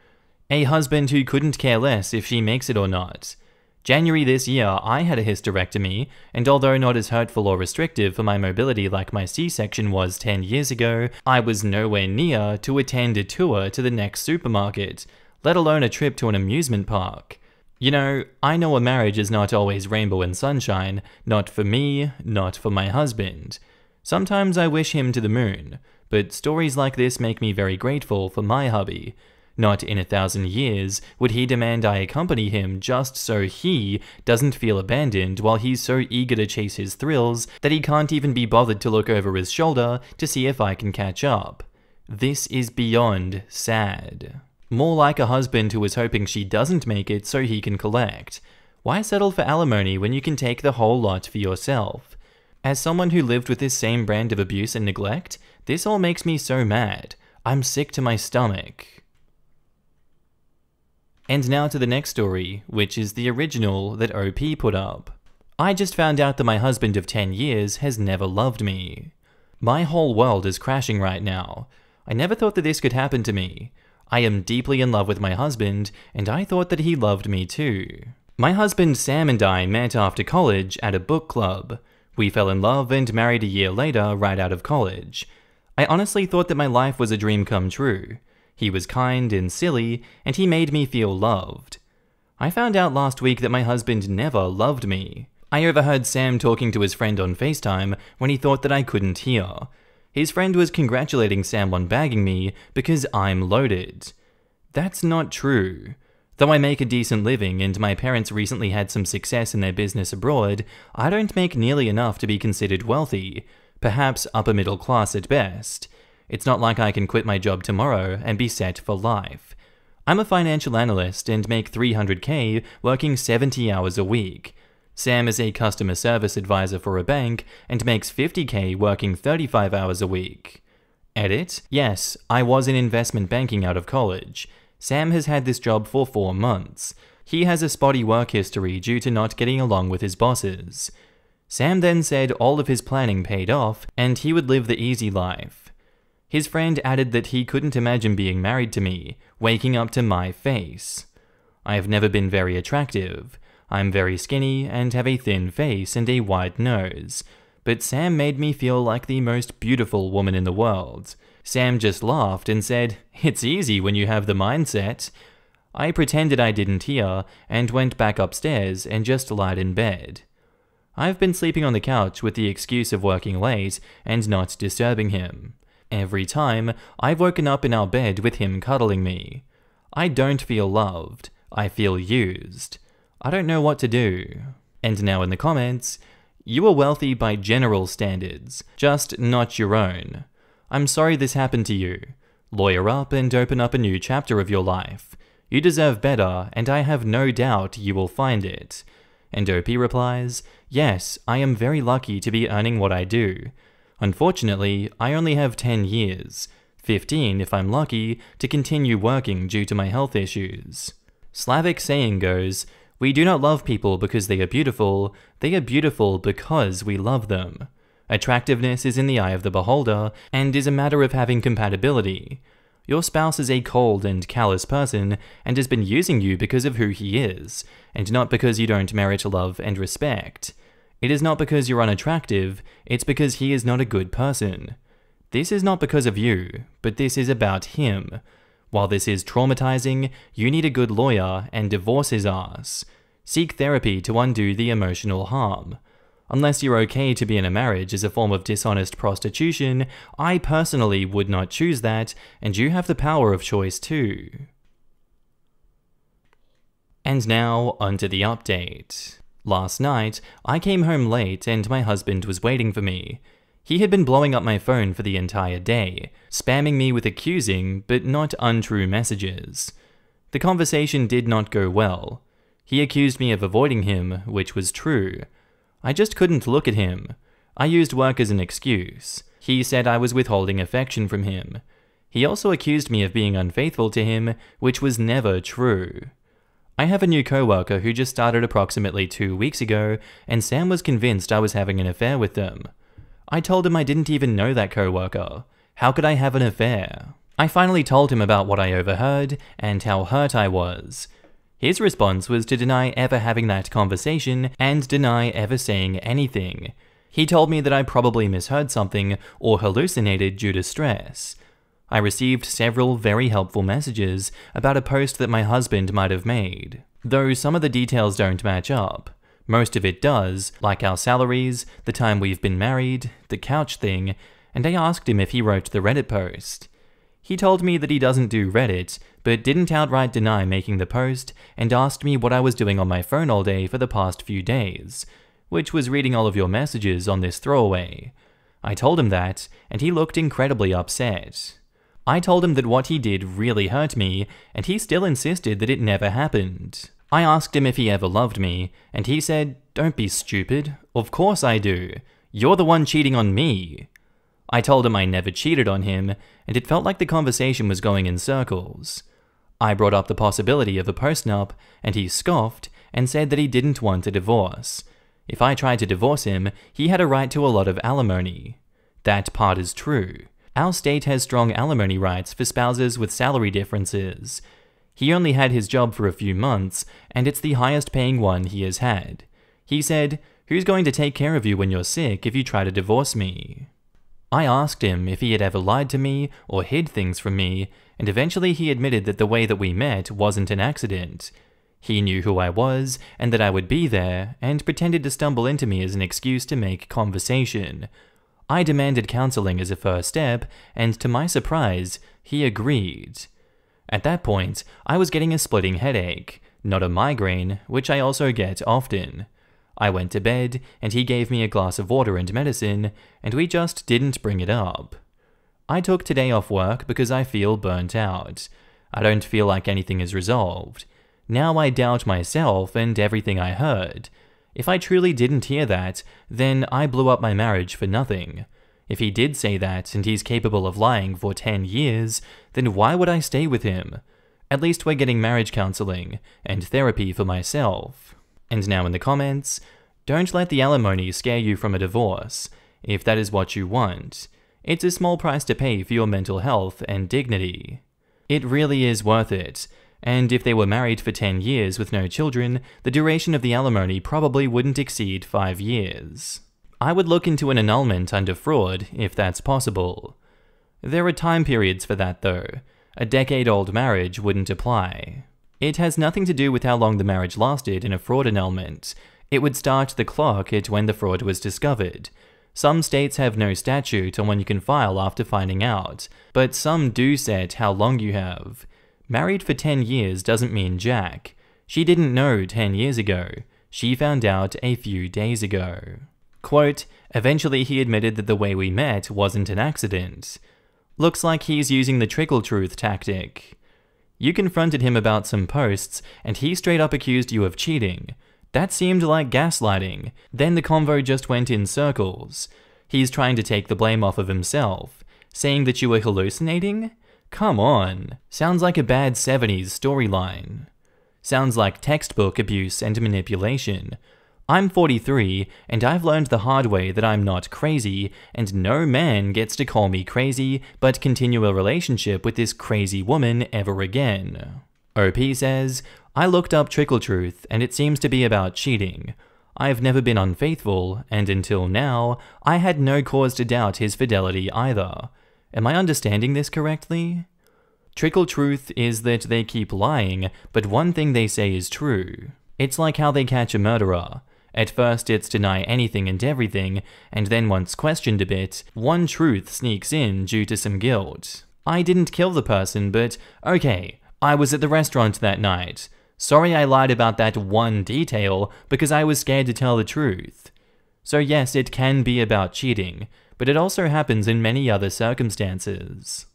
A husband who couldn't care less if she makes it or not. January this year, I had a hysterectomy, and although not as hurtful or restrictive for my mobility like my C-section was 10 years ago, I was nowhere near to attend a tour to the next supermarket, let alone a trip to an amusement park. You know, I know a marriage is not always rainbow and sunshine, not for me, not for my husband. Sometimes I wish him to the moon, but stories like this make me very grateful for my hubby. Not in 1,000 years would he demand I accompany him just so he doesn't feel abandoned while he's so eager to chase his thrills that he can't even be bothered to look over his shoulder to see if I can catch up. This is beyond sad. More like a husband who is hoping she doesn't make it so he can collect. Why settle for alimony when you can take the whole lot for yourself? As someone who lived with this same brand of abuse and neglect, this all makes me so mad. I'm sick to my stomach. And now to the next story, which is the original that OP put up. I just found out that my husband of 10 years has never loved me. My whole world is crashing right now. I never thought that this could happen to me. I am deeply in love with my husband, and I thought that he loved me too. My husband Sam and I met after college at a book club. We fell in love and married a year later right out of college. I honestly thought that my life was a dream come true. He was kind and silly, and he made me feel loved. I found out last week that my husband never loved me. I overheard Sam talking to his friend on FaceTime when he thought that I couldn't hear. His friend was congratulating Sam on bagging me because I'm loaded. That's not true. Though I make a decent living and my parents recently had some success in their business abroad, I don't make nearly enough to be considered wealthy, perhaps upper middle class at best. It's not like I can quit my job tomorrow and be set for life. I'm a financial analyst and make $300K working 70 hours a week. Sam is a customer service advisor for a bank and makes $50K working 35 hours a week. Edit: yes, I was in investment banking out of college. Sam has had this job for 4 months. He has a spotty work history due to not getting along with his bosses. Sam then said all of his planning paid off and he would live the easy life. His friend added that he couldn't imagine being married to me, waking up to my face. I have never been very attractive. I'm very skinny and have a thin face and a wide nose. But Sam made me feel like the most beautiful woman in the world. Sam just laughed and said, "It's easy when you have the mindset." I pretended I didn't hear and went back upstairs and just lied in bed. I've been sleeping on the couch with the excuse of working late and not disturbing him. Every time, I've woken up in our bed with him cuddling me. I don't feel loved. I feel used. I don't know what to do. And now in the comments, you are wealthy by general standards, just not your own. I'm sorry this happened to you. Lawyer up and open up a new chapter of your life. You deserve better, and I have no doubt you will find it. And OP replies, yes, I am very lucky to be earning what I do. Unfortunately, I only have 10 years, 15 if I'm lucky, to continue working due to my health issues. Slavic saying goes, we do not love people because they are beautiful because we love them. Attractiveness is in the eye of the beholder, and is a matter of having compatibility. Your spouse is a cold and callous person, and has been using you because of who he is, and not because you don't merit love and respect. It is not because you're unattractive, it's because he is not a good person. This is not because of you, but this is about him. While this is traumatizing, you need a good lawyer and divorce his ass. Seek therapy to undo the emotional harm. Unless you're okay to be in a marriage as a form of dishonest prostitution, I personally would not choose that, and you have the power of choice too. And now, onto the update. Last night, I came home late and my husband was waiting for me. He had been blowing up my phone for the entire day, spamming me with accusing but not untrue messages. The conversation did not go well. He accused me of avoiding him, which was true. I just couldn't look at him. I used work as an excuse. He said I was withholding affection from him. He also accused me of being unfaithful to him, which was never true. I have a new coworker who just started approximately 2 weeks ago, and Sam was convinced I was having an affair with them. I told him I didn't even know that coworker. How could I have an affair? I finally told him about what I overheard and how hurt I was. His response was to deny ever having that conversation and deny ever saying anything. He told me that I probably misheard something or hallucinated due to stress. I received several very helpful messages about a post that my husband might have made, though some of the details don't match up. Most of it does, like our salaries, the time we've been married, the couch thing, and I asked him if he wrote the Reddit post. He told me that he doesn't do Reddit, but didn't outright deny making the post, and asked me what I was doing on my phone all day for the past few days, which was reading all of your messages on this throwaway. I told him that, and he looked incredibly upset. I told him that what he did really hurt me, and he still insisted that it never happened. I asked him if he ever loved me, and he said, "Don't be stupid. Of course I do. You're the one cheating on me." I told him I never cheated on him, and it felt like the conversation was going in circles. I brought up the possibility of a postnup, and he scoffed and said that he didn't want a divorce. If I tried to divorce him, he had a right to a lot of alimony. That part is true. Our state has strong alimony rights for spouses with salary differences. He only had his job for a few months, and it's the highest paying one he has had. He said, "Who's going to take care of you when you're sick if you try to divorce me?" I asked him if he had ever lied to me or hid things from me, and eventually he admitted that the way that we met wasn't an accident. He knew who I was and that I would be there, and pretended to stumble into me as an excuse to make conversation. I demanded counseling as a first step, and to my surprise, he agreed. At that point, I was getting a splitting headache, not a migraine, which I also get often. I went to bed, and he gave me a glass of water and medicine, and we just didn't bring it up. I took today off work because I feel burnt out. I don't feel like anything is resolved. Now I doubt myself and everything I heard. If I truly didn't hear that, then I blew up my marriage for nothing. If he did say that and he's capable of lying for 10 years, then why would I stay with him? At least we're getting marriage counseling and therapy for myself. And now in the comments, don't let the alimony scare you from a divorce, if that is what you want. It's a small price to pay for your mental health and dignity. It really is worth it. And if they were married for 10 years with no children, the duration of the alimony probably wouldn't exceed 5 years. I would look into an annulment under fraud if that's possible. There are time periods for that though. A decade-old marriage wouldn't apply. It has nothing to do with how long the marriage lasted in a fraud annulment. It would start the clock at when the fraud was discovered. Some states have no statute on when you can file after finding out, but some do set how long you have. Married for 10 years doesn't mean jack. She didn't know 10 years ago. She found out a few days ago. Quote, eventually he admitted that the way we met wasn't an accident. Looks like he's using the trickle truth tactic. You confronted him about some posts, and he straight up accused you of cheating. That seemed like gaslighting. Then the convo just went in circles. He's trying to take the blame off of himself, saying that you were hallucinating? Come on. Sounds like a bad 70s storyline. Sounds like textbook abuse and manipulation. I'm 43, and I've learned the hard way that I'm not crazy, and no man gets to call me crazy, but continue a relationship with this crazy woman ever again. OP says, I looked up trickle truth, and it seems to be about cheating. I've never been unfaithful, and until now, I had no cause to doubt his fidelity either. Am I understanding this correctly? Trickle truth is that they keep lying, but one thing they say is true. It's like how they catch a murderer. At first it's deny anything and everything, and then once questioned a bit, one truth sneaks in due to some guilt. I didn't kill the person, but okay, I was at the restaurant that night. Sorry I lied about that one detail because I was scared to tell the truth. So yes, it can be about cheating, but it also happens in many other circumstances.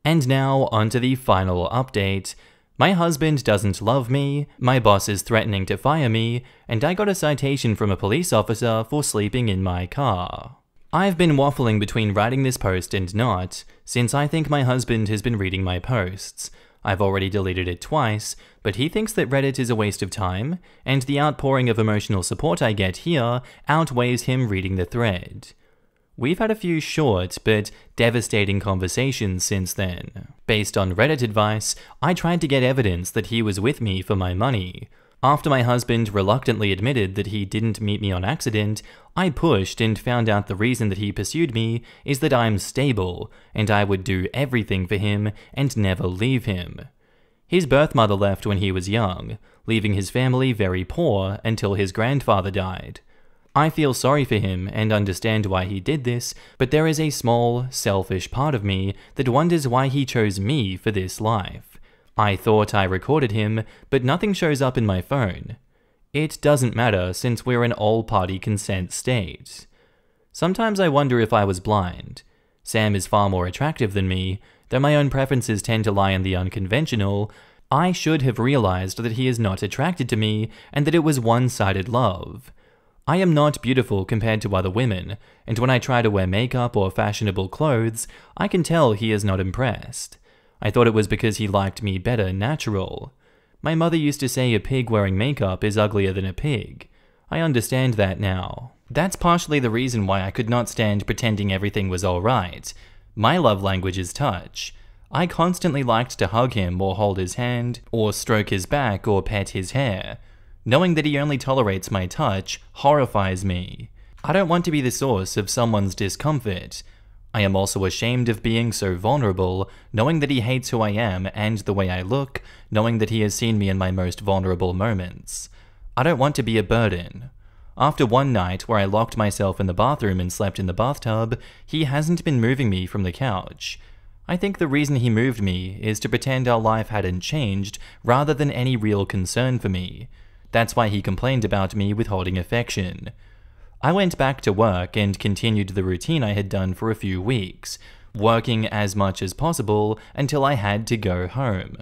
And now onto the final update. My husband doesn't love me, my boss is threatening to fire me, and I got a citation from a police officer for sleeping in my car. I've been waffling between writing this post and not, since I think my husband has been reading my posts. I've already deleted it twice, but he thinks that Reddit is a waste of time, and the outpouring of emotional support I get here outweighs him reading the thread. We've had a few short but devastating conversations since then. Based on Reddit advice, I tried to get evidence that he was with me for my money. After my husband reluctantly admitted that he didn't meet me on accident, I pushed and found out the reason that he pursued me is that I'm stable, and I would do everything for him and never leave him. His birth mother left when he was young, leaving his family very poor until his grandfather died. I feel sorry for him and understand why he did this, but there is a small, selfish part of me that wonders why he chose me for this life. I thought I recorded him, but nothing shows up in my phone. It doesn't matter since we're in all-party consent state. Sometimes I wonder if I was blind. Sam is far more attractive than me, though my own preferences tend to lie in the unconventional. I should have realized that he is not attracted to me and that it was one-sided love. I am not beautiful compared to other women, and when I try to wear makeup or fashionable clothes, I can tell he is not impressed. I thought it was because he liked me better natural. My mother used to say a pig wearing makeup is uglier than a pig. I understand that now. That's partially the reason why I could not stand pretending everything was alright. My love language is touch. I constantly liked to hug him or hold his hand, or stroke his back or pet his hair. Knowing that he only tolerates my touch horrifies me. I don't want to be the source of someone's discomfort. I am also ashamed of being so vulnerable, knowing that he hates who I am and the way I look, knowing that he has seen me in my most vulnerable moments. I don't want to be a burden. After one night where I locked myself in the bathroom and slept in the bathtub, he hasn't been moving me from the couch. I think the reason he moved me is to pretend our life hadn't changed rather than any real concern for me. That's why he complained about me withholding affection. I went back to work and continued the routine I had done for a few weeks, working as much as possible until I had to go home.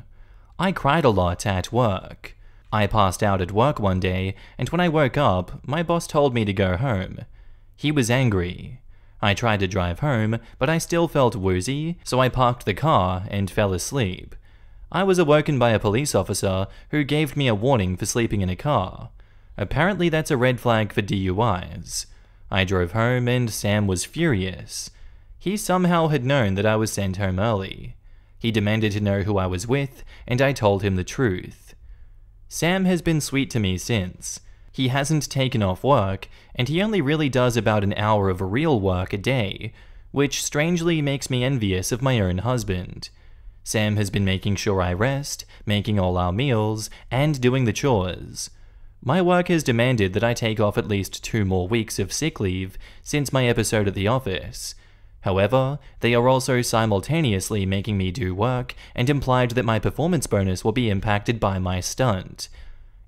I cried a lot at work. I passed out at work one day, and when I woke up, my boss told me to go home. He was angry. I tried to drive home, but I still felt woozy, so I parked the car and fell asleep. I was awoken by a police officer who gave me a warning for sleeping in a car. Apparently that's a red flag for DUIs. I drove home and Sam was furious. He somehow had known that I was sent home early. He demanded to know who I was with, and I told him the truth. Sam has been sweet to me since. He hasn't taken off work, and he only really does about an hour of real work a day, which strangely makes me envious of my own husband. Sam has been making sure I rest, making all our meals, and doing the chores. My work has demanded that I take off at least 2 more weeks of sick leave since my episode at the office. However, they are also simultaneously making me do work and implied that my performance bonus will be impacted by my stunt.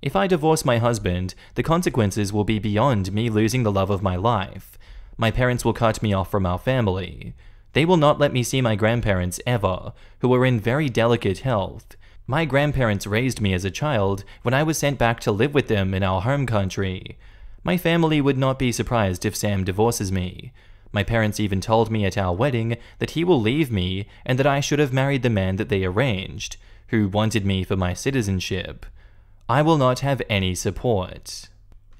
If I divorce my husband, the consequences will be beyond me losing the love of my life. My parents will cut me off from our family. They will not let me see my grandparents ever, who are in very delicate health. My grandparents raised me as a child when I was sent back to live with them in our home country. My family would not be surprised if Sam divorces me. My parents even told me at our wedding that he will leave me and that I should have married the man that they arranged, who wanted me for my citizenship. I will not have any support.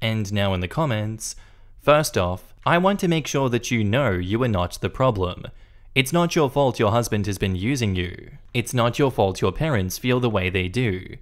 And now in the comments, first off, I want to make sure that you know you are not the problem. It's not your fault your husband has been using you. It's not your fault your parents feel the way they do.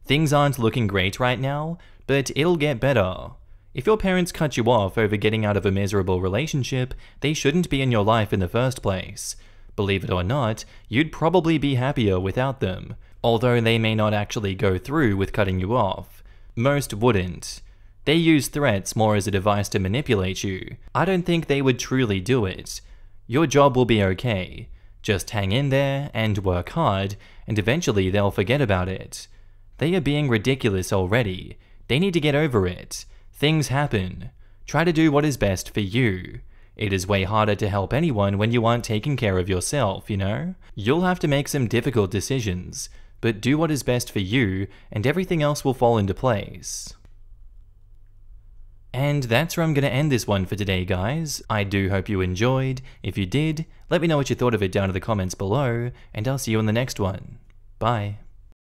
Things aren't looking great right now, but it'll get better. If your parents cut you off over getting out of a miserable relationship, they shouldn't be in your life in the first place. Believe it or not, you'd probably be happier without them, although they may not actually go through with cutting you off. Most wouldn't. They use threats more as a device to manipulate you. I don't think they would truly do it. Your job will be okay. Just hang in there and work hard, and eventually they'll forget about it. They are being ridiculous already. They need to get over it. Things happen. Try to do what is best for you. It is way harder to help anyone when you aren't taking care of yourself, you know? You'll have to make some difficult decisions, but do what is best for you, and everything else will fall into place. And that's where I'm going to end this one for today, guys. I do hope you enjoyed. If you did, let me know what you thought of it down in the comments below, and I'll see you in the next one. Bye.